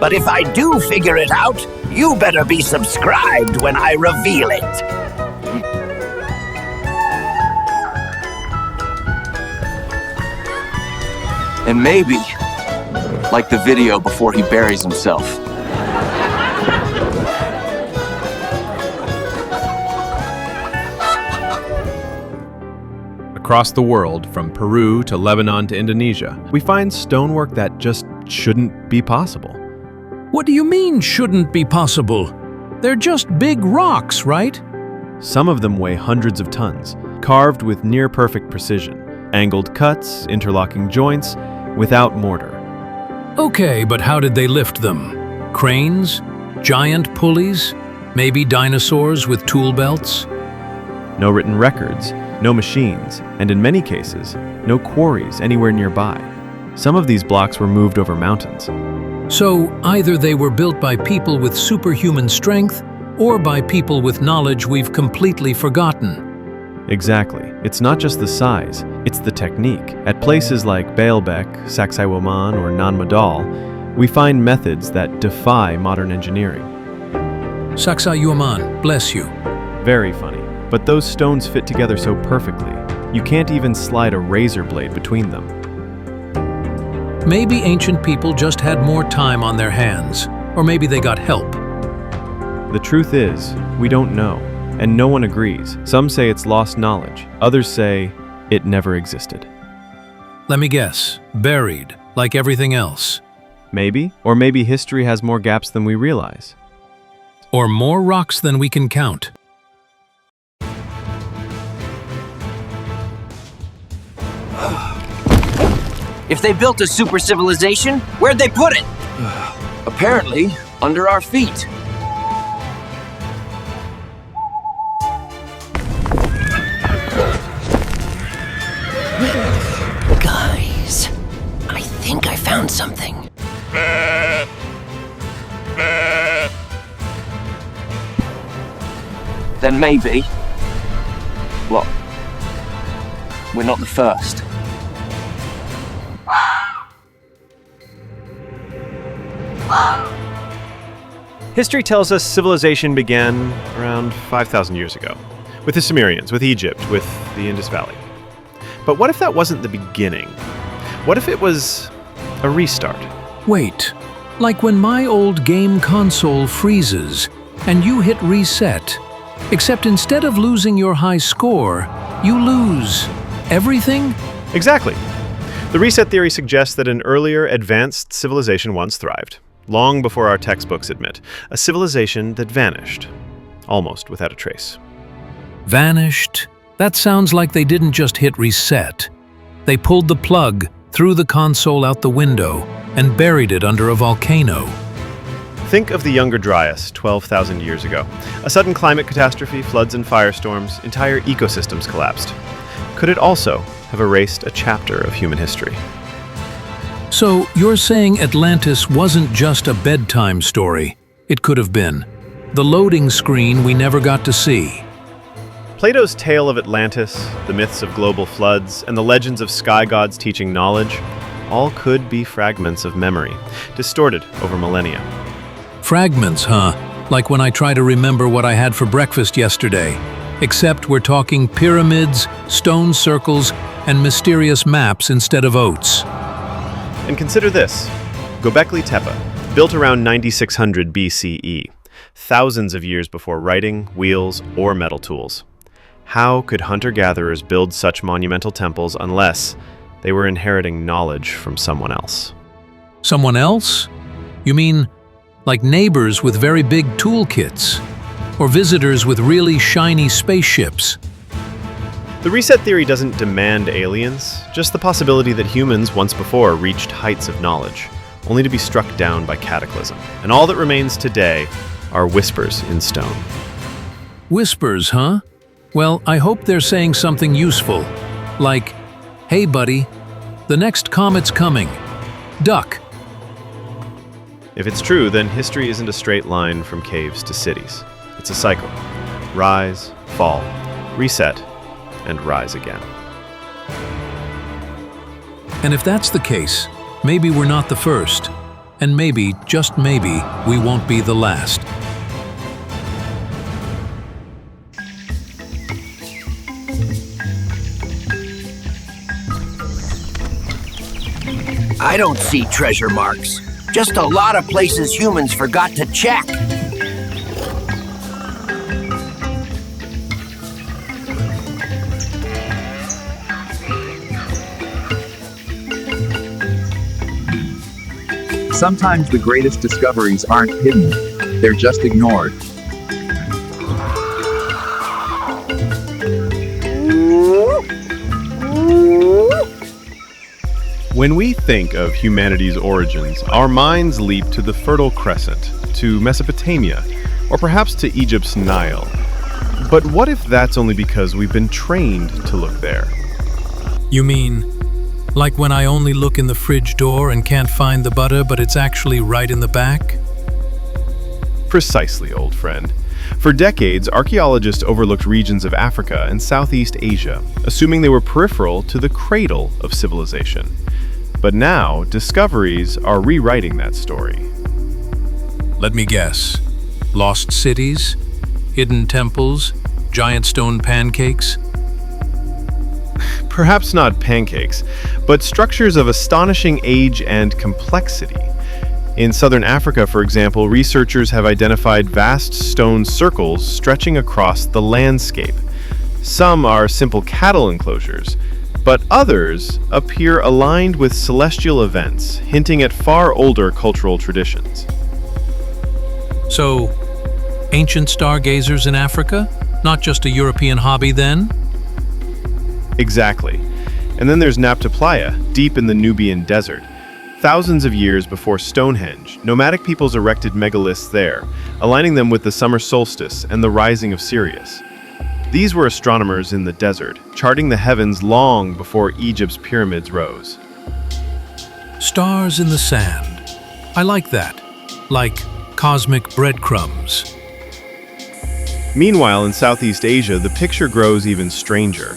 But if I do figure it out, you better be subscribed when I reveal it. And maybe, like the video before he buries himself. Across the world, from Peru to Lebanon to Indonesia, we find stonework that just shouldn't be possible. What do you mean, shouldn't be possible? They're just big rocks, right? Some of them weigh hundreds of tons, carved with near-perfect precision. Angled cuts, interlocking joints, without mortar. Okay, but how did they lift them? Cranes? Giant pulleys? Maybe dinosaurs with tool belts? No written records, no machines, and in many cases, no quarries anywhere nearby. Some of these blocks were moved over mountains. So either they were built by people with superhuman strength or by people with knowledge we've completely forgotten. Exactly. It's not just the size, it's the technique. At places like Baalbek, Sacsayhuaman, or Nanmadol, we find methods that defy modern engineering. Sacsayhuaman, bless you. Very funny. But those stones fit together so perfectly, you can't even slide a razor blade between them. Maybe ancient people just had more time on their hands, or maybe they got help. The truth is, we don't know, and no one agrees. Some say it's lost knowledge, others say it never existed. Let me guess, buried, like everything else. Maybe, or maybe history has more gaps than we realize. Or more rocks than we can count. If they built a super civilization, where'd they put it? Apparently, under our feet. Guys, I think I found something. Then maybe... well, we're not the first. History tells us civilization began around 5,000 years ago, with the Sumerians, with Egypt, with the Indus Valley. But what if that wasn't the beginning? What if it was a restart? Wait, like when my old game console freezes and you hit reset, except instead of losing your high score, you lose everything? Exactly. The reset theory suggests that an earlier, advanced civilization once thrived, long before our textbooks admit, a civilization that vanished, almost without a trace. Vanished? That sounds like they didn't just hit reset. They pulled the plug, threw the console out the window, and buried it under a volcano. Think of the Younger Dryas 12,000 years ago. A sudden climate catastrophe, floods and firestorms, entire ecosystems collapsed. Could it also have erased a chapter of human history? So you're saying Atlantis wasn't just a bedtime story. It could have been the loading screen we never got to see. Plato's tale of Atlantis, the myths of global floods, and the legends of sky gods teaching knowledge all could be fragments of memory, distorted over millennia. Fragments, huh? Like when I try to remember what I had for breakfast yesterday. Except we're talking pyramids, stone circles, and mysterious maps instead of oats. And consider this. Göbekli Tepe, built around 9600 BCE, thousands of years before writing, wheels, or metal tools. How could hunter-gatherers build such monumental temples unless they were inheriting knowledge from someone else? Someone else? You mean like neighbors with very big toolkits? Or visitors with really shiny spaceships? The reset theory doesn't demand aliens, just the possibility that humans once before reached heights of knowledge, only to be struck down by cataclysm. And all that remains today are whispers in stone. Whispers, huh? Well, I hope they're saying something useful. Like, hey buddy, the next comet's coming. Duck. If it's true, then history isn't a straight line from caves to cities. It's a cycle. Rise, fall, reset, and rise again. And if that's the case, maybe we're not the first. And maybe, just maybe, we won't be the last. I don't see treasure marks. Just a lot of places humans forgot to check. Sometimes the greatest discoveries aren't hidden, they're just ignored. When we think of humanity's origins, our minds leap to the Fertile Crescent, to Mesopotamia, or perhaps to Egypt's Nile. But what if that's only because we've been trained to look there? You mean, like when I only look in the fridge door and can't find the butter, but it's actually right in the back? Precisely, old friend. For decades, archaeologists overlooked regions of Africa and Southeast Asia, assuming they were peripheral to the cradle of civilization. But now, discoveries are rewriting that story. Let me guess. Lost cities? Hidden temples? Giant stone pancakes? Perhaps not pancakes, but structures of astonishing age and complexity. In southern Africa, for example, researchers have identified vast stone circles stretching across the landscape. Some are simple cattle enclosures, but others appear aligned with celestial events, hinting at far older cultural traditions. So, ancient stargazers in Africa? Not just a European hobby then? Exactly. And then there's Nabta Playa, deep in the Nubian desert. Thousands of years before Stonehenge, nomadic peoples erected megaliths there, aligning them with the summer solstice and the rising of Sirius. These were astronomers in the desert, charting the heavens long before Egypt's pyramids rose. Stars in the sand. I like that. Like cosmic breadcrumbs. Meanwhile, in Southeast Asia, the picture grows even stranger.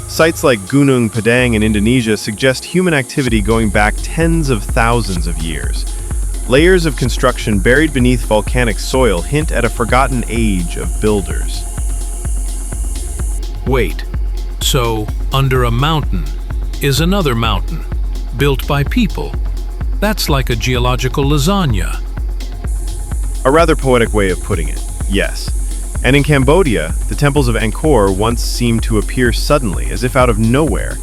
Sites like Gunung Padang in Indonesia suggest human activity going back tens of thousands of years. Layers of construction buried beneath volcanic soil hint at a forgotten age of builders. Wait, so under a mountain is another mountain, built by people. That's like a geological lasagna. A rather poetic way of putting it, yes. And in Cambodia, the temples of Angkor once seemed to appear suddenly, as if out of nowhere.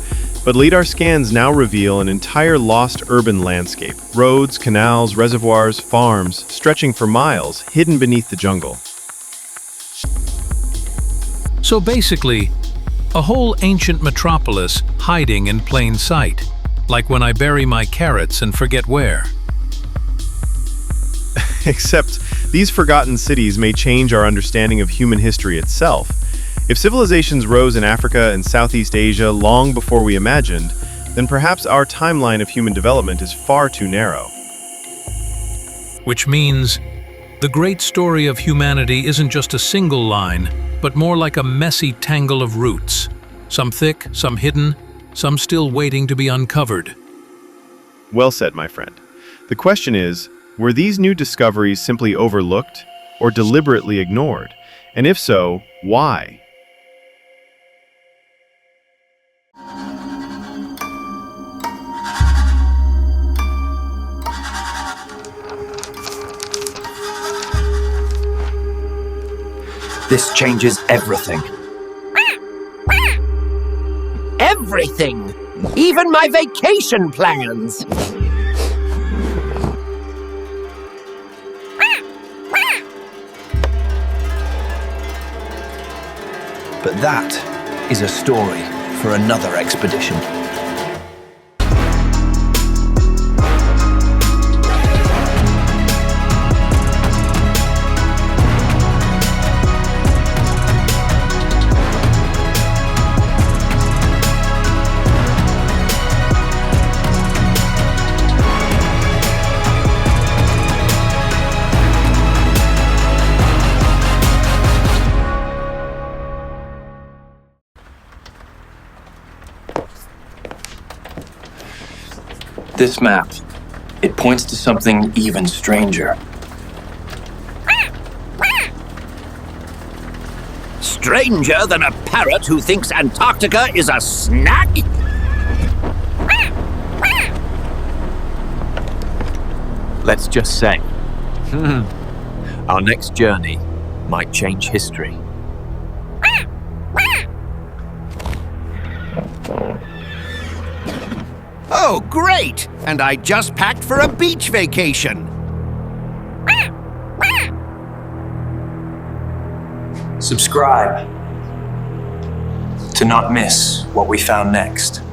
But LIDAR scans now reveal an entire lost urban landscape. Roads, canals, reservoirs, farms, stretching for miles, hidden beneath the jungle. So basically, a whole ancient metropolis hiding in plain sight. Like when I bury my carrots and forget where. Except, these forgotten cities may change our understanding of human history itself. If civilizations rose in Africa and Southeast Asia long before we imagined, then perhaps our timeline of human development is far too narrow. Which means, the great story of humanity isn't just a single line, but more like a messy tangle of roots. Some thick, some hidden, some still waiting to be uncovered. Well said, my friend. The question is, were these new discoveries simply overlooked or deliberately ignored? And if so, why? This changes everything. Everything! Even my vacation plans! But that is a story for another expedition. This map, it points to something even stranger. Stranger than a parrot who thinks Antarctica is a snack? Let's just say, our next journey might change history. Oh, great! And I just packed for a beach vacation. Subscribe to not miss what we found next.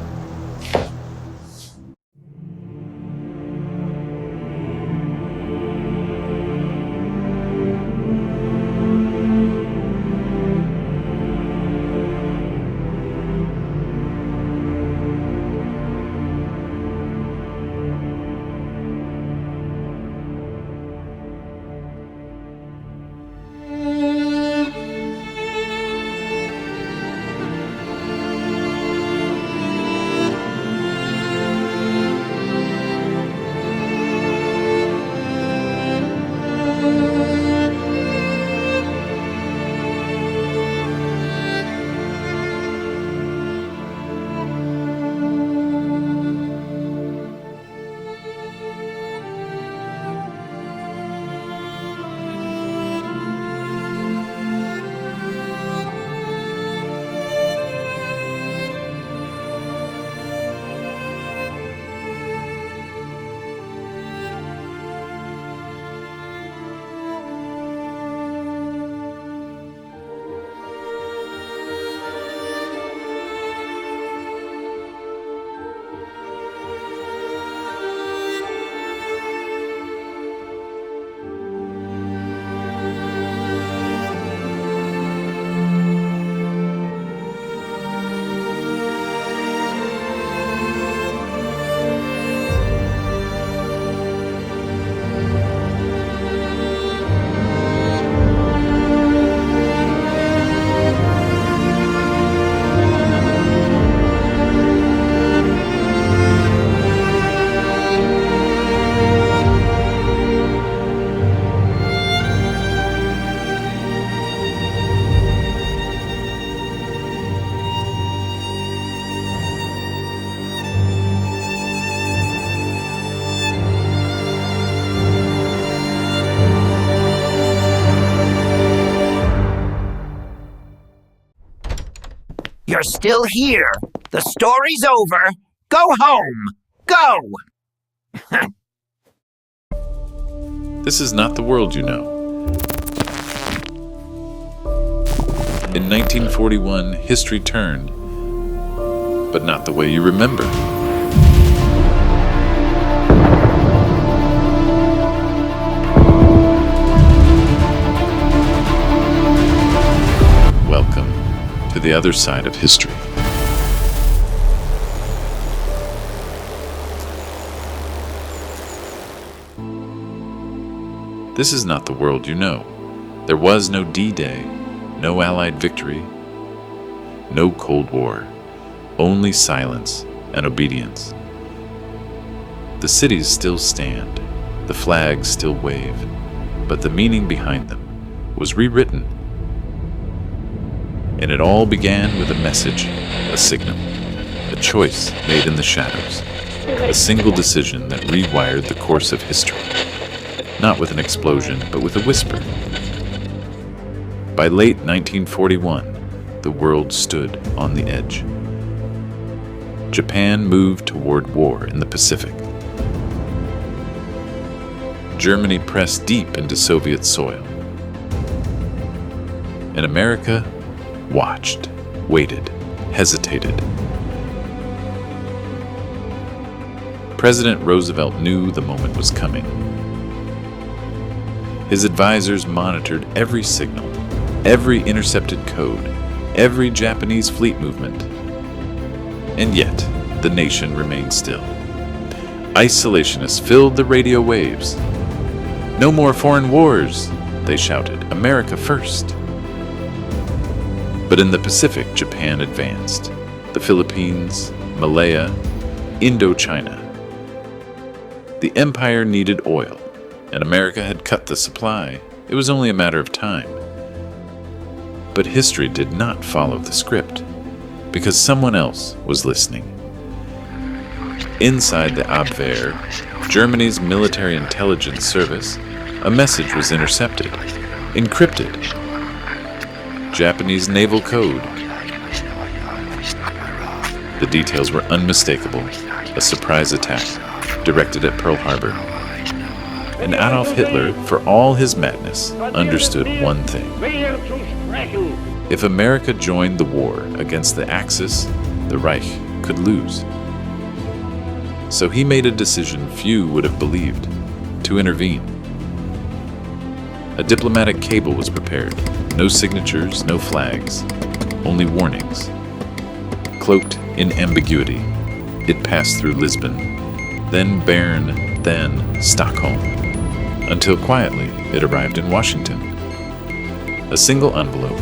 You're still here. The story's over. Go home. Go! This is not the world you know. In 1941, history turned, but not the way you remember. Welcome to the other side of history. This is not the world you know. There was no D-Day, no Allied victory, no Cold War, only silence and obedience. The cities still stand, the flags still wave, but the meaning behind them was rewritten. And it all began with a message, a signal, a choice made in the shadows, a single decision that rewired the course of history. Not with an explosion, but with a whisper. By late 1941, the world stood on the edge. Japan moved toward war in the Pacific. Germany pressed deep into Soviet soil. And America watched, waited, hesitated. President Roosevelt knew the moment was coming. His advisors monitored every signal, every intercepted code, every Japanese fleet movement. And yet, the nation remained still. Isolationists filled the radio waves. "No more foreign wars," they shouted. "America first." But in the Pacific, Japan advanced. The Philippines, Malaya, Indochina. The empire needed oil, and America had cut the supply. It was only a matter of time. But history did not follow the script, because someone else was listening. Inside the Abwehr, Germany's military intelligence service, a message was intercepted, encrypted. Japanese naval code. The details were unmistakable, a surprise attack directed at Pearl Harbor. And Adolf Hitler, for all his madness, understood one thing. If America joined the war against the Axis, the Reich could lose. So he made a decision few would have believed, to intervene. A diplomatic cable was prepared. No signatures, no flags, only warnings. Cloaked in ambiguity, it passed through Lisbon, then Bern, then Stockholm, until quietly it arrived in Washington. A single envelope,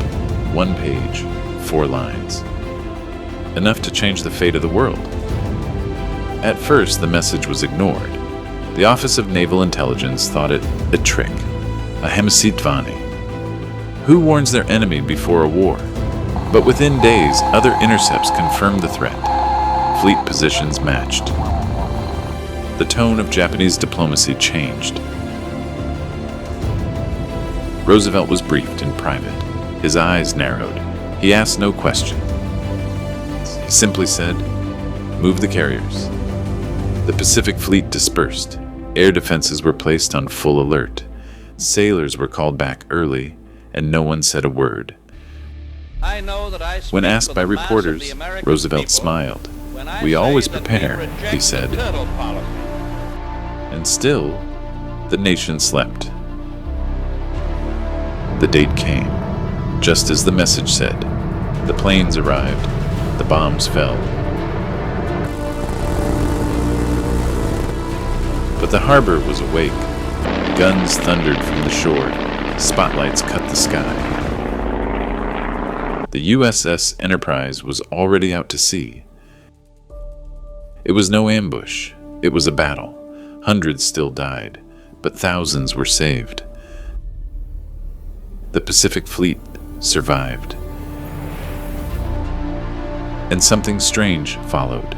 1 page, 4 lines. Enough to change the fate of the world. At first, the message was ignored. The Office of Naval Intelligence thought it a trick, a hemasitvani. Who warns their enemy before a war? But within days, other intercepts confirmed the threat. Fleet positions matched. The tone of Japanese diplomacy changed. Roosevelt was briefed in private. His eyes narrowed. He asked no question. He simply said, "Move the carriers." The Pacific Fleet dispersed. Air defenses were placed on full alert. Sailors were called back early, and no one said a word. When asked by reporters, Roosevelt smiled. "We always prepare," he said. And still, the nation slept. The date came, just as the message said. The planes arrived. The bombs fell. But the harbor was awake. Guns thundered from the shore. Spotlights cut the sky. The USS Enterprise was already out to sea. It was no ambush. It was a battle. Hundreds still died, but thousands were saved. The Pacific Fleet survived. And something strange followed.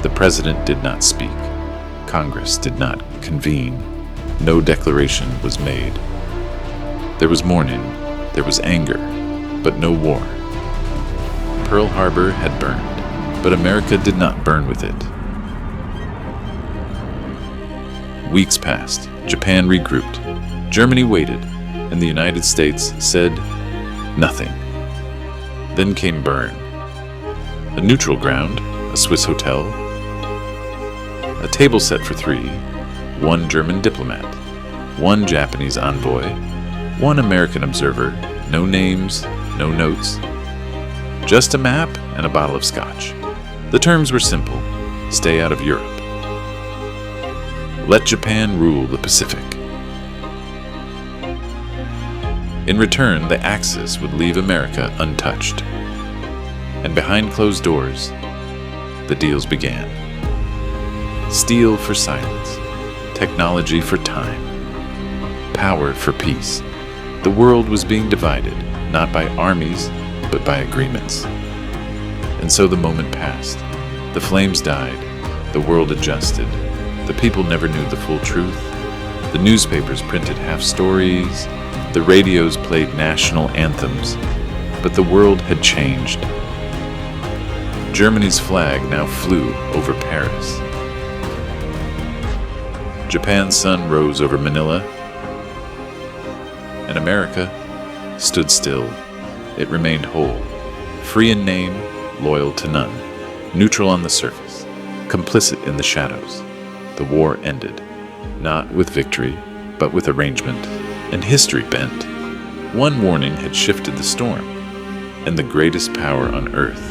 The president did not speak. Congress did not convene. No declaration was made. There was mourning. There was anger. but no war. Pearl Harbor had burned, but America did not burn with it. Weeks passed. Japan regrouped. Germany waited, and the United States said nothing. Then came Bern. A neutral ground, a Swiss hotel, a table set for 3, 1 German diplomat, 1 Japanese envoy, 1 American observer, no names, no notes, just a map and a bottle of scotch. The terms were simple: stay out of Europe. Let Japan rule the Pacific. In return, the Axis would leave America untouched. And behind closed doors, the deals began. Steel for silence, technology for time, power for peace. The world was being divided, not by armies, but by agreements. And so the moment passed. The flames died. The world adjusted. The people never knew the full truth. The newspapers printed half stories. The radios played national anthems. But the world had changed. Germany's flag now flew over Paris. Japan's sun rose over Manila, and America stood still. It remained whole, free in name, loyal to none, neutral on the surface, complicit in the shadows. The war ended, not with victory, but with arrangement, and history bent. One warning had shifted the storm, and the greatest power on earth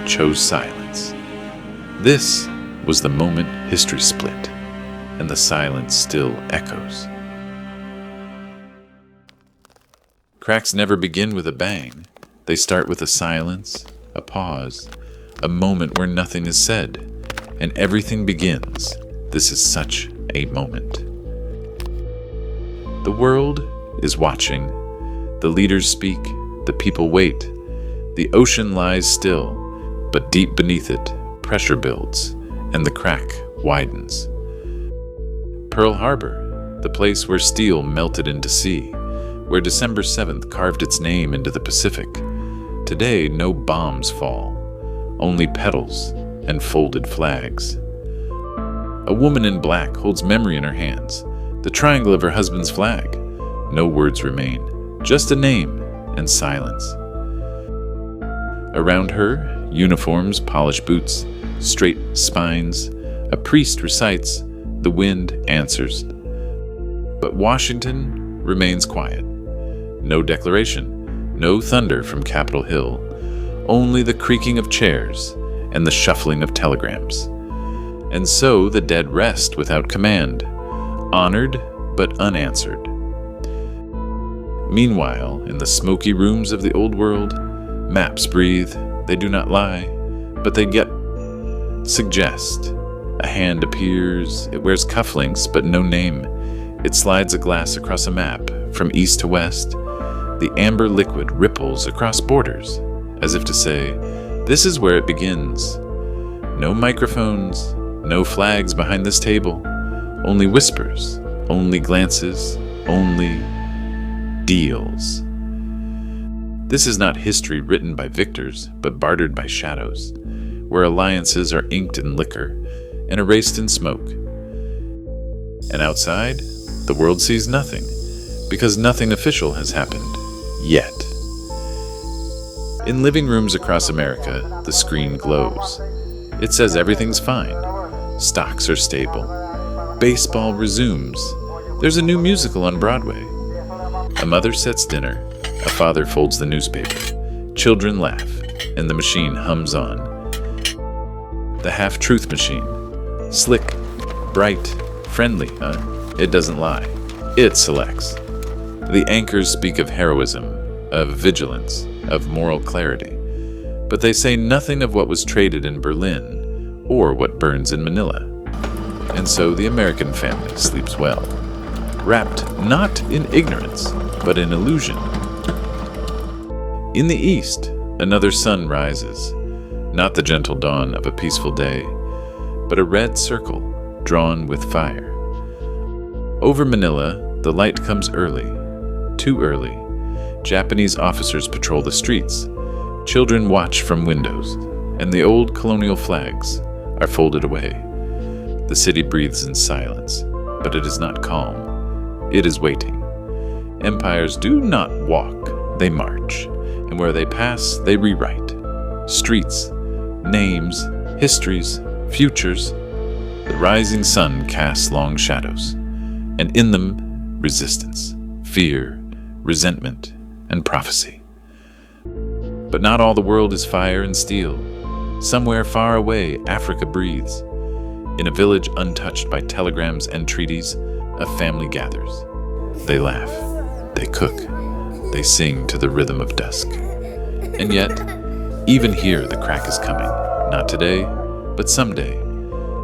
chose silence. This was the moment history split, and the silence still echoes. Cracks never begin with a bang. They start with a silence, a pause, a moment where nothing is said, and everything begins. This is such a moment. The world is watching. The leaders speak. The people wait. The ocean lies still, but deep beneath it, pressure builds, and the crack widens. Pearl Harbor, the place where steel melted into sea, where December 7th carved its name into the Pacific. Today, no bombs fall, only petals and folded flags. A woman in black holds memory in her hands, the triangle of her husband's flag. No words remain, just a name and silence. Around her, uniforms, polished boots, straight spines. A priest recites, the wind answers. But Washington remains quiet. No declaration, no thunder from Capitol Hill, only the creaking of chairs and the shuffling of telegrams. And so the dead rest without command, honored but unanswered. Meanwhile, in the smoky rooms of the old world, maps breathe. They do not lie, but they yet suggest. A hand appears, it wears cufflinks but no name. It slides a glass across a map, from east to west. The amber liquid ripples across borders, as if to say, this is where it begins. No microphones, no flags behind this table, only whispers, only glances, only deals. This is not history written by victors, but bartered by shadows, where alliances are inked in liquor and erased in smoke. And outside, the world sees nothing, because nothing official has happened, yet. In living rooms across America, the screen glows. It says everything's fine. Stocks are stable. Baseball resumes. There's a new musical on Broadway. A mother sets dinner. A father folds the newspaper. Children laugh, and the machine hums on. The half-truth machine. Slick, bright, friendly, huh? It doesn't lie. It selects. The anchors speak of heroism, of vigilance, of moral clarity. But they say nothing of what was traded in Berlin, or what burns in Manila. And so the American family sleeps well, wrapped not in ignorance, but in illusion. In the east, another sun rises, not the gentle dawn of a peaceful day, but a red circle drawn with fire. Over Manila, the light comes early, too early, Japanese officers patrol the streets. Children watch from windows, and the old colonial flags are folded away. The city breathes in silence, but it is not calm. It is waiting. Empires do not walk, they march, and where they pass, they rewrite. Streets, names, histories, futures. The rising sun casts long shadows, and in them, resistance, fear, resentment, and prophecy. But not all the world is fire and steel. Somewhere far away, Africa breathes. In a village untouched by telegrams and treaties, a family gathers. They laugh, they cook, they sing to the rhythm of dusk. And yet, even here the crack is coming, not today, but someday,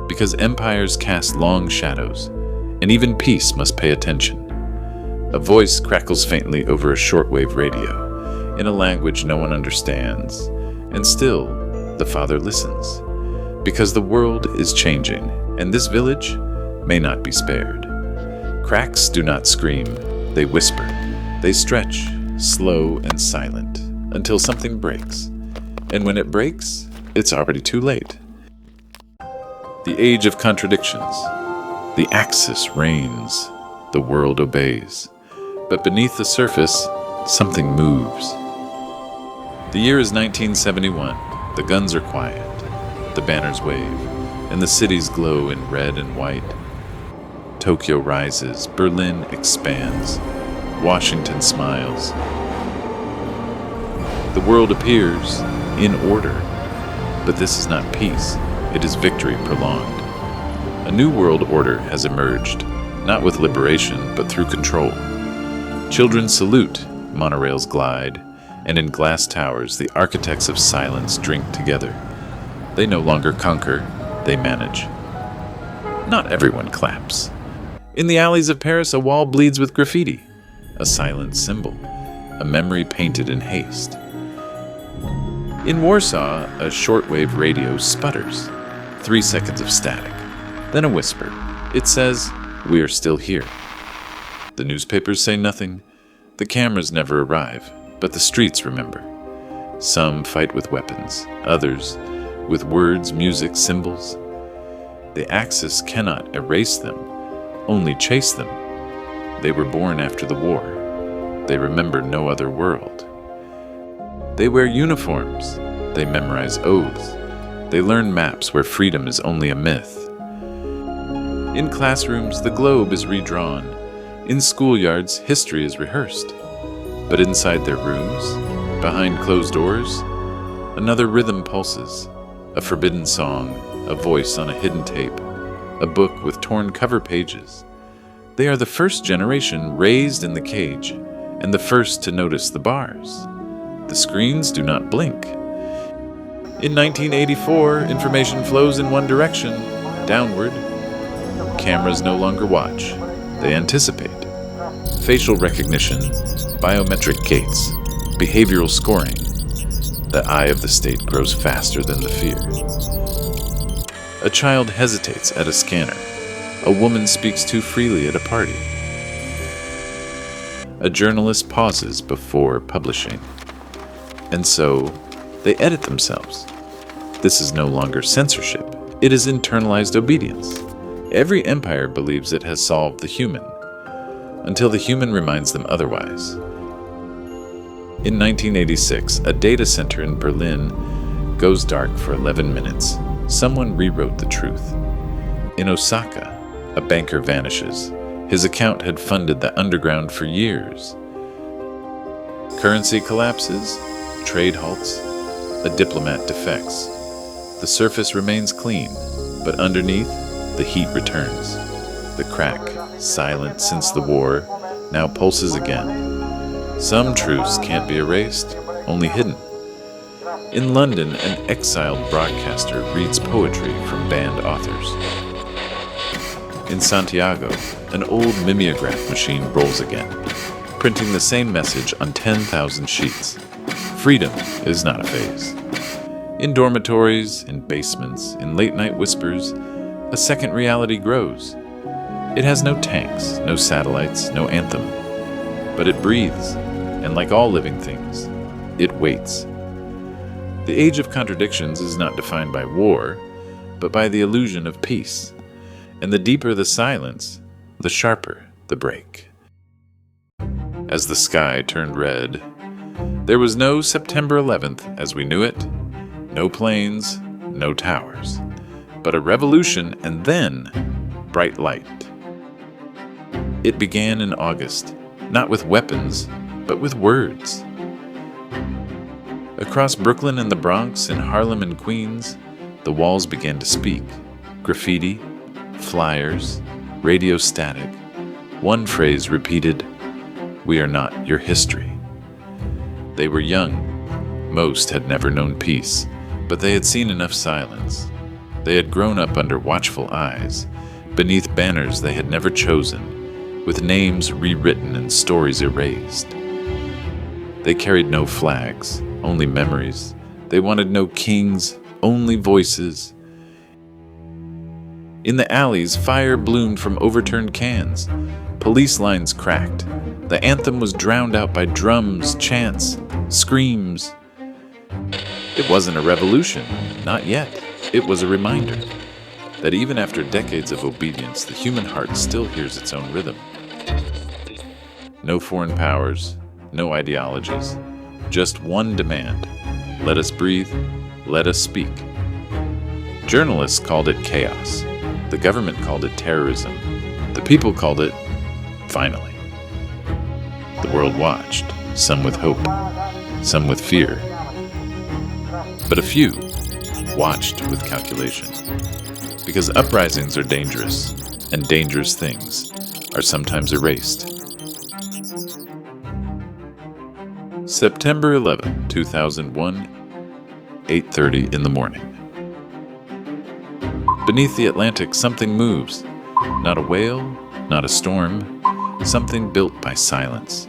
because empires cast long shadows, and even peace must pay attention. A voice crackles faintly over a shortwave radio, in a language no one understands, and still the father listens, because the world is changing, and this village may not be spared. Cracks do not scream, they whisper, they stretch, slow and silent, until something breaks, and when it breaks, it's already too late. The age of contradictions. The axis reigns, the world obeys, but beneath the surface, something moves. The year is 1971. The guns are quiet, the banners wave, and the cities glow in red and white. Tokyo rises, Berlin expands, Washington smiles. The world appears in order, but this is not peace, it is victory prolonged. A new world order has emerged, not with liberation, but through control. Children salute, monorails glide, and in glass towers the architects of silence drink together. They no longer conquer, they manage. Not everyone claps. In the alleys of Paris, a wall bleeds with graffiti, a silent symbol, a memory painted in haste. In Warsaw, a shortwave radio sputters. 3 seconds of static, then a whisper. It says, "We are still here." The newspapers say nothing. The cameras never arrive, but the streets remember. Some fight with weapons, others with words, music, symbols. The Axis cannot erase them, only chase them. They were born after the war. They remember no other world. They wear uniforms. They memorize oaths. They learn maps where freedom is only a myth. In classrooms, the globe is redrawn. In schoolyards, history is rehearsed. But inside their rooms, behind closed doors, another rhythm pulses. A forbidden song, a voice on a hidden tape, a book with torn cover pages. They are the first generation raised in the cage, and the first to notice the bars. The screens do not blink. In 1984, information flows in one direction, downward. Cameras no longer watch, they anticipate. Facial recognition, biometric gates, behavioral scoring. The eye of the state grows faster than the fear. A child hesitates at a scanner. A woman speaks too freely at a party. A journalist pauses before publishing. And so, they edit themselves. This is no longer censorship. It is internalized obedience. Every empire believes it has solved the human, until the human reminds them otherwise. In 1986, a data center in Berlin goes dark for 11 minutes. Someone rewrote the truth. In Osaka, a banker vanishes. His account had funded the underground for years. Currency collapses, trade halts, a diplomat defects. The surface remains clean, but underneath, the heat returns. The crack, silent since the war, now pulses again. Some truths can't be erased, only hidden. In London, an exiled broadcaster reads poetry from banned authors. In Santiago, an old mimeograph machine rolls again, printing the same message on 10,000 sheets. Freedom is not a phase. In dormitories, in basements, in late-night whispers, a second reality grows. It has no tanks, no satellites, no anthem, but it breathes, And like all living things, it waits. The age of contradictions is not defined by war, but by the illusion of peace. And the deeper the silence, the sharper the break. As the sky turned red, there was no September 11th as we knew it, no planes, no towers, but a revolution and then bright light. It began in August, not with weapons, but with words. Across Brooklyn and the Bronx, in Harlem and Queens, the walls began to speak. Graffiti, flyers, radio static. One phrase repeated, "We are not your history." They were young. Most had never known peace, but they had seen enough silence. They had grown up under watchful eyes, beneath banners they had never chosen, with names rewritten and stories erased. They carried no flags, only memories. They wanted no kings, only voices. In the alleys, fire bloomed from overturned cans. Police lines cracked. The anthem was drowned out by drums, chants, screams. It wasn't a revolution, not yet. It was a reminder that even after decades of obedience, the human heart still hears its own rhythm. No foreign powers, no ideologies, just one demand. Let us breathe, let us speak. Journalists called it chaos. The government called it terrorism. The people called it, finally. The world watched, some with hope, some with fear. But a few watched with calculation. Because uprisings are dangerous, and dangerous things are sometimes erased. September 11, 2001, 8:30 in the morning. Beneath the Atlantic, something moves. Not a whale, not a storm, something built by silence.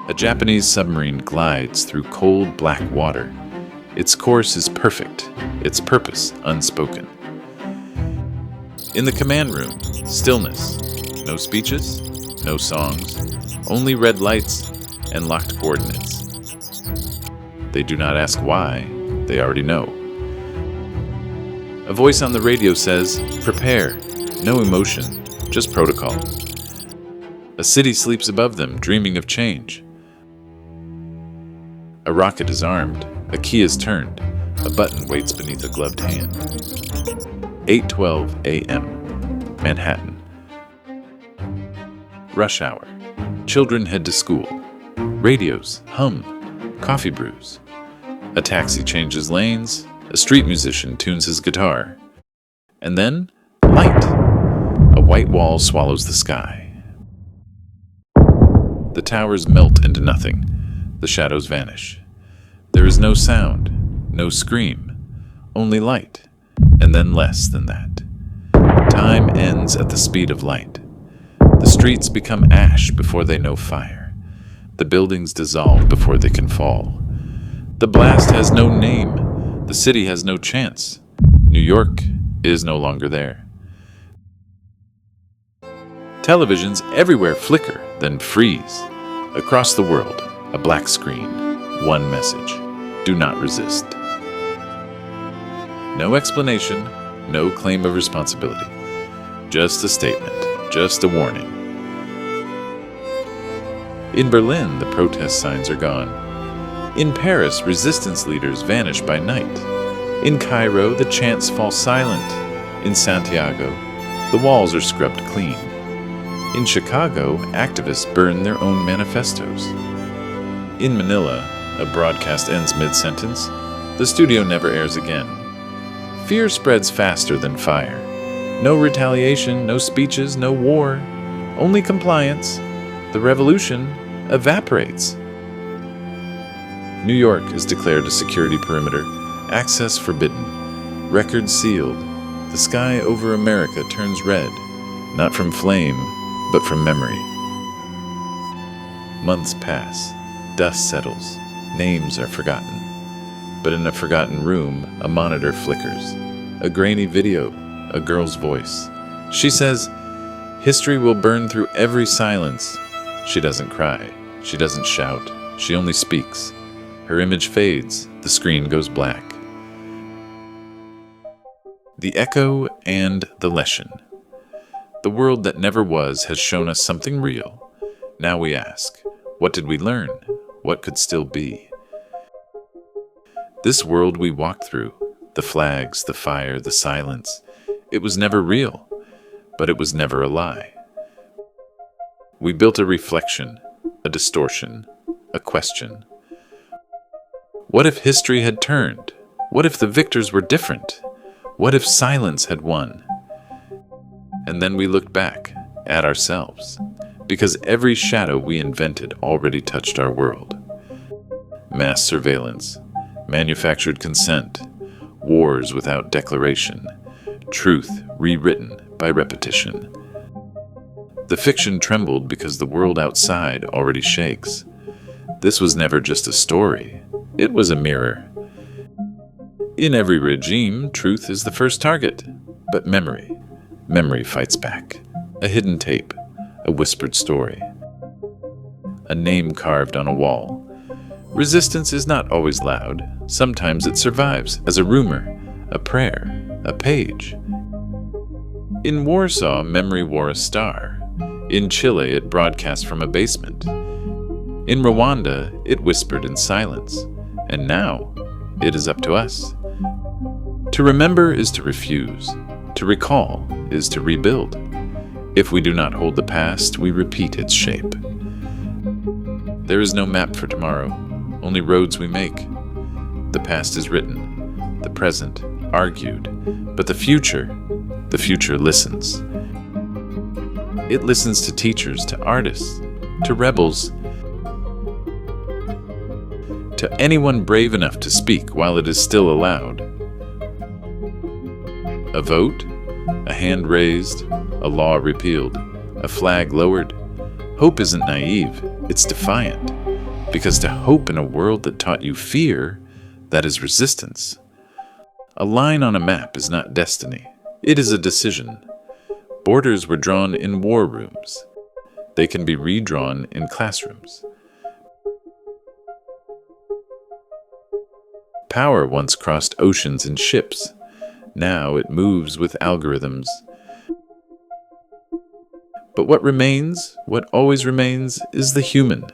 A Japanese submarine glides through cold black water. Its course is perfect, its purpose unspoken. In the command room, stillness. No speeches, no songs, only red lights and locked coordinates. They do not ask why, they already know. A voice on the radio says, "Prepare." No emotion, just protocol. A city sleeps above them, dreaming of change. A rocket is armed, a key is turned, a button waits beneath a gloved hand. 8:12 a.m., Manhattan. Rush hour. Children head to school. Radios hum, coffee brews. A taxi changes lanes, a street musician tunes his guitar. And then, light. A white wall swallows the sky. The towers melt into nothing. The shadows vanish. There is no sound, no scream, only light, and then less than that. Time ends at the speed of light. The streets become ash before they know fire. The buildings dissolve before they can fall. The blast has no name. The city has no chance. New York is no longer there. Televisions everywhere flicker, then freeze. Across the world, a black screen, one message. Do not resist. No explanation, no claim of responsibility. Just a statement, just a warning. In Berlin, the protest signs are gone. In Paris, resistance leaders vanish by night. In Cairo, the chants fall silent. In Santiago, the walls are scrubbed clean. In Chicago, activists burn their own manifestos. In Manila, a broadcast ends mid-sentence. The studio never airs again. Fear spreads faster than fire. No retaliation, no speeches, no war. Only compliance. The revolution evaporates. New York is declared a security perimeter. Access forbidden. Records sealed. The sky over America turns red. Not from flame, but from memory. Months pass. Dust settles. Names are forgotten. But in a forgotten room, a monitor flickers. A grainy video, a girl's voice. She says, "History will burn through every silence." She doesn't cry. She doesn't shout. She only speaks. Her image fades, the screen goes black. The Echo and the Lesson. The world that never was has shown us something real. Now we ask, what did we learn? What could still be? This world we walked through, the flags, the fire, the silence, it was never real, but it was never a lie. We built a reflection, a distortion, a question. What if history had turned? What if the victors were different? What if silence had won? And then we looked back at ourselves, because every shadow we invented already touched our world. Mass surveillance, manufactured consent, wars without declaration, truth rewritten by repetition. The fiction trembled because the world outside already shakes. This was never just a story, it was a mirror. In every regime, truth is the first target, but memory fights back. A hidden tape, a whispered story, a name carved on a wall. Resistance is not always loud. Sometimes it survives as a rumor, a prayer, a page. In Warsaw, memory wore a star. In Chile, it broadcast from a basement. In Rwanda, it whispered in silence. And now, it is up to us. To remember is to refuse. To recall is to rebuild. If we do not hold the past, we repeat its shape. There is no map for tomorrow, only roads we make. The past is written, the present argued, but the future listens. It listens to teachers, to artists, to rebels, to anyone brave enough to speak while it is still allowed. A vote, a hand raised, a law repealed, a flag lowered. Hope isn't naive, it's defiant. Because to hope in a world that taught you fear, that is resistance. A line on a map is not destiny, it is a decision. Borders were drawn in war rooms. They can be redrawn in classrooms. Power once crossed oceans in ships. Now it moves with algorithms. But what remains, what always remains, is the human.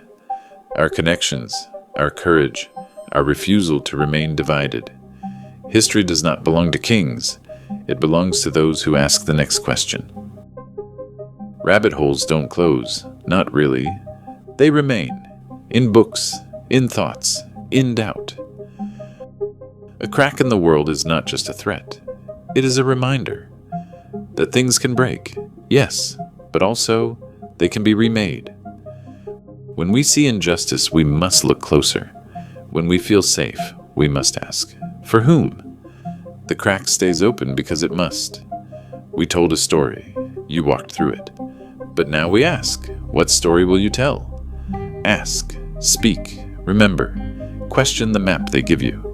Our connections, our courage, our refusal to remain divided. History does not belong to kings. It belongs to those who ask the next question. Rabbit holes don't close, not really. They remain, in books, in thoughts, in doubt. A crack in the world is not just a threat. It is a reminder that things can break, yes, but also they can be remade. When we see injustice, we must look closer. When we feel safe, we must ask, for whom? The crack stays open because it must. We told a story. You walked through it. But now we ask, what story will you tell? Ask, speak, remember, question the map they give you.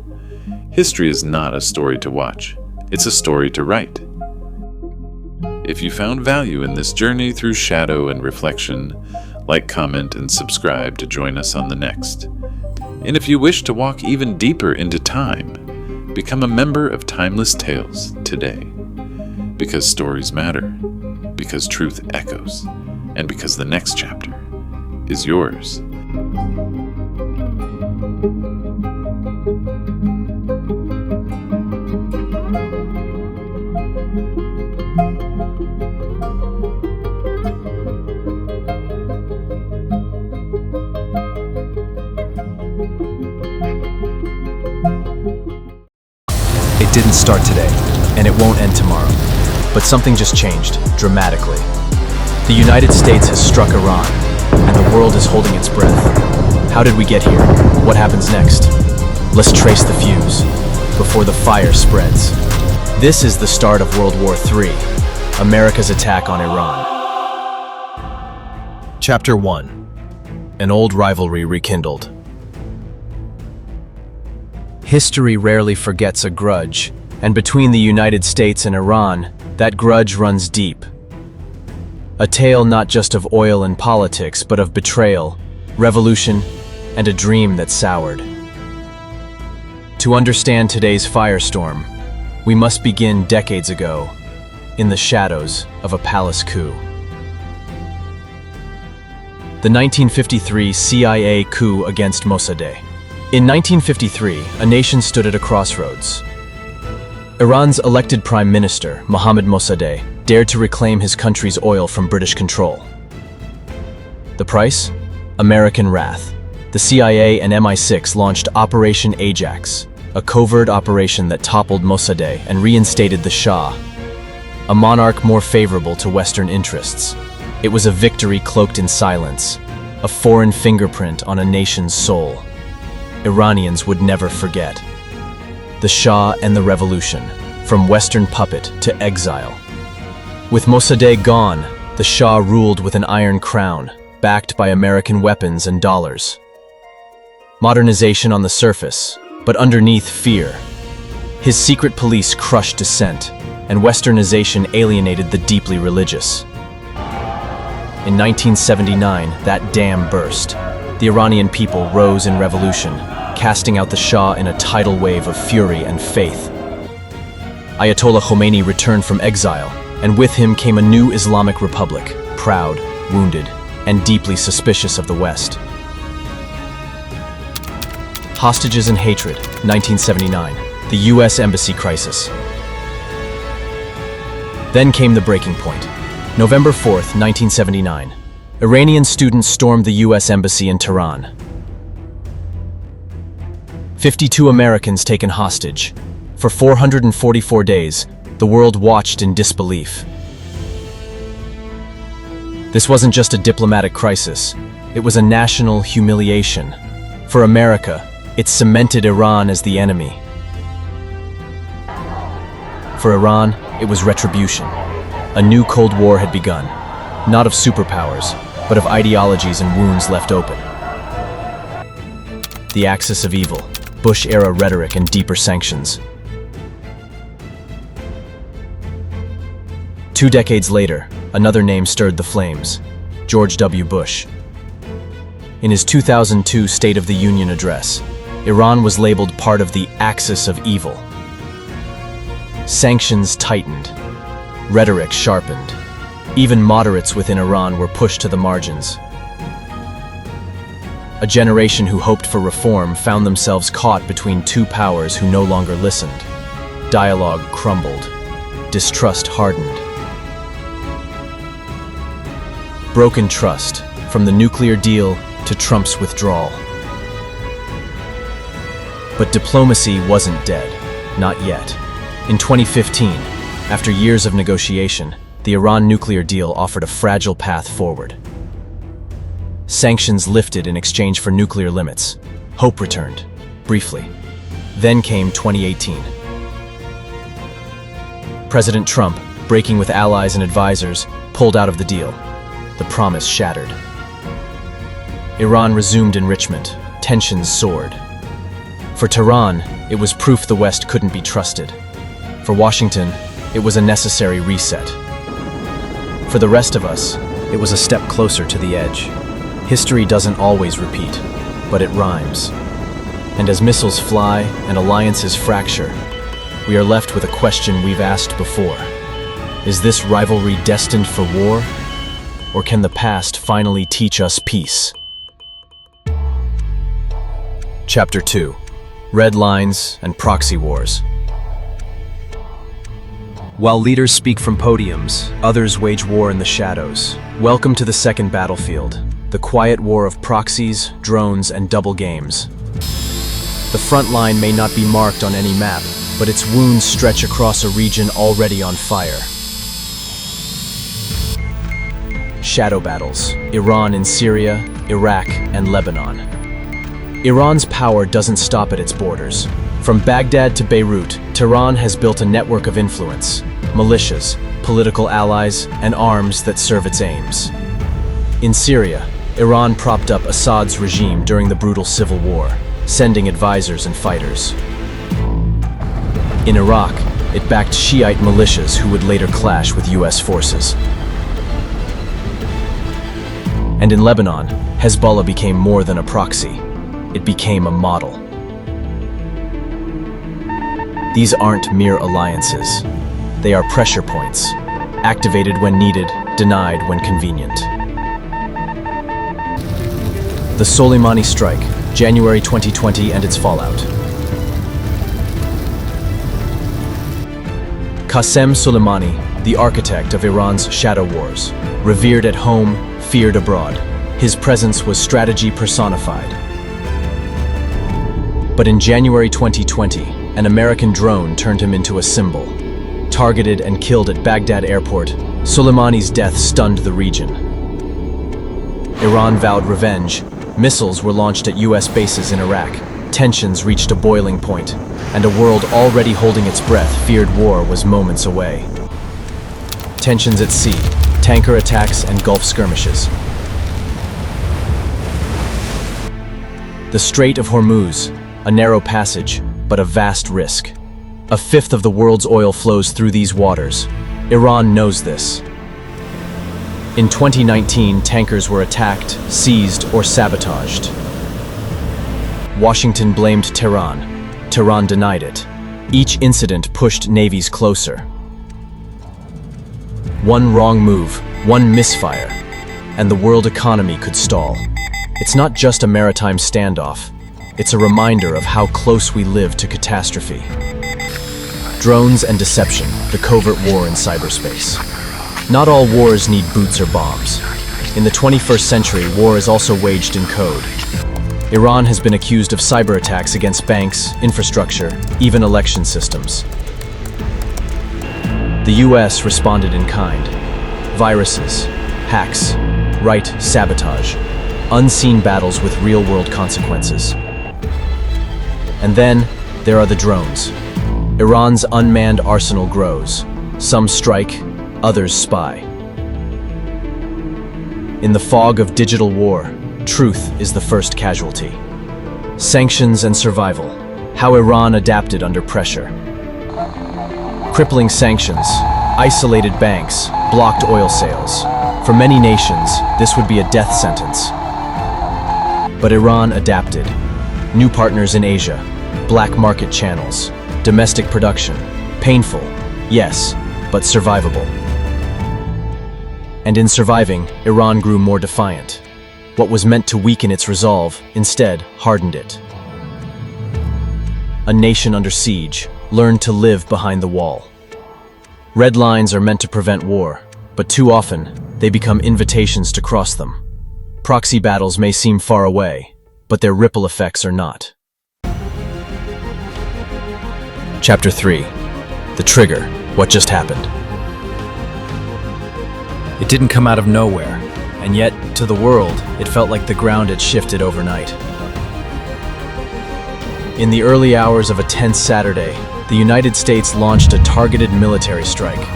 History is not a story to watch. It's a story to write. If you found value in this journey through shadow and reflection, like, comment, and subscribe to join us on the next. And if you wish to walk even deeper into time, become a member of Timeless Tales today. Because stories matter, because truth echoes, and because the next chapter is yours. It didn't start today, and it won't end tomorrow. But something just changed, dramatically. The United States has struck Iran, and the world is holding its breath. How did we get here? What happens next? Let's trace the fuse, before the fire spreads. This is the start of World War III, America's attack on Iran. Chapter 1. An old rivalry rekindled. History rarely forgets a grudge, and between the United States and Iran, that grudge runs deep. A tale not just of oil and politics, but of betrayal, revolution, and a dream that soured. To understand today's firestorm, we must begin decades ago, in the shadows of a palace coup. The 1953 CIA coup against Mossadegh. In 1953, a nation stood at a crossroads. Iran's elected Prime Minister, Mohammad Mossadegh, dared to reclaim his country's oil from British control. The price? American wrath. The CIA and MI6 launched Operation Ajax, a covert operation that toppled Mossadegh and reinstated the Shah, a monarch more favorable to Western interests. It was a victory cloaked in silence, a foreign fingerprint on a nation's soul. Iranians would never forget. The Shah and the revolution, from Western puppet to exile. With Mossadegh gone, the Shah ruled with an iron crown, backed by American weapons and dollars. Modernization on the surface, but underneath fear. His secret police crushed dissent, and Westernization alienated the deeply religious. In 1979, that dam burst. The Iranian people rose in revolution, casting out the Shah in a tidal wave of fury and faith. Ayatollah Khomeini returned from exile, and with him came a new Islamic republic, proud, wounded, and deeply suspicious of the West. Hostages and hatred, 1979, the U.S. Embassy crisis. Then came the breaking point. November 4th, 1979. Iranian students stormed the U.S. Embassy in Tehran. 52 Americans taken hostage. For 444 days, the world watched in disbelief. This wasn't just a diplomatic crisis. It was a national humiliation. For America, it cemented Iran as the enemy. For Iran, it was retribution. A new Cold War had begun, not of superpowers, but of ideologies and wounds left open. The axis of evil, Bush-era rhetoric and deeper sanctions. 2 decades later, another name stirred the flames, George W. Bush. In his 2002 State of the Union address, Iran was labeled part of the axis of evil. Sanctions tightened, rhetoric sharpened. Even moderates within Iran were pushed to the margins. A generation who hoped for reform found themselves caught between two powers who no longer listened. Dialogue crumbled. Distrust hardened. Broken trust, from the nuclear deal to Trump's withdrawal. But diplomacy wasn't dead, not yet. In 2015, after years of negotiation, the Iran nuclear deal offered a fragile path forward. Sanctions lifted in exchange for nuclear limits. Hope returned, briefly. Then came 2018. President Trump, breaking with allies and advisors, pulled out of the deal. The promise shattered. Iran resumed enrichment. Tensions soared. For Tehran, it was proof the West couldn't be trusted. For Washington, it was a necessary reset. For the rest of us, it was a step closer to the edge. History doesn't always repeat, but it rhymes. And as missiles fly and alliances fracture, we are left with a question we've asked before. Is this rivalry destined for war? Or can the past finally teach us peace? Chapter 2. Red Lines and Proxy Wars. While leaders speak from podiums, others wage war in the shadows. Welcome to the second battlefield, the quiet war of proxies, drones, and double games. The front line may not be marked on any map, but its wounds stretch across a region already on fire. Shadow battles, Iran in Syria, Iraq, and Lebanon. Iran's power doesn't stop at its borders. From Baghdad to Beirut, Tehran has built a network of influence, militias, political allies, and arms that serve its aims. In Syria, Iran propped up Assad's regime during the brutal civil war, sending advisors and fighters. In Iraq, it backed Shiite militias who would later clash with US forces. And in Lebanon, Hezbollah became more than a proxy. it became a model. These aren't mere alliances. They are pressure points, activated when needed, denied when convenient. The Soleimani Strike, January 2020, and its fallout. Qasem Soleimani, the architect of Iran's shadow wars, revered at home, feared abroad. His presence was strategy personified. But in January 2020, an American drone turned him into a symbol. Targeted and killed at Baghdad airport, Soleimani's death stunned the region. Iran vowed revenge. Missiles were launched at US bases in Iraq. Tensions reached a boiling point, and a world already holding its breath feared war was moments away. Tensions at sea, tanker attacks, and Gulf skirmishes. The Strait of Hormuz, a narrow passage, but a vast risk. A fifth of the world's oil flows through these waters. Iran knows this. In 2019, tankers were attacked, seized, or sabotaged. Washington blamed Tehran. Tehran denied it. Each incident pushed navies closer. One wrong move, one misfire, and the world economy could stall. It's not just a maritime standoff. It's a reminder of how close we live to catastrophe. Drones and deception, the covert war in cyberspace. Not all wars need boots or bombs. In the 21st century, war is also waged in code. Iran has been accused of cyber attacks against banks, infrastructure, even election systems. The US responded in kind. Viruses, hacks, right sabotage, unseen battles with real-world consequences. And then, there are the drones. Iran's unmanned arsenal grows. Some strike, others spy. In the fog of digital war, truth is the first casualty. Sanctions and survival, how Iran adapted under pressure. Crippling sanctions, isolated banks, blocked oil sales. For many nations, this would be a death sentence. But Iran adapted. New partners in Asia, black market channels, domestic production. Painful, yes, but survivable. And in surviving, Iran grew more defiant. What was meant to weaken its resolve, instead, hardened it. A nation under siege learned to live behind the wall. Red lines are meant to prevent war, but too often, they become invitations to cross them. Proxy battles may seem far away, but their ripple effects are not. Chapter 3. The Trigger, What Just Happened. It didn't come out of nowhere, and yet, to the world, it felt like the ground had shifted overnight. In the early hours of a tense Saturday, the United States launched a targeted military strike.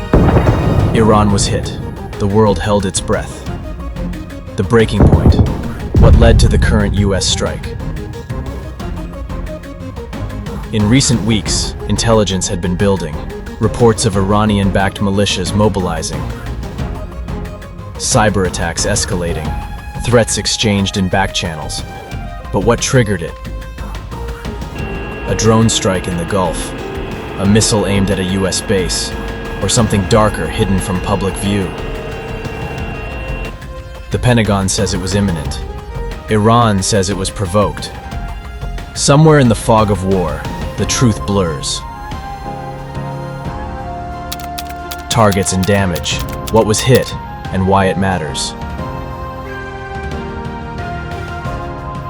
Iran was hit. The world held its breath. The breaking point, what led to the current US strike. In recent weeks, intelligence had been building, reports of Iranian-backed militias mobilizing, cyber attacks escalating, threats exchanged in back channels. But what triggered it? A drone strike in the Gulf, a missile aimed at a US base, or something darker hidden from public view. The Pentagon says it was imminent. Iran says it was provoked. Somewhere in the fog of war, the truth blurs. Targets and damage, what was hit, and why it matters.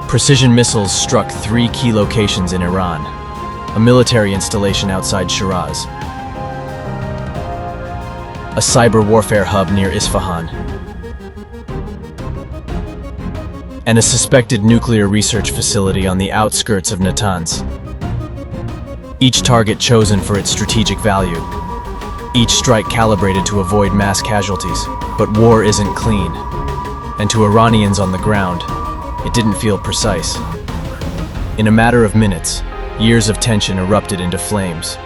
Precision missiles struck 3 key locations in Iran, a military installation outside Shiraz, a cyber warfare hub near Isfahan, and a suspected nuclear research facility on the outskirts of Natanz. Each target chosen for its strategic value. Each strike calibrated to avoid mass casualties. But war isn't clean. And to Iranians on the ground, it didn't feel precise. In a matter of minutes, years of tension erupted into flames.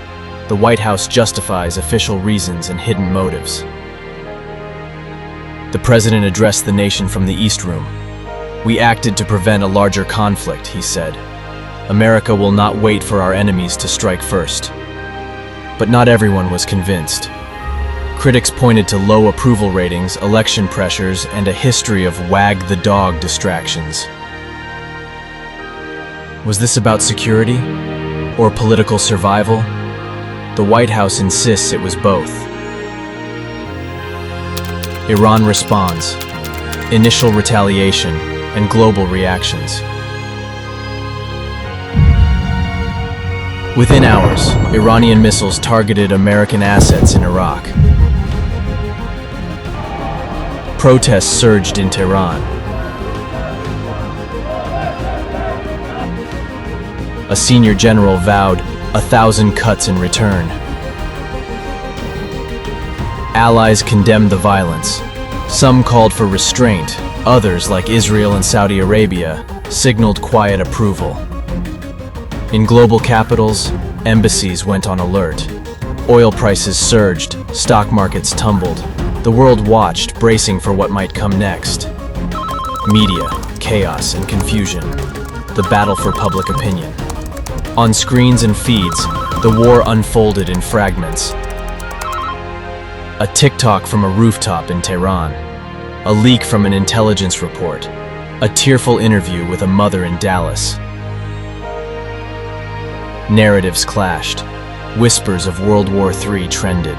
The White House justifies official reasons and hidden motives. The president addressed the nation from the East Room. We acted to prevent a larger conflict, he said. America will not wait for our enemies to strike first. But not everyone was convinced. Critics pointed to low approval ratings, election pressures, and a history of wag-the-dog distractions. Was this about security or political survival? The White House insists it was both. Iran responds. Initial retaliation and global reactions. Within hours, Iranian missiles targeted American assets in Iraq. Protests surged in Tehran. A senior general vowed 1,000 cuts in return. Allies condemned the violence. Some called for restraint. Others, like Israel and Saudi Arabia, signaled quiet approval. In global capitals, embassies went on alert. Oil prices surged, stock markets tumbled. The world watched, bracing for what might come next. Media, chaos, and confusion. The battle for public opinion. On screens and feeds, the war unfolded in fragments. A TikTok from a rooftop in Tehran. A leak from an intelligence report. A tearful interview with a mother in Dallas. Narratives clashed. Whispers of World War III trended.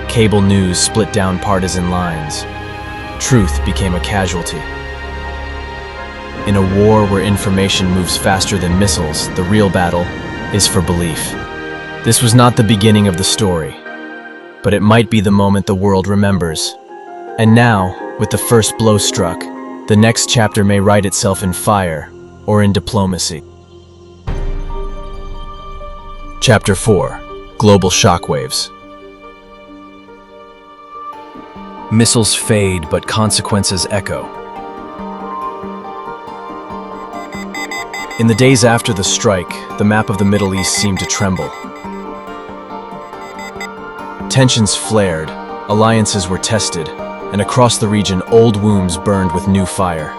Cable news split down partisan lines. Truth became a casualty. In a war where information moves faster than missiles, the real battle is for belief. This was not the beginning of the story, but it might be the moment the world remembers. And now, with the first blow struck, the next chapter may write itself in fire or in diplomacy. Chapter 4: Global Shockwaves. Missiles fade, but consequences echo. In the days after the strike, the map of the Middle East seemed to tremble. Tensions flared, alliances were tested, and across the region old wounds burned with new fire.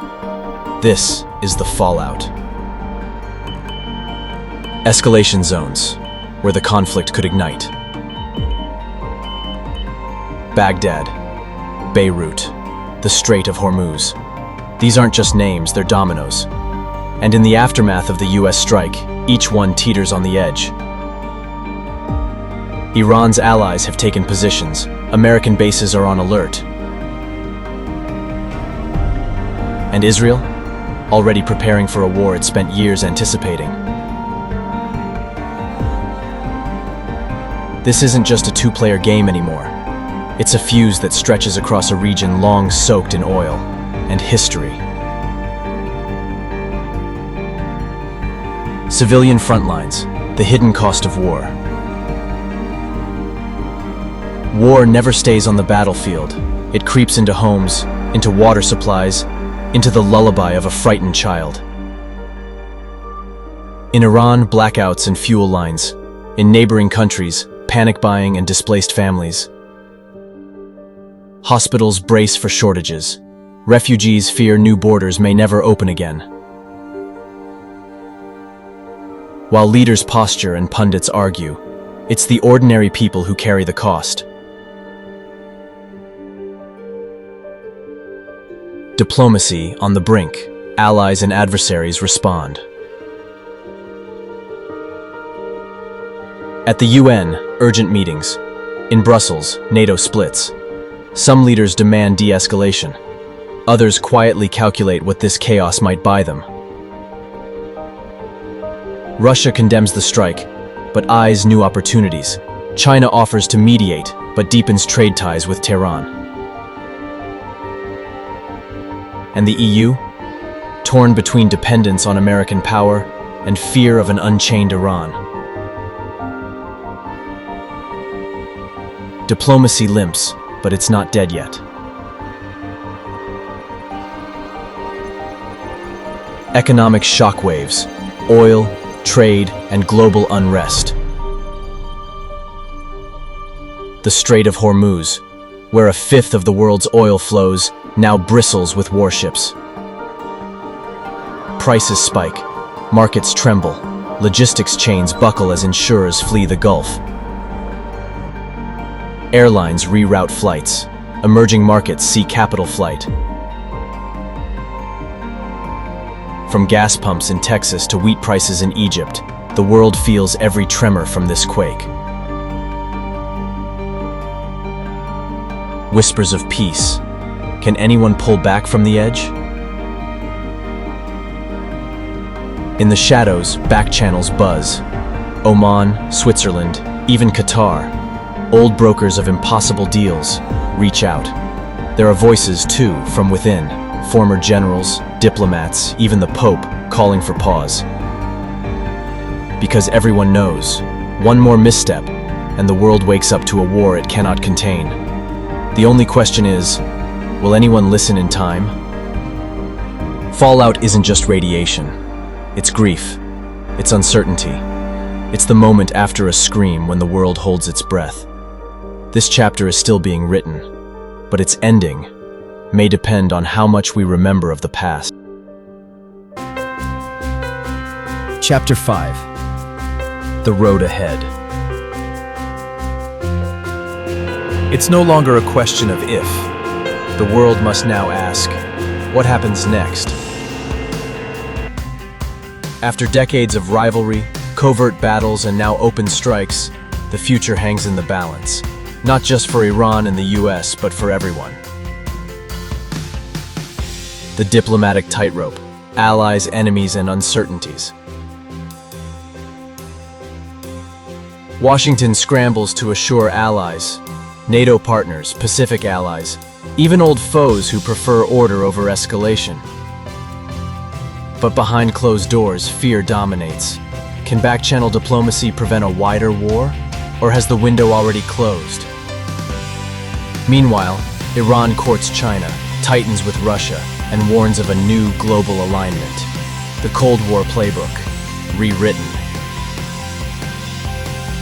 This is the fallout. Escalation zones, where the conflict could ignite. Baghdad, Beirut, the Strait of Hormuz. These aren't just names, they're dominoes. And in the aftermath of the US strike, each one teeters on the edge. Iran's allies have taken positions. American bases are on alert. And Israel? Already preparing for a war it spent years anticipating. This isn't just a two-player game anymore. It's a fuse that stretches across a region long soaked in oil and history. Civilian frontlines, the hidden cost of war. War never stays on the battlefield. It creeps into homes, into water supplies, into the lullaby of a frightened child. In Iran, blackouts and fuel lines. In neighboring countries, panic buying and displaced families. Hospitals brace for shortages. Refugees fear new borders may never open again. While leaders posture and pundits argue, it's the ordinary people who carry the cost. Diplomacy on the brink. Allies and adversaries respond. At the UN, urgent meetings. In Brussels, NATO splits. Some leaders demand de-escalation. Others quietly calculate what this chaos might buy them. Russia condemns the strike, but eyes new opportunities. China offers to mediate, but deepens trade ties with Tehran. And the EU? Torn between dependence on American power and fear of an unchained Iran. Diplomacy limps, but it's not dead yet. Economic shockwaves, oil, trade, and global unrest. The Strait of Hormuz, where a fifth of the world's oil flows, now bristles with warships. Prices spike, markets tremble, logistics chains buckle as insurers flee the Gulf. Airlines reroute flights, emerging markets see capital flight. From gas pumps in Texas to wheat prices in Egypt, the world feels every tremor from this quake. Whispers of peace. Can anyone pull back from the edge? In the shadows, back channels buzz. Oman, Switzerland, even Qatar. Old brokers of impossible deals reach out. There are voices, too, from within. Former generals, diplomats, even the Pope, calling for pause. Because everyone knows, one more misstep, and the world wakes up to a war it cannot contain. The only question is, will anyone listen in time? Fallout isn't just radiation. It's grief. It's uncertainty. It's the moment after a scream when the world holds its breath. This chapter is still being written, but its ending may depend on how much we remember of the past. Chapter 5. The Road Ahead. It's no longer a question of if. The world must now ask, what happens next? After decades of rivalry, covert battles, and now open strikes, the future hangs in the balance. Not just for Iran and the US, but for everyone. The diplomatic tightrope, allies, enemies, and uncertainties. Washington scrambles to assure allies, NATO partners, Pacific allies, even old foes who prefer order over escalation. But behind closed doors, fear dominates. Can back-channel diplomacy prevent a wider war? Or has the window already closed? Meanwhile, Iran courts China, tightens with Russia, and warns of a new global alignment. The Cold War playbook, rewritten.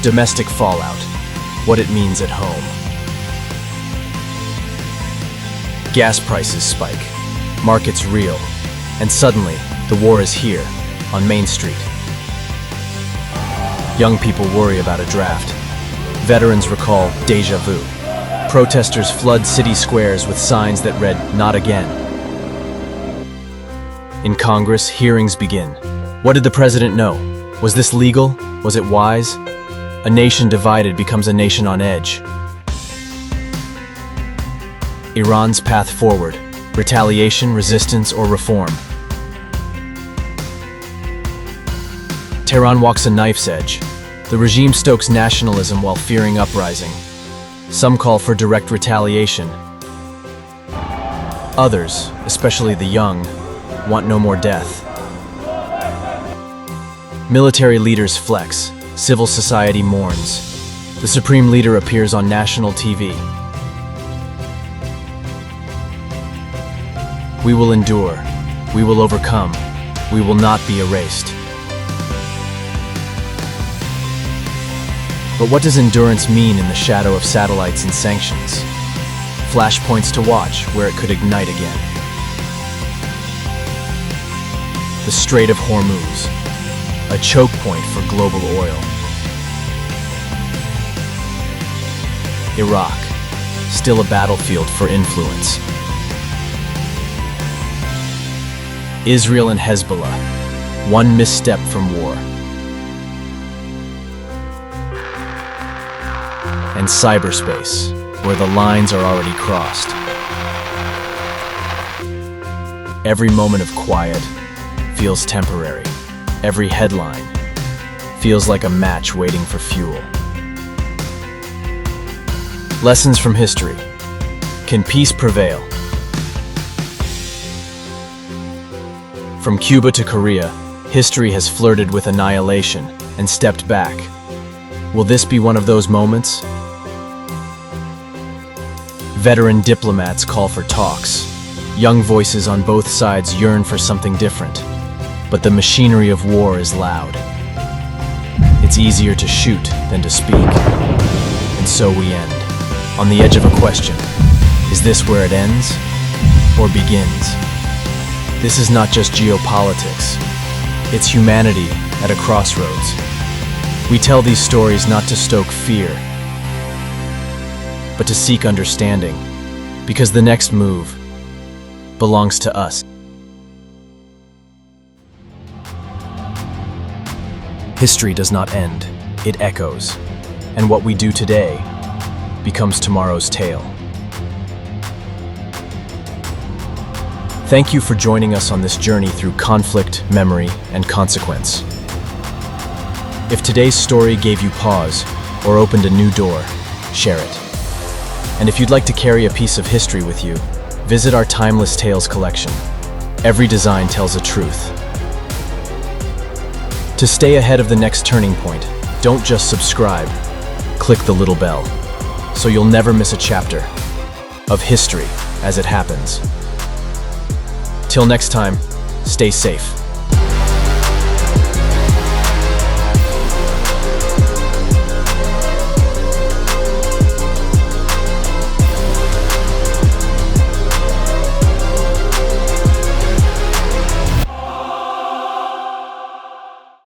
Domestic fallout, what it means at home. Gas prices spike, markets reel, and suddenly, the war is here, on Main Street. Young people worry about a draft. Veterans recall déjà vu. Protesters flood city squares with signs that read, "Not again." In Congress, hearings begin. What did the president know? Was this legal? Was it wise? A nation divided becomes a nation on edge. Iran's path forward. Retaliation, resistance, or reform. Tehran walks a knife's edge. The regime stokes nationalism while fearing uprising. Some call for direct retaliation. Others, especially the young, want no more death. Military leaders flex. Civil society mourns. The supreme leader appears on national TV. We will endure. We will overcome. We will not be erased. But what does endurance mean in the shadow of satellites and sanctions? Flashpoints to watch where it could ignite again. The Strait of Hormuz, a choke point for global oil. Iraq, still a battlefield for influence. Israel and Hezbollah, one misstep from war. And cyberspace, where the lines are already crossed. Every moment of quiet feels temporary. Every headline feels like a match waiting for fuel. Lessons from history. Can peace prevail? From Cuba to Korea, history has flirted with annihilation and stepped back. Will this be one of those moments? Veteran diplomats call for talks. Young voices on both sides yearn for something different. But the machinery of war is loud. It's easier to shoot than to speak. And so we end, on the edge of a question. Is this where it ends or begins? This is not just geopolitics. It's humanity at a crossroads. We tell these stories not to stoke fear, but to seek understanding, because the next move belongs to us. History does not end, it echoes, and what we do today becomes tomorrow's tale. Thank you for joining us on this journey through conflict, memory, and consequence. If today's story gave you pause or opened a new door, share it. And if you'd like to carry a piece of history with you, visit our Timeless Tales collection. Every design tells a truth. To stay ahead of the next turning point, don't just subscribe, click the little bell, so you'll never miss a chapter of history as it happens. Till next time, stay safe.